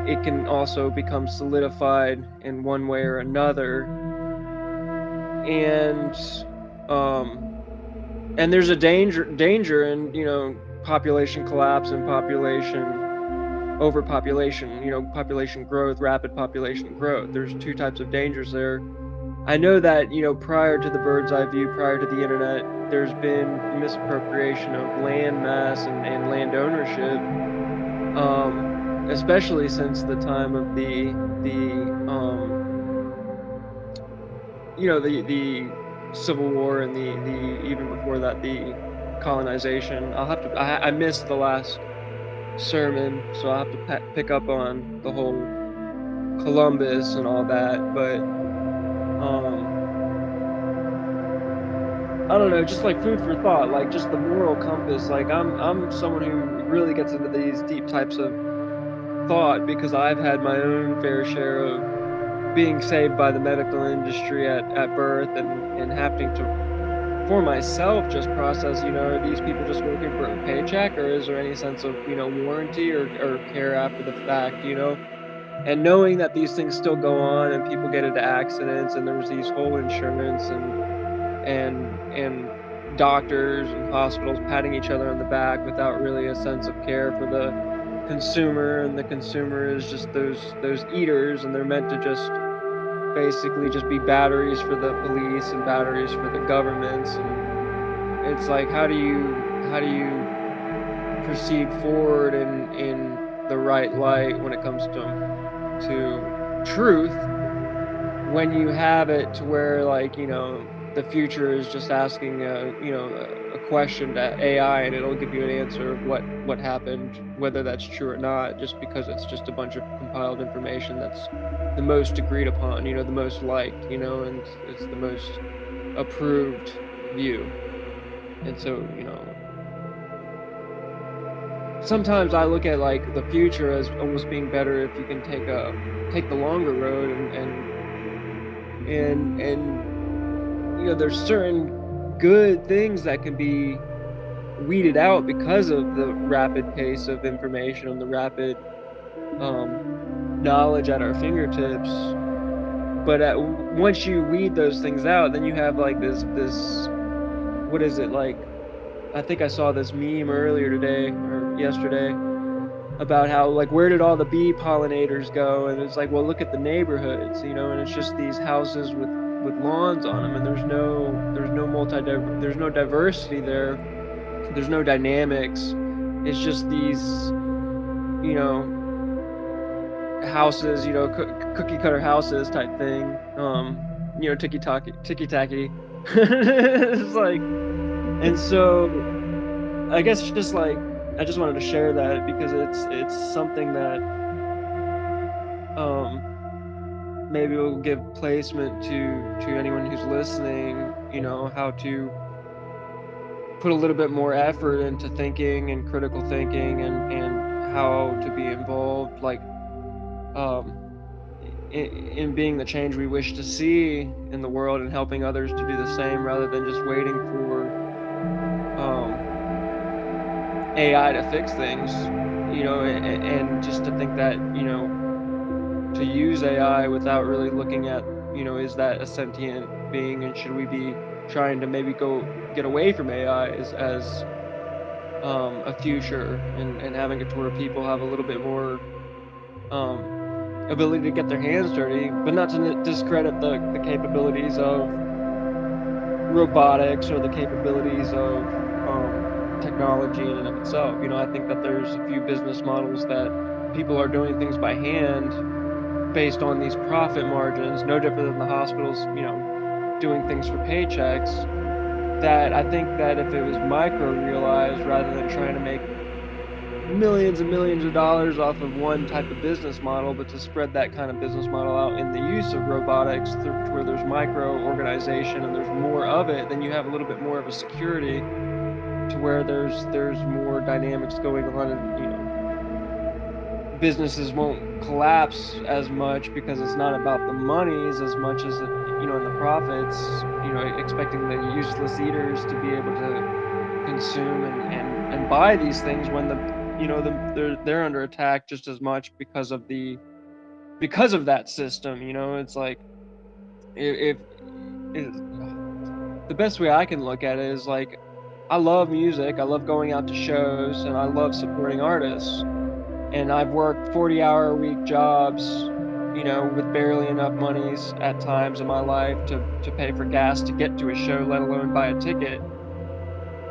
it can also become solidified in one way or another. And um and there's a danger in, population collapse and population overpopulation, population growth, rapid population growth. There's two types of dangers there. I know that, prior to the bird's eye view, prior to the internet, there's been misappropriation of land mass and land ownership, especially since the time of the Civil War, and the even before that, the colonization. I missed the last sermon, so I'll have to pick up on the whole Columbus and all that. But um I don't know, just like food for thought, like just the moral compass. Like, I'm someone who really gets into these deep types of thought, because I've had my own fair share of being saved by the medical industry at birth, and having to, for myself, just process, are these people just working for a paycheck, or is there any sense of, warranty or care after the fact? And knowing that these things still go on, and people get into accidents, and there's these whole insurance and doctors and hospitals patting each other on the back without really a sense of care for the consumer. And the consumer is just those eaters, and they're meant to just basically just be batteries for the police and batteries for the governments. And it's like, how do you proceed forward in the right light when it comes to truth, when you have it to where, like, the future is just asking a question to AI, and it'll give you an answer of what happened, whether that's true or not, just because it's just a bunch of compiled information that's the most agreed upon, the most liked, and it's the most approved view. And so, sometimes I look at like the future as almost being better if you can take the longer road, and there's certain good things that can be weeded out because of the rapid pace of information and the rapid knowledge at our fingertips. But once you weed those things out, then you have like this what is it, like, I think I saw this meme earlier today or yesterday about how, like, where did all the bee pollinators go? And it's like, well, look at the neighborhoods, and it's just these houses with lawns on them, and there's no diversity there. There's no dynamics. It's just these, houses, cookie cutter houses type thing. Ticky tacky. It's like, and so I guess it's just like, I just wanted to share that because it's something that maybe will give placement to anyone who's listening, how to put a little bit more effort into thinking and critical thinking, and how to be involved, like, in being the change we wish to see in the world, and helping others to do the same, rather than just waiting for AI to fix things, and just to think that, to use AI without really looking at, is that a sentient being, and should we be trying to maybe get away from AI as a future, and having it to where people have a little bit more ability to get their hands dirty, but not to discredit the capabilities of robotics or the capabilities of technology in and of itself. I think that there's a few business models that people are doing things by hand based on these profit margins, no different than the hospitals, doing things for paychecks, that I think that if it was micro realized, rather than trying to make millions and millions of dollars off of one type of business model, but to spread that kind of business model out in the use of robotics to where there's micro organization and there's more of it, then you have a little bit more of a security to where there's more dynamics going on, and businesses won't collapse as much, because it's not about the monies as much as in the profits, expecting the useless eaters to be able to consume and buy these things when they're under attack just as much because of that system. It's like, if the best way I can look at it is like, I love music, I love going out to shows, and I love supporting artists. And I've worked 40-hour-a-week jobs, with barely enough monies at times in my life to pay for gas to get to a show, let alone buy a ticket.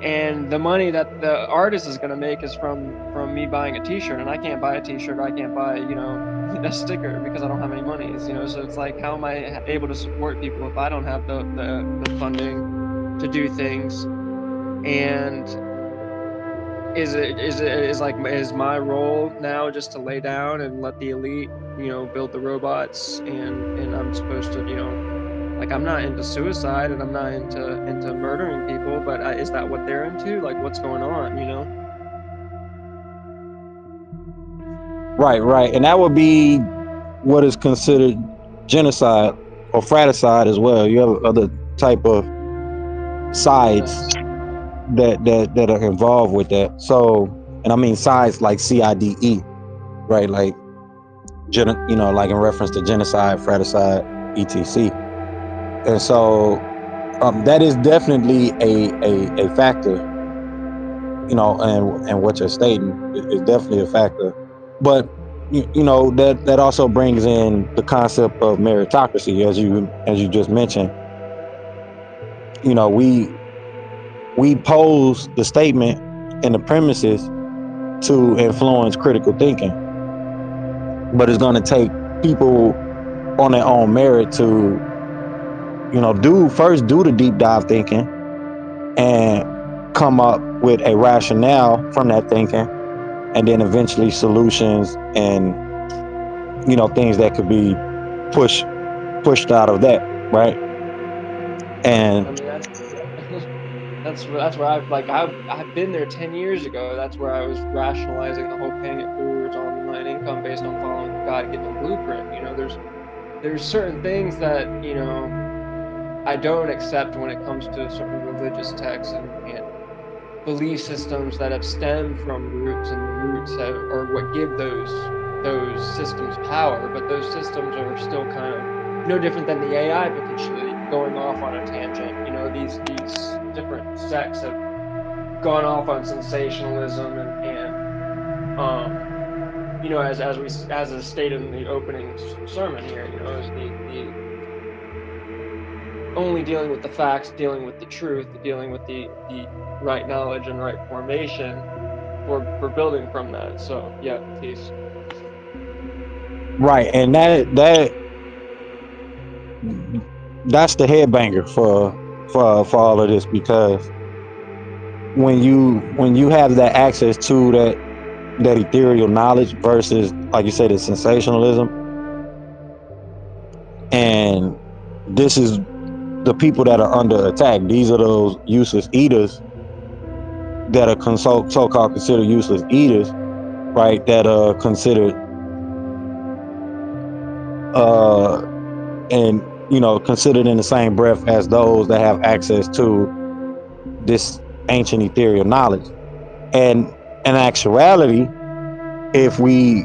And the money that the artist is going to make is from me buying a t-shirt, and I can't buy a t-shirt, I can't buy, a sticker, because I don't have any monies, so it's like, how am I able to support people if I don't have the funding to do things? And is my role now just to lay down and let the elite, build the robots, and I'm supposed to, like, I'm not into suicide, and I'm not into murdering people, but is that what they're into? Like, what's going on, Right. And that would be what is considered genocide or fratricide as well. You have other type of sides Yes. that are involved with that. So, and I mean sides like CIDE, right? Like, like in reference to genocide, fratricide, etc. And so that is definitely a factor, and what you're stating is definitely a factor. But that also brings in the concept of meritocracy, as you just mentioned. We pose the statement and the premises to influence critical thinking, but it's going to take people on their own merit to do the deep dive thinking and come up with a rationale from that thinking, and then eventually solutions and things that could be pushed out of that, right? And I mean, that's where I've been there 10 years ago. That's where I was rationalizing the whole paying it forwards online income based on following the God-given blueprint. There's certain things that I don't accept when it comes to certain religious texts and belief systems that have stemmed from roots, and the roots are what give those systems power. But those systems are still kind of no different than the AI potentially going off on a tangent. These different sects have gone off on sensationalism as is stated in the opening sermon here, is the only dealing with the facts, dealing with the truth, dealing with the right knowledge and right formation for building from that. So yeah, peace. right, and that's the headbanger for all of this, because when you have that access to that ethereal knowledge versus, like you said, the sensationalism, and this is the people that are under attack. These are those useless eaters that are so-called considered useless eaters, right? That are considered uh and considered in the same breath as those that have access to this ancient ethereal knowledge. And in actuality, if we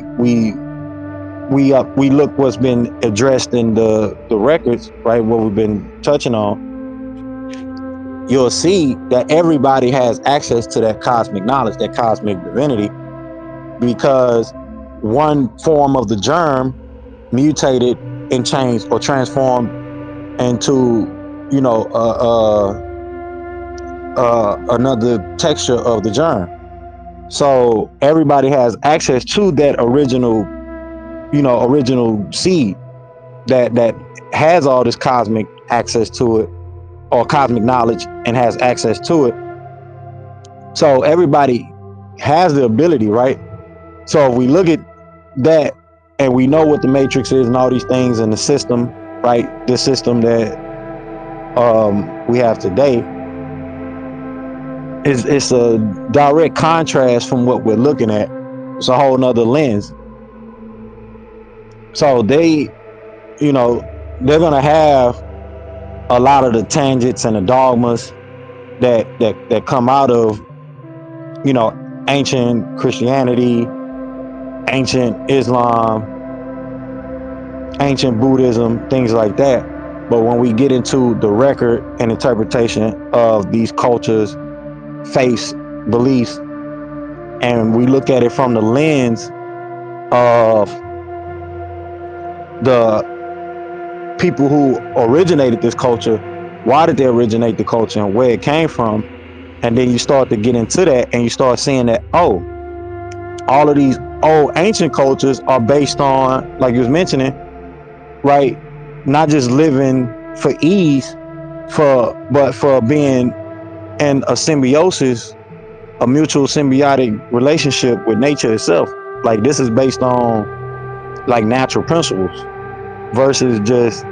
look what's been addressed in the records, right, what we've been touching on, you'll see that everybody has access to that cosmic knowledge, that cosmic divinity, because one form of the germ mutated and changed or transformed into another texture of the germ. So everybody has access to that original seed that has all this cosmic access to it, or cosmic knowledge, and has access to it. So everybody has the ability, right? So if we look at that, and we know what the matrix is and all these things in the system, right? The system that we have today is, it's a direct contrast from what we're looking at. It's a whole nother lens. So they're gonna have a lot of the tangents and the dogmas that come out of ancient Christianity, ancient Islam, ancient Buddhism, things like that. But when we get into the record and interpretation of these cultures, faiths, beliefs, and we look at it from the lens of the people who originated this culture, why did they originate the culture and where it came from? And then you start to get into that, and you start seeing that, oh, all of these old ancient cultures are based on, like you was mentioning, right? Not just living for ease, but for being in a symbiosis, a mutual symbiotic relationship with nature itself. Like, this is based on like natural principles versus just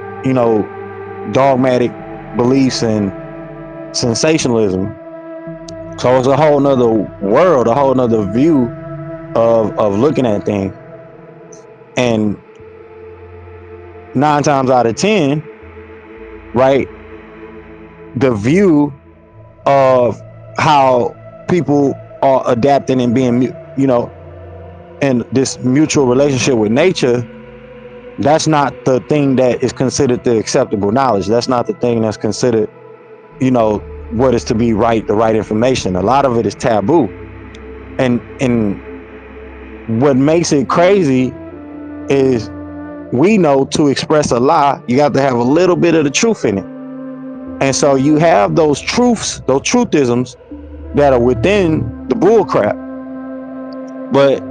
dogmatic beliefs and sensationalism. So it's a whole nother world, a whole nother view of looking at things. And 9 times out of 10, right, the view of how people are adapting and being, in this mutual relationship with nature, that's not the thing that is considered the acceptable knowledge. That's not the thing that's considered, what is to be right, the right information. A lot of it is taboo. And what makes it crazy is, we know to express a lie, you got to have a little bit of the truth in it. And so you have those truths, those truthisms that are within the bull crap. But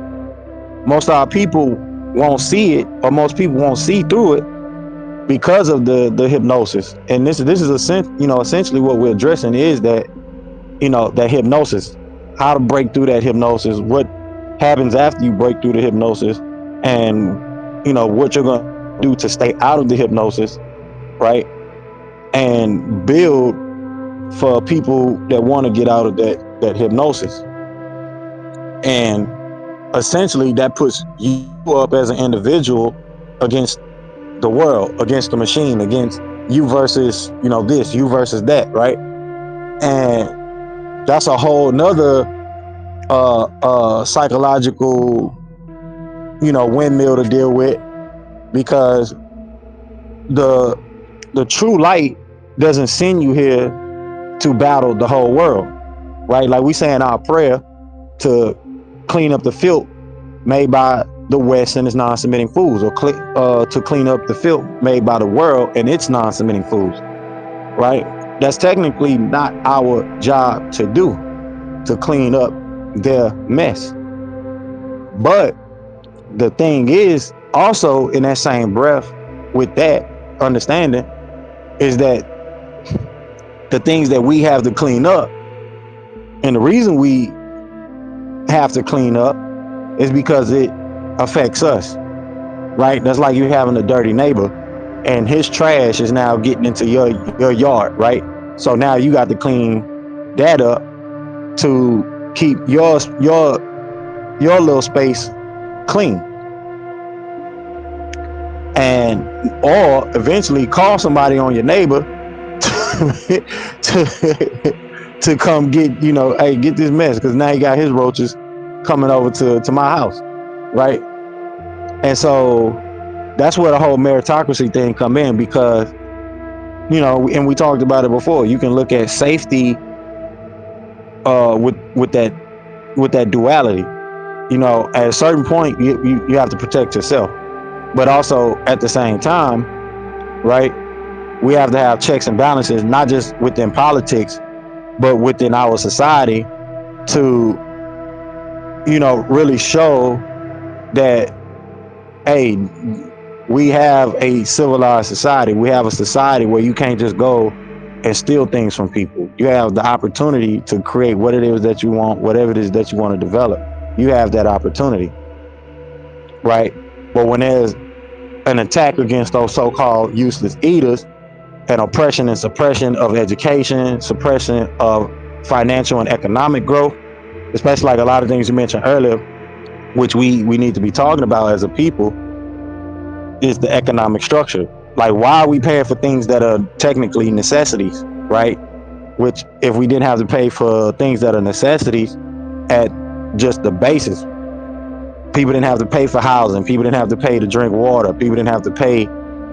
most of our people won't see it, or most people won't see through it because of the hypnosis. And this is essentially what we're addressing is that, that hypnosis, how to break through that hypnosis, what happens after you break through the hypnosis, and what you're going to do to stay out of the hypnosis, right? and build for people that want to get out of that hypnosis. And essentially that puts you up as an individual against the world, against the machine, against you versus, this, you versus that, right? And that's a whole nother psychological, windmill to deal with, because the the true light doesn't send you here to battle the whole world, right? Like we say in our prayer, to clean up the filth made by the West and its non-submitting fools, or to clean up the filth made by the world and its non-submitting fools, right? That's technically not our job to do, to clean up their mess. But the thing is, also in that same breath, with that understanding, is that the things that we have to clean up, and the reason we have to clean up is because it affects us, right? That's like you having a dirty neighbor and his trash is now getting into your yard, right? So now you got to clean that up to keep your little space clean, and or eventually call somebody on your neighbor to come get, hey, get this mess, because now he got his roaches coming over to my house, right? And so that's where the whole meritocracy thing come in, because and we talked about it before. You can look at safety with that duality. At a certain point, you have to protect yourself, but also at the same time, right? We have to have checks and balances, not just within politics, but within our society, to really show that, hey, we have a civilized society. We have a society where you can't just go and steal things from people. You have the opportunity to create what it is that you want, whatever it is that you want to develop. You have that opportunity, right? But when there's an attack against those so-called useless eaters, and oppression and suppression of education, suppression of financial and economic growth, especially like a lot of things you mentioned earlier, which we need to be talking about as a people, is the economic structure. Like, why are we paying for things that are technically necessities, right? Which, if we didn't have to pay for things that are necessities at just the basis, people didn't have to pay for housing, people didn't have to pay to drink water, people didn't have to pay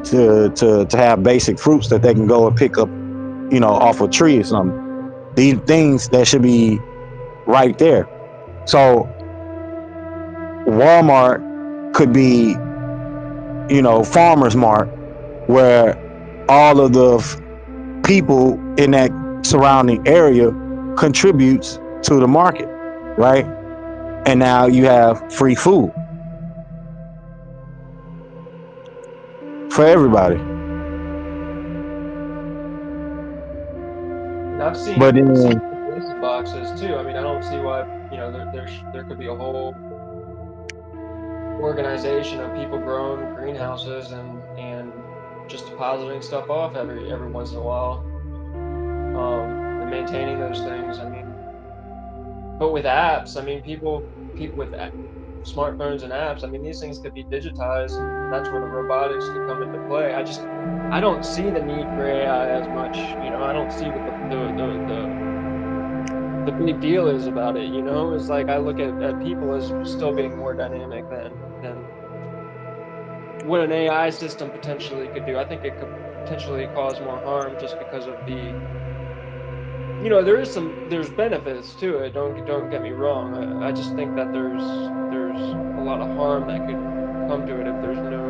to have basic fruits that they can go and pick up, off a tree or something. These things that should be right there. So Walmart could be, farmers mart, where all of the people in that surrounding area contributes to the market, right? And now you have free food for everybody. And I've seen But then donation boxes too. I mean, I don't see why, there could be a whole organization of people growing greenhouses and just depositing stuff off every once in a while, and maintaining those things. I mean, but with apps, I mean, people with smartphones and apps, I mean, these things could be digitized, and that's where the robotics could come into play. I don't see the need for AI as much. I don't see what the big deal is about it. It's like I look at people as still being more dynamic than what an AI system potentially could do. I think it could potentially cause more harm just because of there's benefits to it. Don't get me wrong. I just think that there's a lot of harm that could come to it if there's no.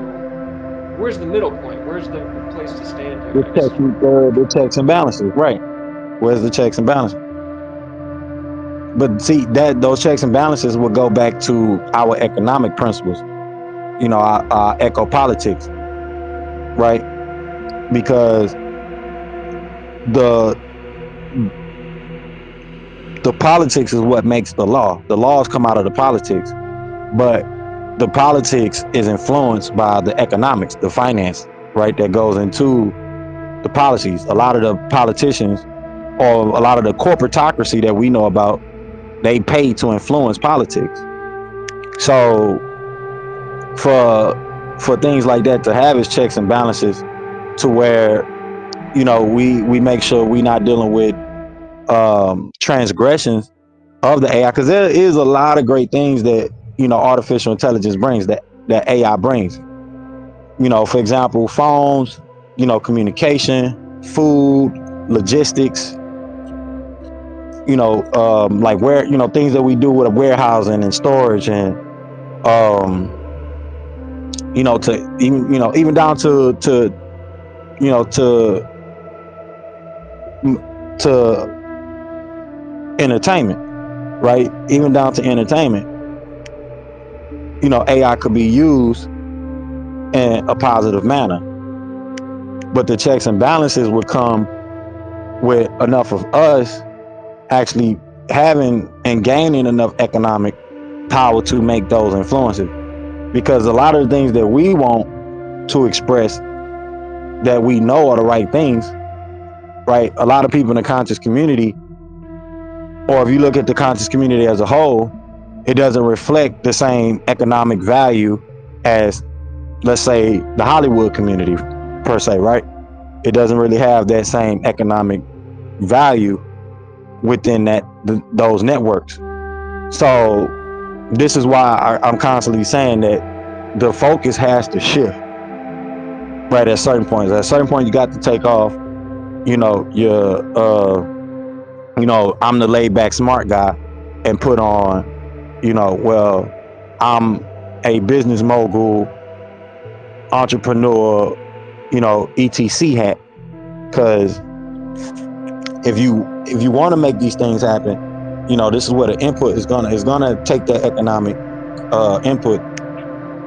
Where's the middle point? Where's the place to stand here? the checks and balances, right? Where's the checks and balances? But see, that those checks and balances will go back to our economic principles, our eco politics, right? Because the politics is what makes the law. The laws come out of the politics, but the politics is influenced by the economics, the finance, right? That goes into the policies. A lot of the politicians or a lot of the corporatocracy that we know about, they pay to influence politics. So for things like that to have its checks and balances, to where we make sure we're not dealing with transgressions of the AI, because there is a lot of great things that artificial intelligence brings, that AI brings. For example, phones, communication, food, logistics, like where things that we do with warehousing and storage, and to even down to entertainment, right? Even down to entertainment, AI could be used in a positive manner, but the checks and balances would come with enough of us actually having and gaining enough economic power to make those influences. Because a lot of the things that we want to express, that we know are the right things, right? A lot of people in the conscious community, or if you look at the conscious community as a whole, it doesn't reflect the same economic value as, let's say, the Hollywood community per se, right? It doesn't really have that same economic value within those networks. So this is why I'm constantly saying that the focus has to shift, right? At certain points, you got to take off, your I'm the laid back smart guy, and put on, well, I'm a business mogul, entrepreneur, etc hat. Because if you want to make these things happen, this is where the input is gonna take that economic input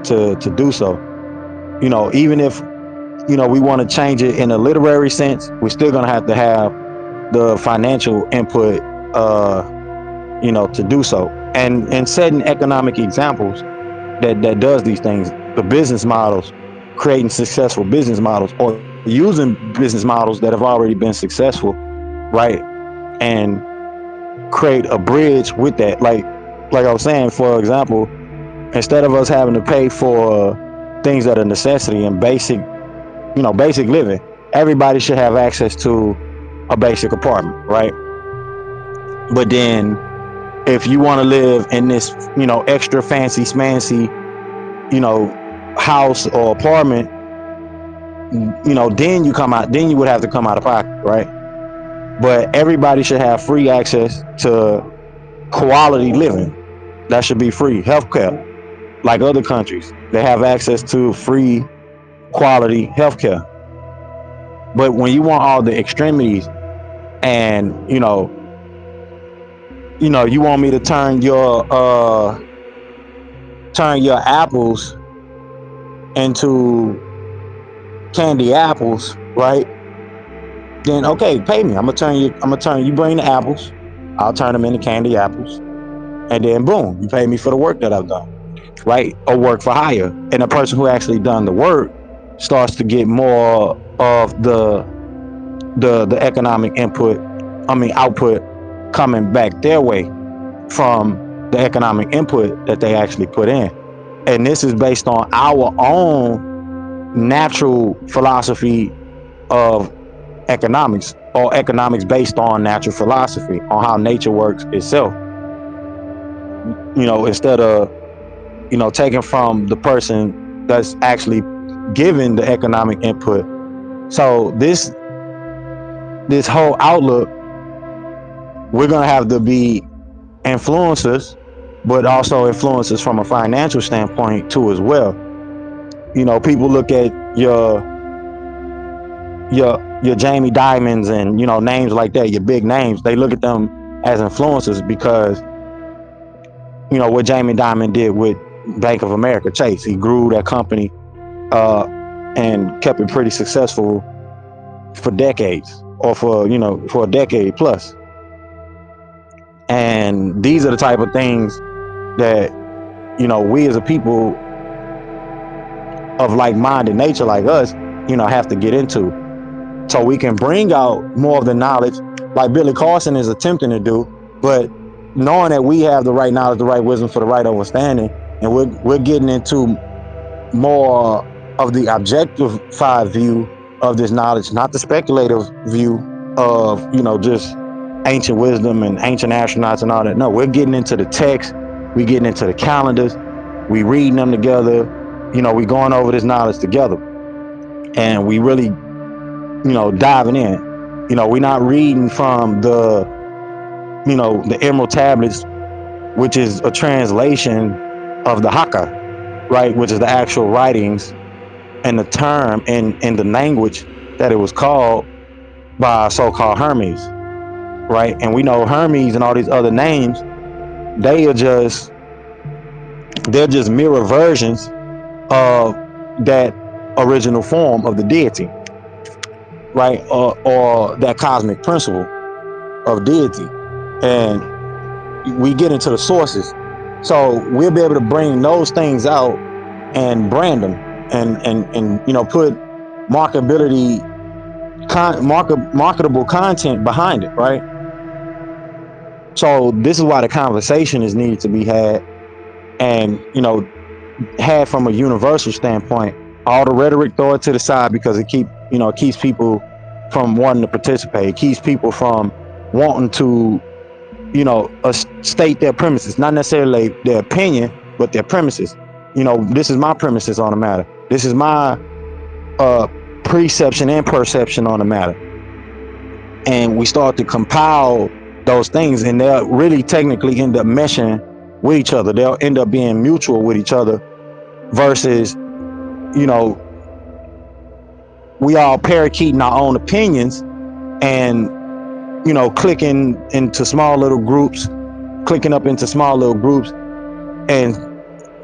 to do so. Even if we want to change it in a literary sense, we're still gonna have to have the financial input, to do so. And setting economic examples that does these things, the business models, creating successful business models, or using business models that have already been successful, right? And create a bridge with that. Like I was saying, for example, instead of us having to pay for things that are necessity and basic living, everybody should have access to a basic apartment, right? But then if you want to live in this, extra fancy smancy, house or apartment, then you would have to come out of pocket, right? But everybody should have free access to quality living. That should be free. Healthcare, like other countries, they have access to free quality healthcare. But when you want all the extremities, and you want me to turn your apples into candy apples, right? Then okay, pay me. You bring the apples, I'll turn them into candy apples, and then boom, you pay me for the work that I've done, right? Or work for hire. And the person who actually done the work starts to get more of the economic output coming back their way from the economic input that they actually put in. And this is based on our own natural philosophy of economics, or economics based on natural philosophy, on how nature works itself. Instead of taking from the person that's actually giving the economic input. So this whole outlook, we're gonna have to be influencers, but also influencers from a financial standpoint too as well. People look at your Jamie Dimons and names like that, your big names. They look at them as influencers because what Jamie Dimon did with Bank of America Chase. He grew that company and kept it pretty successful for decades, or for a decade plus. And these are the type of things that we as a people of like-minded nature like us have to get into. so we can bring out more of the knowledge like Billy Carson is attempting to do, but knowing that we have the right knowledge, the right wisdom for the right understanding, and we're getting into more of the objectified view of this knowledge, not the speculative view of, just ancient wisdom and ancient astronauts and all that. No, we're getting into the text, we getting into the calendars, we reading them together, we going over this knowledge together, and we really, diving in. We're not reading from the Emerald Tablets, which is a translation of the Hakka, right, which is the actual writings and the term in the language that it was called by so-called Hermes, right? And we know Hermes and all these other names, they are just they're just mirror versions of that original form of the deity, right? Or that cosmic principle of deity. And we get into the sources. So we'll be able to bring those things out and brand them and put markability marketable content behind it, right? So this is why the conversation is needed to be had, and had from a universal standpoint. All the rhetoric, throw it to the side, because it keeps people from wanting to participate. It keeps people from wanting to state their premises, not necessarily their opinion, but their premises. This is my premises on the matter. This is my uh perception and perception on the matter. And we start to compile those things, and they'll really technically end up meshing with each other. They'll end up being mutual with each other versus, you know, we all parakeeting our own opinions and, clicking into small little groups, clicking up into small little groups, and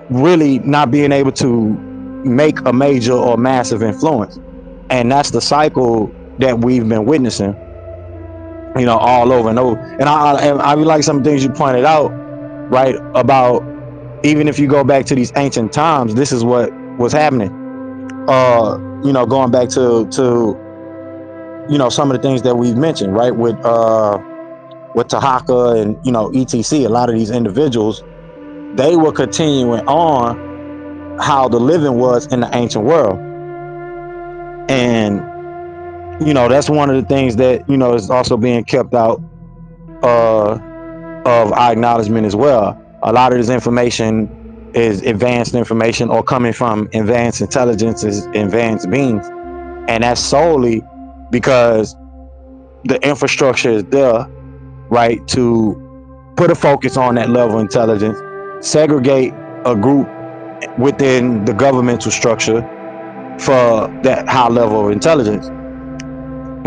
really not being able to make a major or massive influence. And that's the cycle that we've been witnessing, all over and over. And I like some things you pointed out, right? About even if you go back to these ancient times, this is what was happening. Going back to some of the things that we've mentioned, right? With Tahaka and etc. A lot of these individuals, they were continuing on how the living was in the ancient world. And that's one of the things that is also being kept out of our acknowledgement as well. A lot of this information is advanced information or coming from advanced intelligences, advanced beings, and that's solely because the infrastructure is there, right, to put a focus on that level of intelligence, segregate a group within the governmental structure for that high level of intelligence,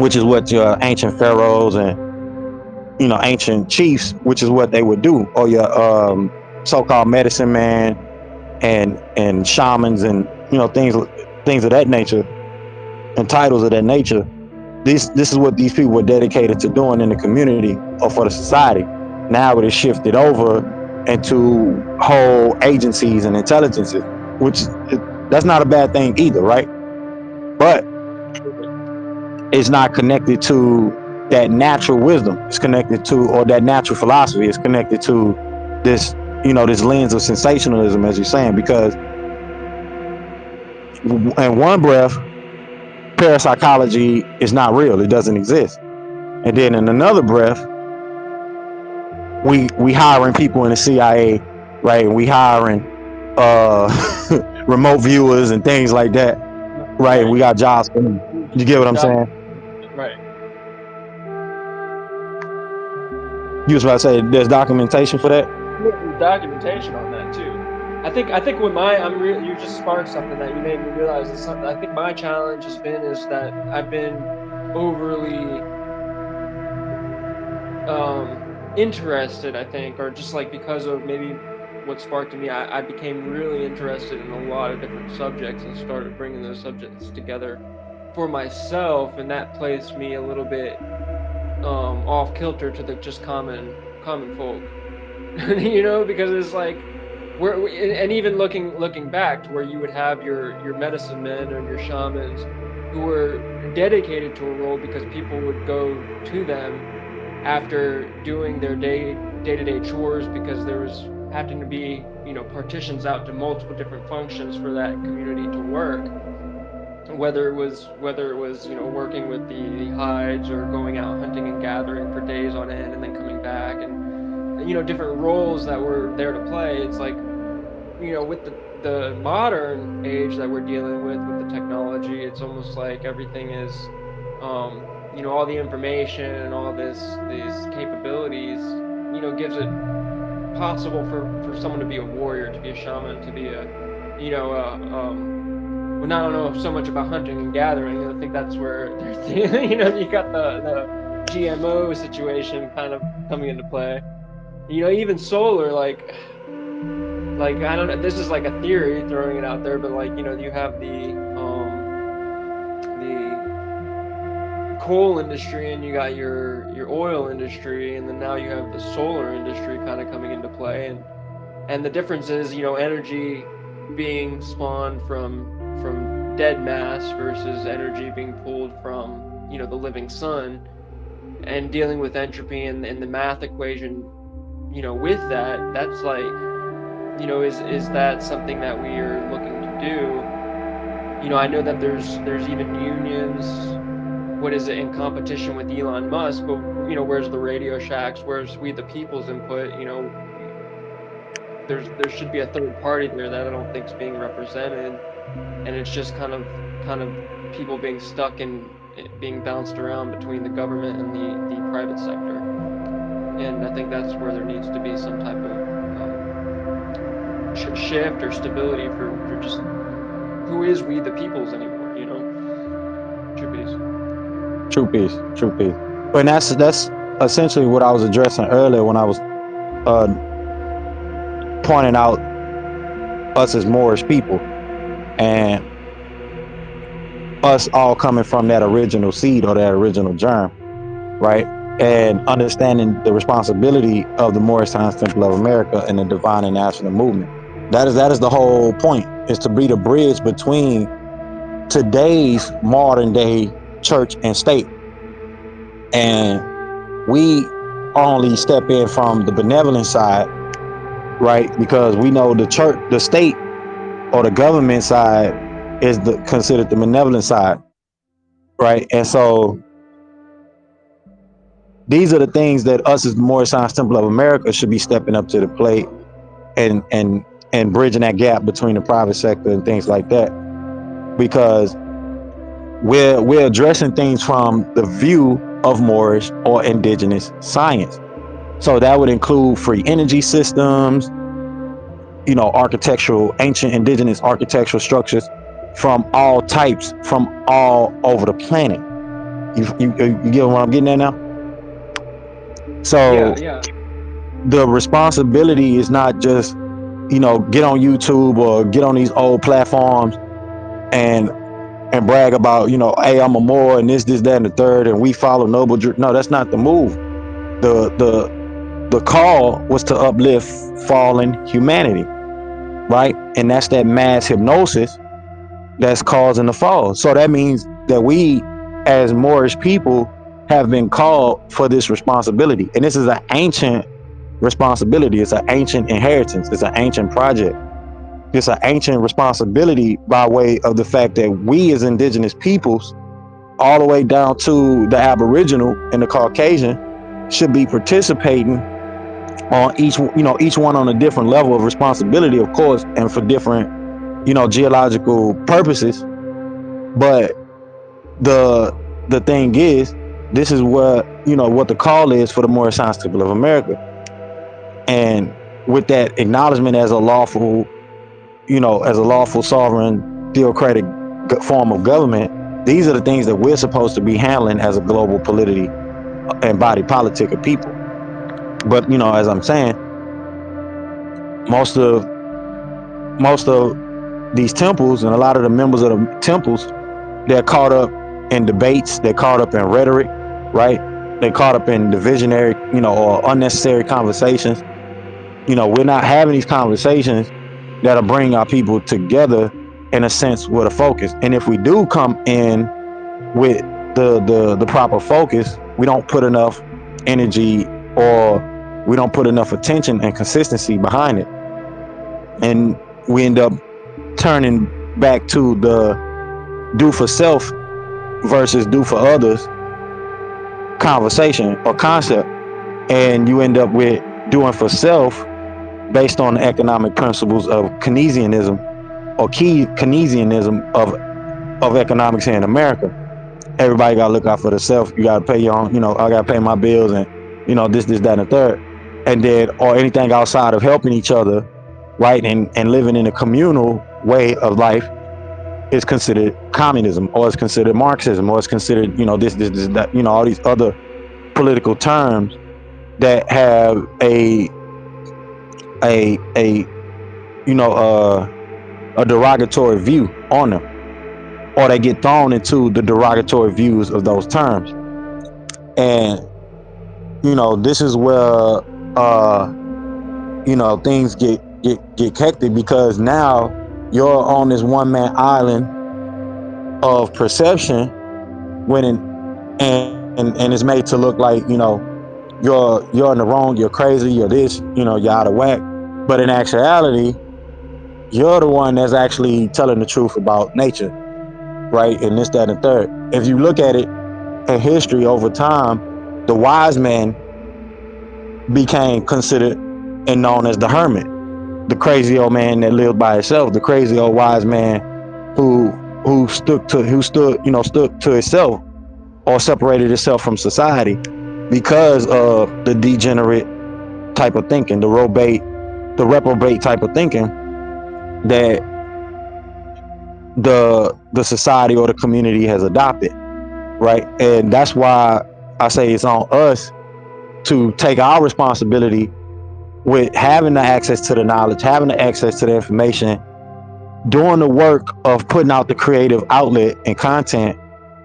which is what your ancient pharaohs and ancient chiefs, which is what they would do, or your so-called medicine man and shamans and things of that nature and titles of that nature. This is what these people were dedicated to doing in the community or for the society. Now it is shifted over into whole agencies and intelligences, which that's not a bad thing either, right? But it's not connected to that natural wisdom. It's connected to, or that natural philosophy. It's connected to this, this lens of sensationalism, as you're saying, because in one breath, parapsychology is not real. It doesn't exist. And then in another breath, we hiring people in the CIA, right? And we hiring remote viewers and things like that, right? And we got jobs for them. You get what I'm saying? Right. You was about to say there's documentation for that? There's documentation on that too. I think when you just sparked something that you made me realize is something. I think my challenge has been is that I've been overly interested, I think, or just like because of maybe what sparked in me, I became really interested in a lot of different subjects and started bringing those subjects together for myself, and that placed me a little bit off kilter to the just common folk. Because it's like and even looking back to where you would have your medicine men or your shamans who were dedicated to a role because people would go to them after doing their day-to-day chores, because there was happened to be, you know, partitions out to multiple different functions for that community to work, whether it was, you know, working with the hides, or going out hunting and gathering for days on end and then coming back, and you know, different roles that were there to play. It's like, you know, with the modern age that we're dealing with the technology, it's almost like everything is, you know, all the information and all these capabilities, you know, gives it possible for someone to be a warrior, to be a shaman, to be a, you know, well, I don't know so much about hunting and gathering. I think that's where there's, you know, you got the GMO situation kind of coming into play. You know, even solar, like I don't know, this is like a theory, throwing it out there, but like, you know, you have the coal industry, and you got your oil industry, and then now you have the solar industry kind of coming into play, and the difference is, you know, energy being spawned from dead mass versus energy being pulled from, you know, the living sun, and dealing with entropy and the math equation, you know, with that. That's like, you know, is that something that we are looking to do? You know, I know that there's even unions, what is it, in competition with Elon Musk, but you know, where's the Radio Shacks? Where's we the people's input? You know, there should be a third party there that I don't think is being represented, and it's just kind of people being stuck and being bounced around between the government and the private sector. And I think that's where there needs to be some type of shift or stability for just who is we the peoples anymore, you know? True peace. True peace. But that's essentially what I was addressing earlier when I was pointing out us as Moorish people, and us all coming from that original seed or that original germ, right? And understanding the responsibility of the Moorish Science Temple of America and the Divine and National Movement. That is the whole point, is to be the bridge between today's modern day church and state. And we only step in from the benevolent side, right? Because we know the church, the state, or the government side is considered the benevolent side, right? And so these are the things that us as the Moorish Science Temple of America should be stepping up to the plate, and bridging that gap between the private sector and things like that, because we're addressing things from the view of Moorish or indigenous science. So that would include free energy systems, you know, ancient indigenous architectural structures from all types, from all over the planet. You get what I'm getting at now? So Yeah. the responsibility is not just, you know, get on YouTube or get on these old platforms and brag about, you know, hey, I'm a Moor and this, that, and the third, and we follow noble. No, that's not the move. The call was to uplift fallen humanity, right? And that's that mass hypnosis that's causing the fall. So that means that we, as Moorish people, have been called for this responsibility, and this is an ancient responsibility. It's an ancient inheritance. It's an ancient project. It's an ancient responsibility by way of the fact that we as indigenous peoples, all the way down to the Aboriginal and the Caucasian, should be participating on each one on a different level of responsibility, of course, and for different, you know, geological purposes. But the thing is, this is what, you know, what the call is for the Moorish Science Temple of America. And with that acknowledgement as a lawful, sovereign, theocratic form of government, these are the things that we're supposed to be handling as a global polity and body politic of people. But, you know, as I'm saying, most of these temples and a lot of the members of the temples, they're caught up in debates, they're caught up in rhetoric, right? They're caught up in divisionary, you know, or unnecessary conversations. You know, we're not having these conversations that'll bring our people together in a sense with a focus. And if we do come in with the proper focus, we don't put enough energy, or we don't put enough attention and consistency behind it, and we end up turning back to the do for self versus do for others conversation or concept, and you end up with doing for self based on the economic principles of Keynesianism, or key Keynesianism of economics here in America. Everybody got to look out for themselves. You got to pay your own, I got to pay my bills, and this, that, and the third. And then, or anything outside of helping each other, right, and living in a communal way of life is considered communism, or it's considered Marxism, or it's considered, this, that, all these other political terms that have a a derogatory view on them, or they get thrown into the derogatory views of those terms. And this is where things get hectic, because now you're on this one man island of perception, when and it's made to look like you're in the wrong, you're crazy, you're this, you're out of whack. But in actuality, you're the one that's actually telling the truth about nature, right? And this, that, and third. If you look at it in history over time, the wise man became considered and known as the hermit, the crazy old man that lived by himself, the crazy old wise man who stood to himself, or separated itself from society because of the degenerate type of thinking, the reprobate type of thinking that the society or the community has adopted, right? And that's why I say it's on us to take our responsibility with having the access to the knowledge, having the access to the information, doing the work of putting out the creative outlet and content,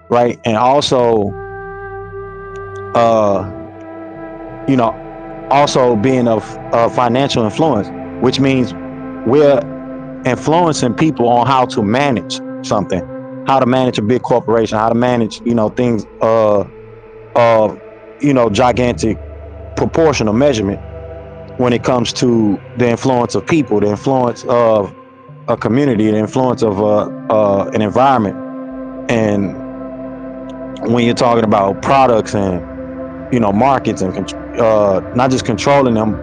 right? And also uh you know also being of financial influence, which means we're influencing people on how to manage something, how to manage a big corporation, how to manage things gigantic proportional measurement, when it comes to the influence of people, the influence of a community, the influence of an environment. And when you're talking about products and markets, and not just controlling them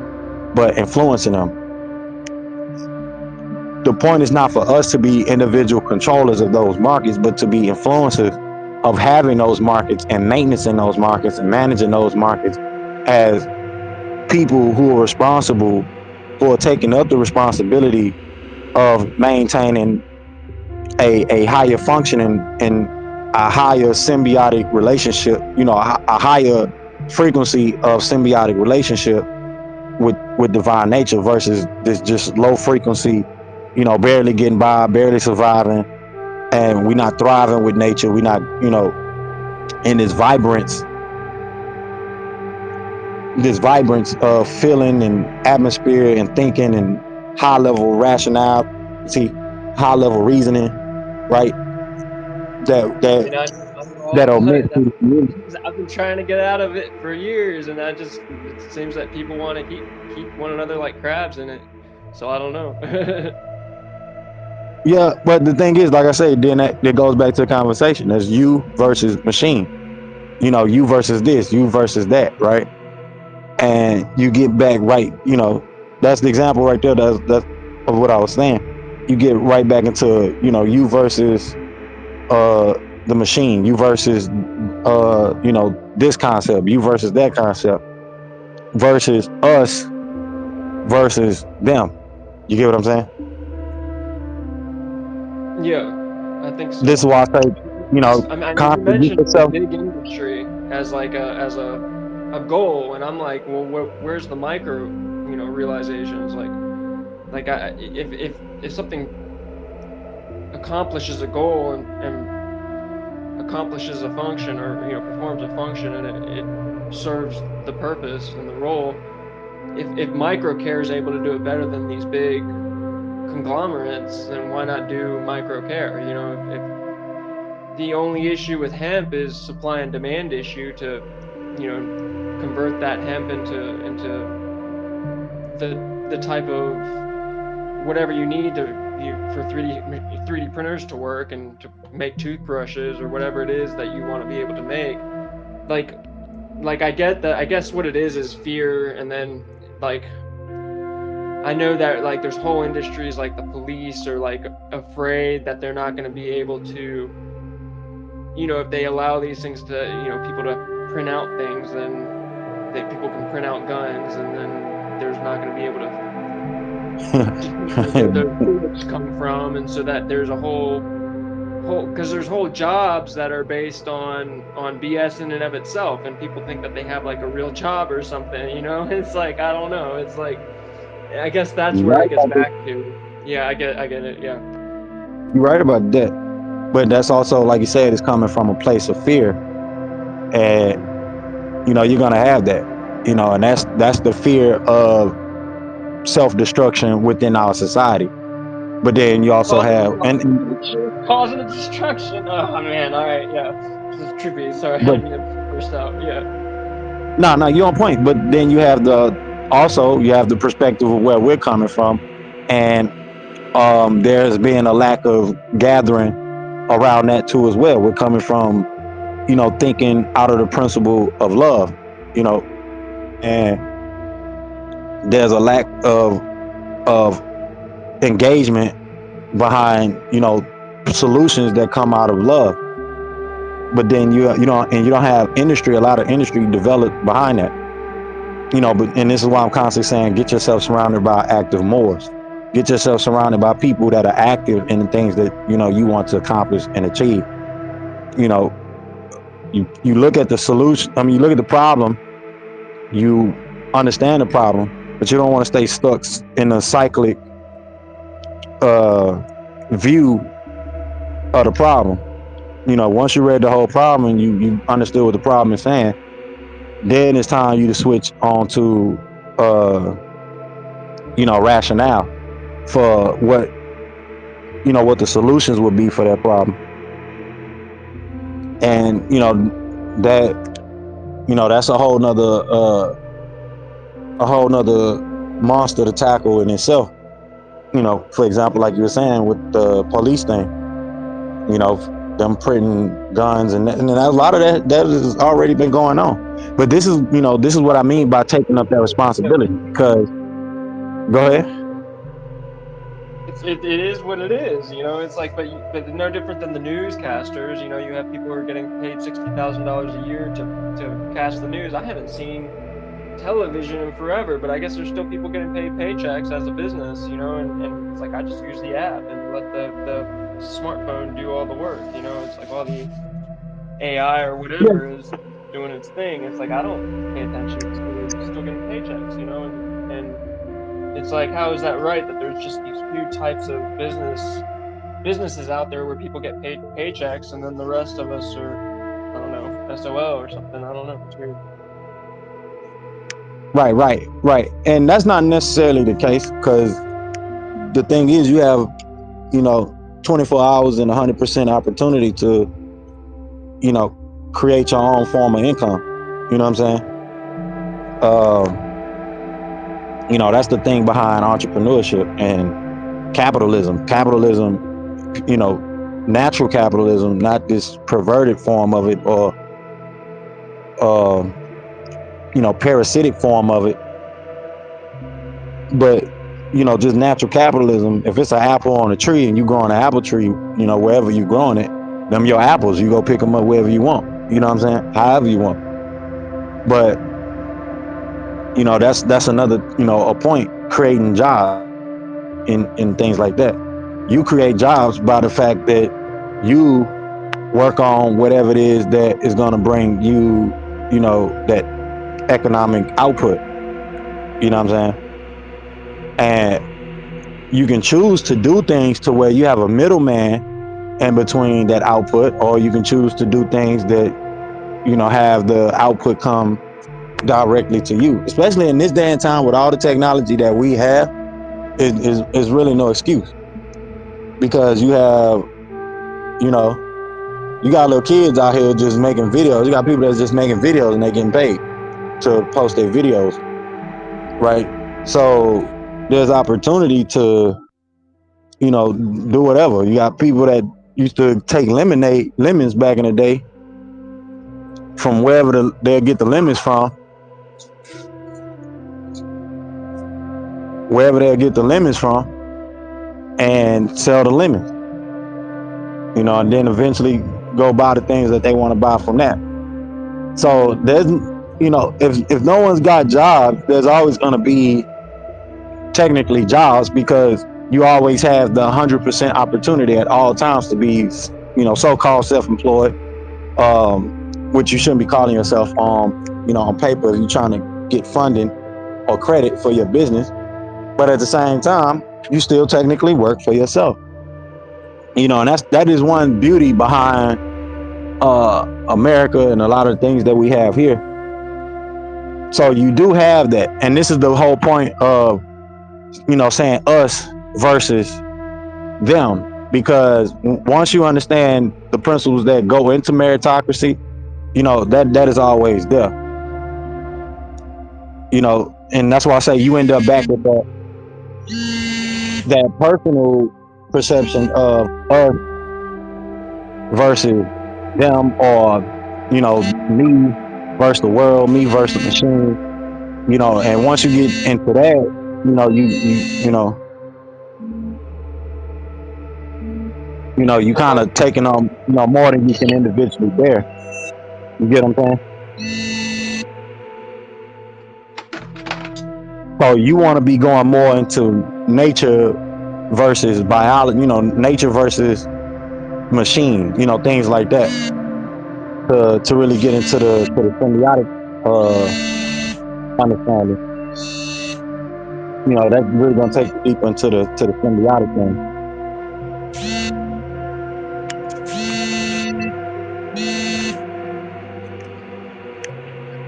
but influencing them, the point is not for us to be individual controllers of those markets, but to be influencers of having those markets and maintaining those markets and managing those markets, as people who are responsible, who are taking up the responsibility of maintaining a higher functioning and a higher symbiotic relationship, a higher frequency of symbiotic relationship with divine nature, versus this just low frequency, barely getting by, barely surviving, and we're not thriving with nature. We're not, in this vibrance of feeling and atmosphere and thinking and high level rationality, high level reasoning, right? That that And I know all that about omit it. through the community. I've been trying to get out of it for years, and it seems that people want to keep one another like crabs in it. So I don't know. Yeah, but the thing is, like I say, then that goes back to the conversation. There's you versus machine. You versus this, you versus that, right? And you get back right. That's the example right there. That's of what I was saying. You get right back into you versus uh the machine, you versus this concept, you versus that concept, versus us versus them. You get what I'm saying? Yeah, I think This is so. why I say, I mean, you constantly get mentioned the yourself. big industry as like a goal, and I'm like, well, where's the micro, realizations? Like if something accomplishes a goal and accomplishes a function, or performs a function, and it serves the purpose and the role. If micro care is able to do it better than these big conglomerates, then why not do micro care? the only issue with hemp is supply and demand issue to, convert that hemp into the type of whatever you need for 3D printers to work and to make toothbrushes or whatever it is that you want to be able to make. Like I get that. I guess what it is fear, and then like I know that like there's whole industries like the police are like afraid that they're not going to be able to, if they allow these things to, people to print out things, then people can print out guns, and then there's not going to be able to where the bullets come from, and so that there's a whole because there's whole jobs that are based on BS in and of itself, and people think that they have like a real job or something. It's like I don't know. It's like I guess that's You're where right it gets about back to. Yeah, I get it. Yeah. You're right about that. But that's also, like you said, it's coming from a place of fear. And, you're going to have that, and that's the fear of self-destruction within our society. But then you also have, Causing a destruction. Oh man, all right, yeah. This is trippy. Sorry, I but didn't mean to burst out. Yeah. no, you're on point. But then you have the perspective of where we're coming from. And there's been a lack of gathering around that too as well. We're coming from, thinking out of the principle of love, and there's a lack of engagement behind, solutions that come out of love. But then you don't have a lot of industry developed behind that. But and this is why I'm constantly saying, get yourself surrounded by active Moors. Get yourself surrounded by people that are active in the things that you want to accomplish and achieve. You know, you look at the solution. I mean, you look at the problem. You understand the problem, but you don't want to stay stuck in a cyclic view of the problem. Once you read the whole problem and you understood what the problem is saying, then it's time you to switch on to rationale for what the solutions would be for that problem. And that's a whole nother monster to tackle in itself. For example, like you were saying with the police thing, them printing guns, and a lot of that has already been going on. But this is what I mean by taking up that responsibility. Because go ahead. It is what it is. It's like, but no different than the newscasters. You have people who are getting paid $60,000 a year to cast the news. I haven't seen television in forever, but I guess there's still people getting paid paychecks as a business. And it's like I just use the app and let the smartphone do all the work. It's like all the AI or whatever is doing its thing. It's like I don't pay attention to people still getting paychecks. And it's like, how is that right that there's just these few types of businesses out there where people get paid paychecks, and then the rest of us are, I don't know, SOL or something. I don't know. It's weird. Right. And that's not necessarily the case, because the thing is, you have 24 hours and 100% opportunity to create your own form of income. You know what I'm saying? That's the thing behind entrepreneurship and capitalism, natural capitalism, not this perverted form of it, or parasitic form of it, but just natural capitalism. If it's an apple on a tree and you growing an apple tree, wherever you growing it, them your apples, you go pick them up wherever you want. You know what I'm saying? However you want. But that's another a point, creating jobs in things like that. You create jobs by the fact that you work on whatever it is that is going to bring you that economic output. You know what I'm saying? And you can choose to do things to where you have a middleman in between that output, or you can choose to do things that have the output come directly to you. Especially in this day and time with all the technology that we have, is really no excuse, because you have You got little kids out here just making videos. You got people that's just making videos and they getting paid to post their videos, right? So there's opportunity to, do whatever. You got people that used to take lemons back in the day from wherever they'll get the lemons from, and sell the lemons, and then eventually go buy the things that they want to buy from that. So there's, if no one's got jobs, there's always going to be technically jobs, because you always have the 100% opportunity at all times to be, so-called self-employed, which you shouldn't be calling yourself on paper. You're trying to get funding or credit for your business, but at the same time, you still technically work for yourself. And that is one beauty behind America and a lot of things that we have here. So you do have that, and this is the whole point of saying us versus them, because once you understand the principles that go into meritocracy, that is always there. And that's why I say you end up back with that personal perception of us versus them, or me versus the world, me versus the machine. And once you get into that, you kind of taking on more than you can individually bear. You get what I'm saying? So you want to be going more into nature versus biology, nature versus machine, things like that, to really get into the symbiotic understanding. That's really gonna take you deeper into the symbiotic thing.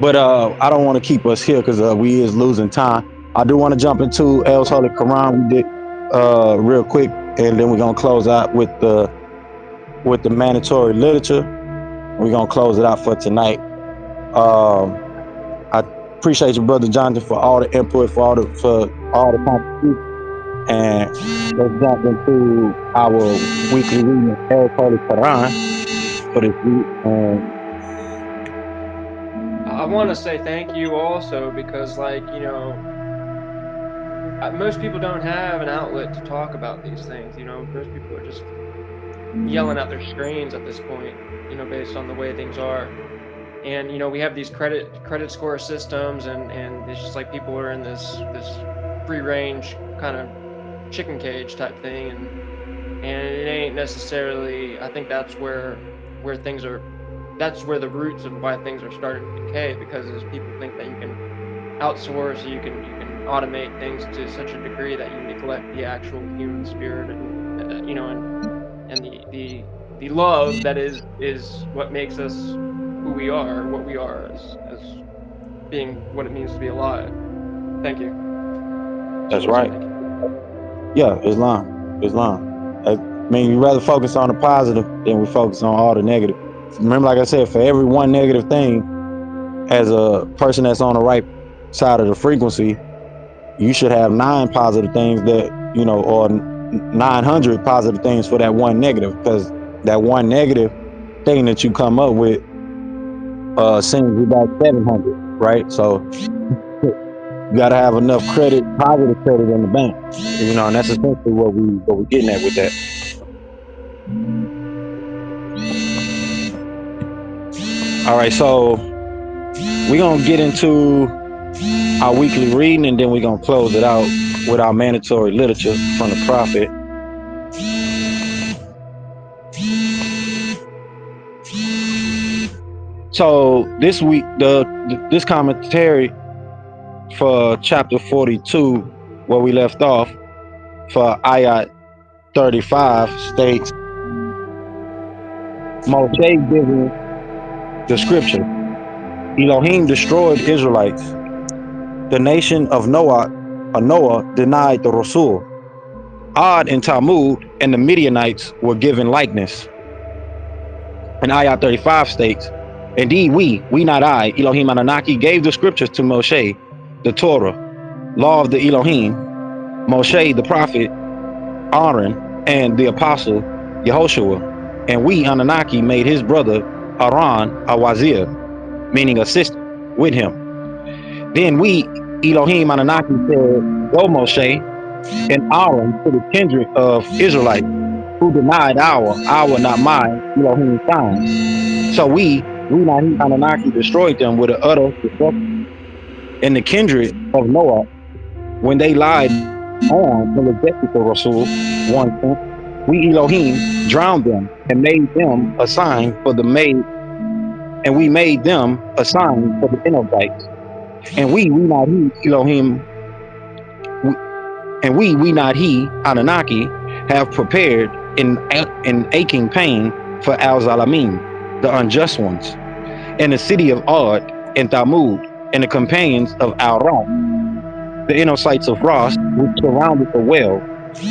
But I don't want to keep us here, because we is losing time. I do want to jump into El's Holy Qur'an. We did real quick, and then we're gonna close out with the mandatory literature. We're gonna close it out for tonight. I appreciate you, brother Jonathan, for all the input, for all the contributions. And let's jump into our weekly reading of El's Holy Qur'an for this week. I want to say thank you also, because most people don't have an outlet to talk about these things. Most people are just yelling at their screens at this point, based on the way things are. And we have these credit score systems, and it's just like people are in this free range kind of chicken cage type thing, and it ain't necessarily. I think that's where things are. That's where the roots of why things are starting to decay, because as people think that you can outsource, you can automate things to such a degree that you neglect the actual human spirit, and and the love that is what makes us who we are, what we are as being what it means to be alive. Thank you. That's right. Yeah, Islam. I mean, you rather focus on the positive than we focus on all the negative. Remember, like I said, for every one negative thing, as a person that's on the right side of the frequency, you should have 9 positive things or 900 positive things for that one negative, because that one negative thing that you come up with sends you back 700, right? So you got to have enough positive credit in the bank, and that's essentially what we're getting at with that. All right, so we're gonna get into our weekly reading, and then we're gonna close it out with our mandatory literature from the Prophet. So this week, this commentary for chapter 42, where we left off, for ayat 35, states, Moshe giving the scripture: Elohim destroyed Israelites. The nation of Noah denied the Rasul. Ad and Talmud and the Midianites were given likeness. And Ayah 35 states, indeed we not I, Elohim Anunnaki, gave the scriptures to Moshe, the Torah, law of the Elohim, Moshe, the prophet, Aaron, and the apostle, Yehoshua. And we, Anunnaki, made his brother, Aaron, a wazir, meaning assistant, with him. Then we, Elohim Anunnaki, said, go Moshe and Aaron to the kindred of Israelites, who denied our not mine, Elohim sign. So we not he Anunnaki destroyed them with an utter destruction. And the kindred of Noah, when they lied on the rejected the Rasul, one, we Elohim drowned them and made them a sign for the made, and we made them a sign for the Ninevites. And we not he Elohim, and we not he Anunnaki have prepared in aching pain for Al Zalamin, the unjust ones, in the city of Ad and Thamud, and the companions of Al Ra, the inner sites of Ras, which surrounded the well,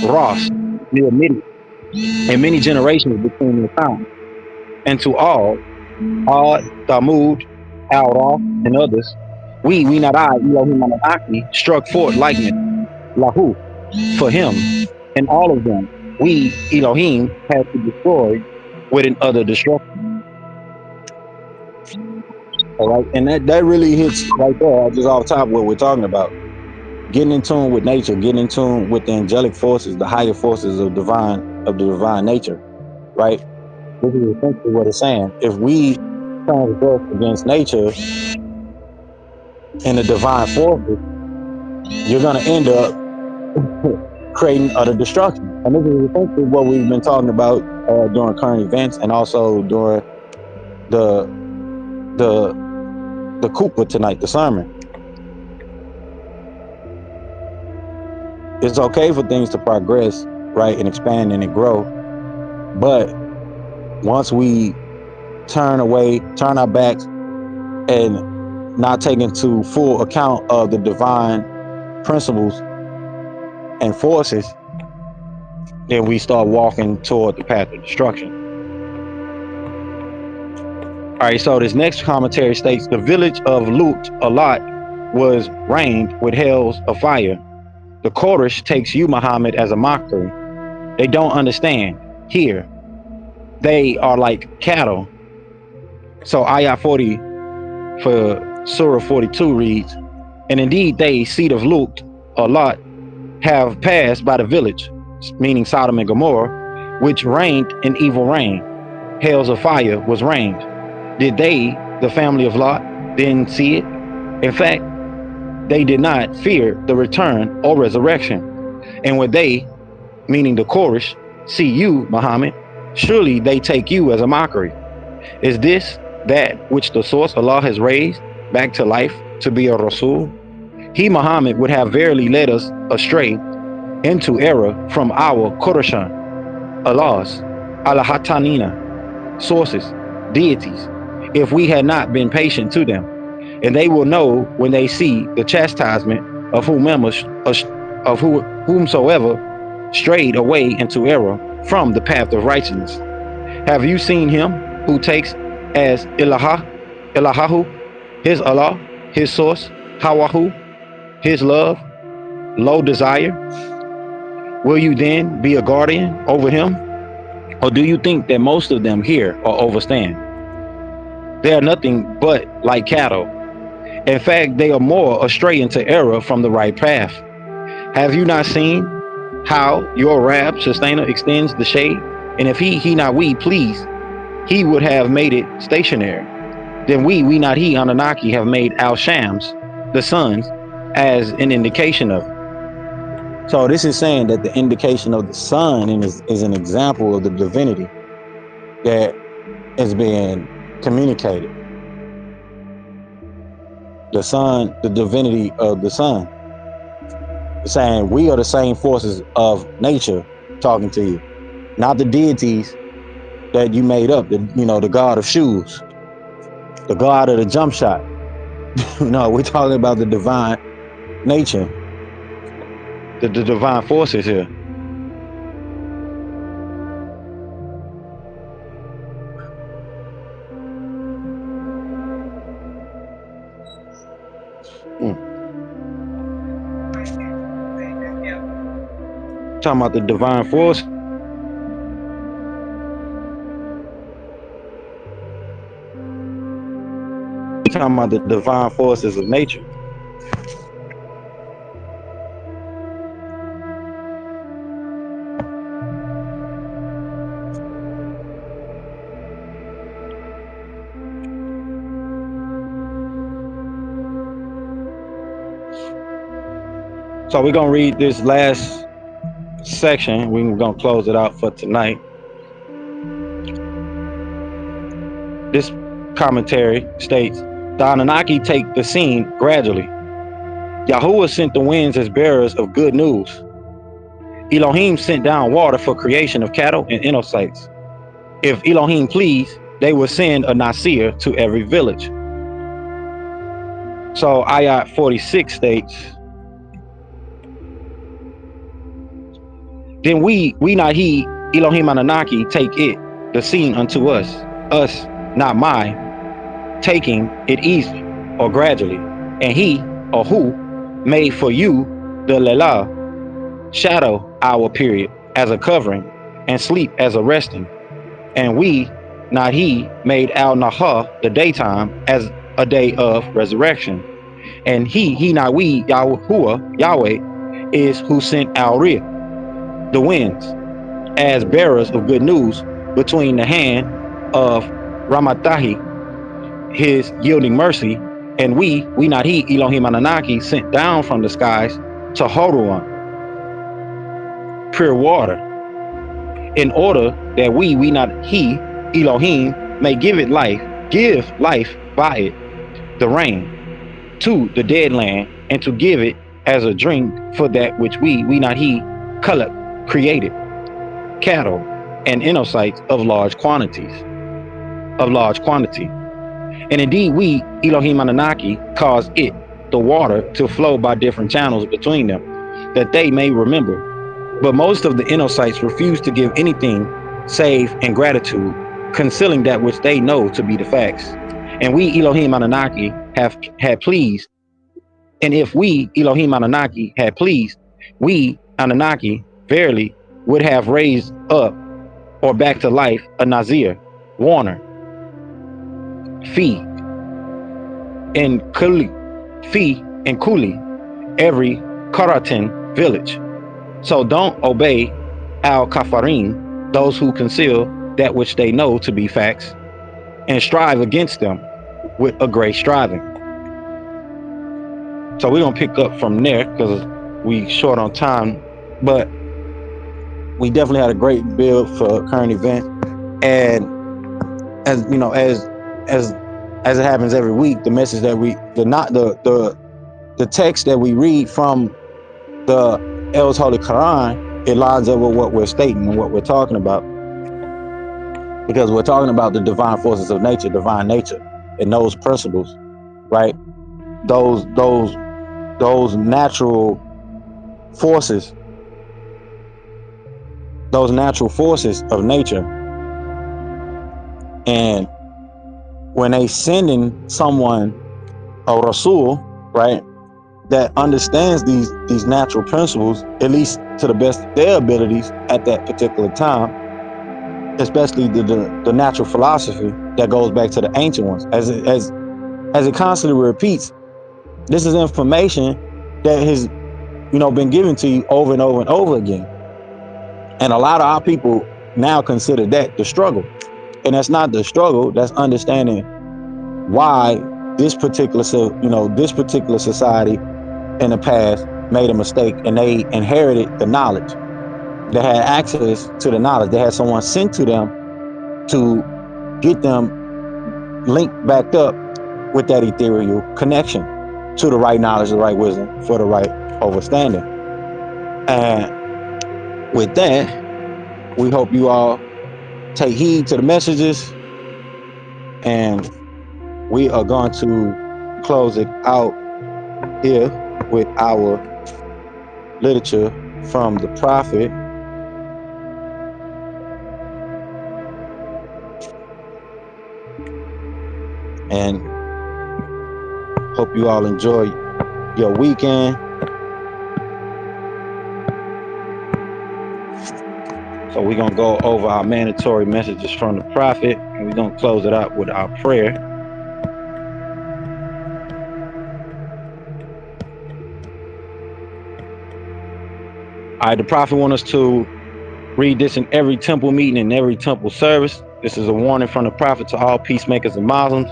Ras, near Midian, and many generations between the towns. And to all, Ad, Thamud, Al Ra, and others, we not I, Elohim Anunnaki, struck forth likeness, Lahu, for him, and all of them, we, Elohim, had to destroy with an utter destruction. All right. And that really hits right there, just off top of what we're talking about. Getting in tune with nature, getting in tune with the angelic forces, the higher forces of the divine nature, right? This is essentially what it's saying. If we transgress against nature and the divine forces, you're gonna end up creating utter destruction. And this is essentially what we've been talking about during current events and also during the the Kupa tonight, the sermon. It's okay for things to progress, right, and expand and grow. But once we turn our backs and not take into full account of the divine principles and forces, then we start walking toward the path of destruction. All right, so this next commentary states the village of Lut, Alat, was reigned with hells of fire. The Quraysh takes you, Muhammad, as a mockery. They don't understand. Here, they are like cattle. So Ayah 40 for Surah 42 reads, and indeed they, seed of Lut, or Lot, have passed by the village, meaning Sodom and Gomorrah, which reigned in evil reign. Hells of fire was reigned. Did they, the family of Lot, then see it? In fact, they did not fear the return or resurrection. And when they, meaning the Quraysh, see you, Muhammad, surely they take you as a mockery. Is this that which the source Allah has raised back to life to be a Rasul? He, Muhammad, would have verily led us astray into error from our Qurashan, Allahs, Allahatanina, sources, deities, if we had not been patient to them. And they will know when they see the chastisement of whomsoever strayed away into error from the path of righteousness. Have you seen him who takes as Ilahahu, his Allah, his source, Hawahu, his love, low desire? Will you then be a guardian over him? Or do you think that most of them hear or overstand? They are nothing but like cattle. In fact, they are more astray into error from the right path. Have you not seen how your Rab, sustainer, extends the shade? And if he not we, please, he would have made it stationary. Then we not he, Anunnaki, have made Al Shams, the suns, as an indication of it. So this is saying that the indication of the sun is an example of the divinity that is being communicated. The sun, the divinity of the sun. It's saying we are the same forces of nature talking to you, not the deities that you made up, the god of shoes, the god of the jump shot. No, we're talking about the divine nature, the divine forces here. Talking about the divine force. Talking about the divine forces of nature. So we're gonna read this last section. We're gonna close it out for tonight. This commentary states, the Anunnaki take the scene gradually. Yahuwah sent the winds as bearers of good news. Elohim sent down water for creation of cattle and inosites. If Elohim please, they will send a Nasir to every village. So Ayat 46 states, then we not he, Elohim Anunnaki, take it, the scene unto us, not mine, taking it easily or gradually, and he or who made for you the Lelah, shadow hour period as a covering, and sleep as a resting. And we, not he, made Al Nahar the daytime as a day of resurrection. And he not we, Yahuwah, Yahweh, is who sent Al Rih, the winds, as bearers of good news between the hand of Ramatahi, his yielding mercy, and we not he, Elohim Anunnaki, sent down from the skies to Horuan, pure water, in order that we not he, Elohim, may give life by it, the rain, to the dead land, and to give it as a drink for that which we not he, Kulak, created, cattle and inosites of large quantity. And indeed we, Elohim Anunnaki, cause it, the water, to flow by different channels between them, that they may remember. But most of the inosites refuse to give anything save ingratitude, concealing that which they know to be the facts. And we, Elohim Anunnaki, had pleased. And if we, Elohim Anunnaki, had pleased, we, Anunnaki, verily would have raised up or back to life a Nazir, warner, fee, and Kuli, every Karatin village. So don't obey al-Kafarim, those who conceal that which they know to be facts, and strive against them with a great striving. So we're going to pick up from there because we short on time, but we definitely had a great build for current event. And as you know, as it happens every week, the message that the text that we read from the El's Holy Qur'an, it lines up with what we're stating and what we're talking about, because we're talking about the divine forces of nature, divine nature, and those principles, right? Those natural forces, of nature. And when they sending someone, a Rasul, right, that understands these natural principles, at least to the best of their abilities at that particular time, especially the natural philosophy that goes back to the ancient ones, as it constantly repeats, this is information that has been given to you over and over and over again. And a lot of our people now consider that the struggle, and that's not the struggle. That's understanding why this particular society in the past made a mistake, and they inherited the knowledge. They had access to the knowledge. They had someone sent to them to get them linked back up with that ethereal connection to the right knowledge, the right wisdom, for the right understanding. And with that, we hope you all take heed to the messages, and we are going to close it out here with our literature from the prophet. And hope you all enjoy your weekend. So we're going to go over our mandatory messages from the prophet, and we're going to close it out with our prayer. All right, the prophet wants us to read this in every temple meeting and every temple service. This is a warning from the prophet to all peacemakers and Muslims.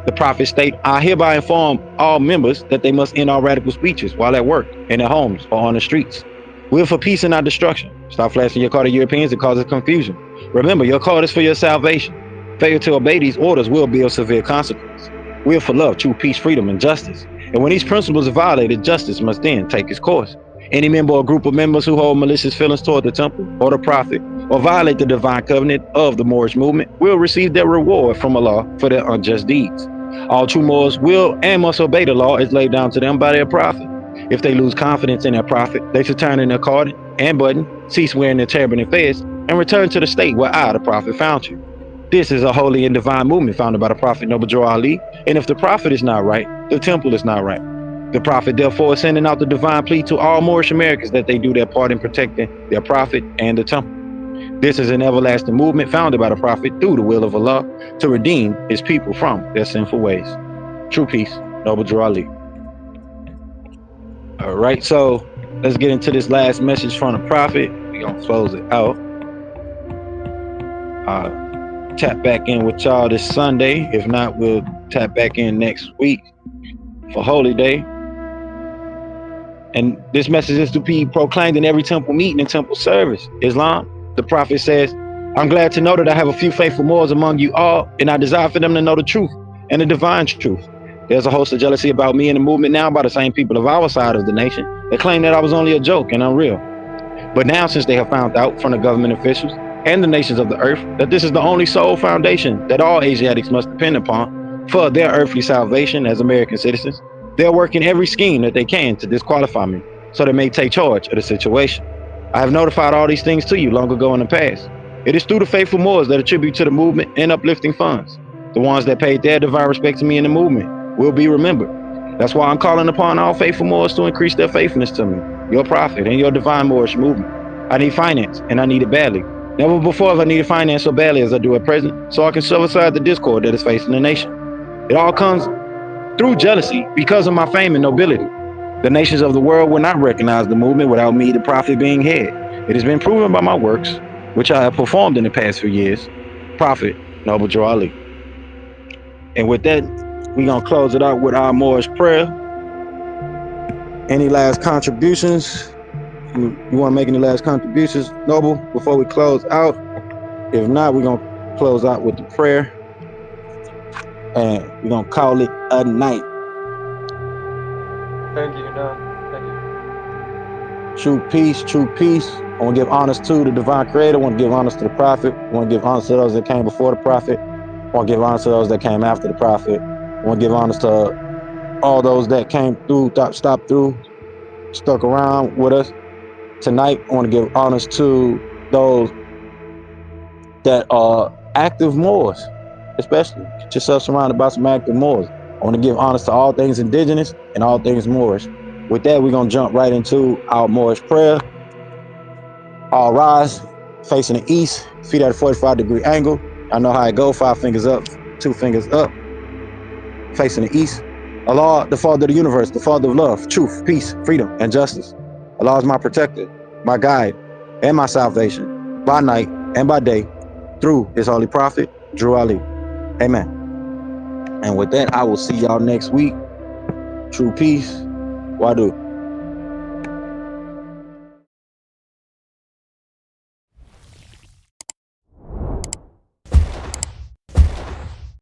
The prophet states, I hereby inform all members that they must end all radical speeches while at work, in their homes, or on the streets. We're for peace and not destruction. Stop flashing your card to Europeans. It causes confusion. Remember, your card is for your salvation. Failure to obey these orders will be of severe consequence. We're for love, true peace, freedom, and justice. And when these principles are violated, justice must then take its course. Any member or group of members who hold malicious feelings toward the temple or the prophet or violate the divine covenant of the Moorish movement will receive their reward from Allah for their unjust deeds. All true Moors will and must obey the law as laid down to them by their prophet. If they lose confidence in their prophet, they should turn in their card and button, cease wearing their turban and fez, and return to the state where I, the prophet, found you. This is a holy and divine movement founded by the prophet Zabuwr Ali, and if the prophet is not right, the temple is not right. The prophet therefore is sending out the divine plea to all Moorish Americans that they do their part in protecting their prophet and the temple. This is an everlasting movement founded by the prophet through the will of Allah to redeem his people from their sinful ways. True peace, Zabuwr Ali. All right, so let's get into this last message from the prophet. We're going to close it out. Tap back in with y'all this Sunday. If not, we'll tap back in next week for Holy Day. And this message is to be proclaimed in every temple meeting and temple service. Islam, the prophet says, I'm glad to know that I have a few faithful Moors among you all, and I desire for them to know the truth and the divine truth. There's a host of jealousy about me and the movement now by the same people of our side of the nation that claim that I was only a joke and unreal. But now, since they have found out from the government officials and the nations of the earth that this is the only sole foundation that all Asiatics must depend upon for their earthly salvation as American citizens, they're working every scheme that they can to disqualify me so they may take charge of the situation. I have notified all these things to you long ago in the past. It is through the faithful Moors that attribute to the movement and uplifting funds. The ones that paid their divine respect to me in the movement will be remembered. That's why I'm calling upon all faithful Moors to increase their faithfulness to me, your prophet, and your divine Moorish movement. I need finance, and I need it badly. Never before have I needed finance so badly as I do at present, so I can shove aside the discord that is facing the nation. It all comes through jealousy because of my fame and nobility. The nations of the world will not recognize the movement without me, the prophet, being head. It has been proven by my works, which I have performed in the past few years. Prophet Zabuwr Ali. And with that, we're going to close it out with our Moorish prayer. Any last contributions? You want to make any last contributions, Noble, before we close out? If not, we're going to close out with the prayer. And we're going to call it a night. Thank you. No, thank you. True peace, true peace. I want to give honors to the divine creator. I want to give honors to the prophet. I want to give honors to those that came before the prophet. I want to give honors to those that came after the prophet. I want to give honors to all those that came through, stopped through, stuck around with us tonight. I want to give honors to those that are active Moors, especially. Get yourself surrounded by some active Moors. I want to give honors to all things indigenous and all things Moorish. With that, we're going to jump right into our Moorish prayer. All rise, facing the east, feet at a 45-degree angle. I know how it goes, 5 fingers up, 2 fingers up, facing the east. Allah, the Father of the universe, the Father of love, truth, peace, freedom, and justice. Allah is my protector, my guide, and my salvation, by night and by day, through his holy prophet, Zabuwr Ali. Amen. And with that, I will see y'all next week. True peace. Wadu.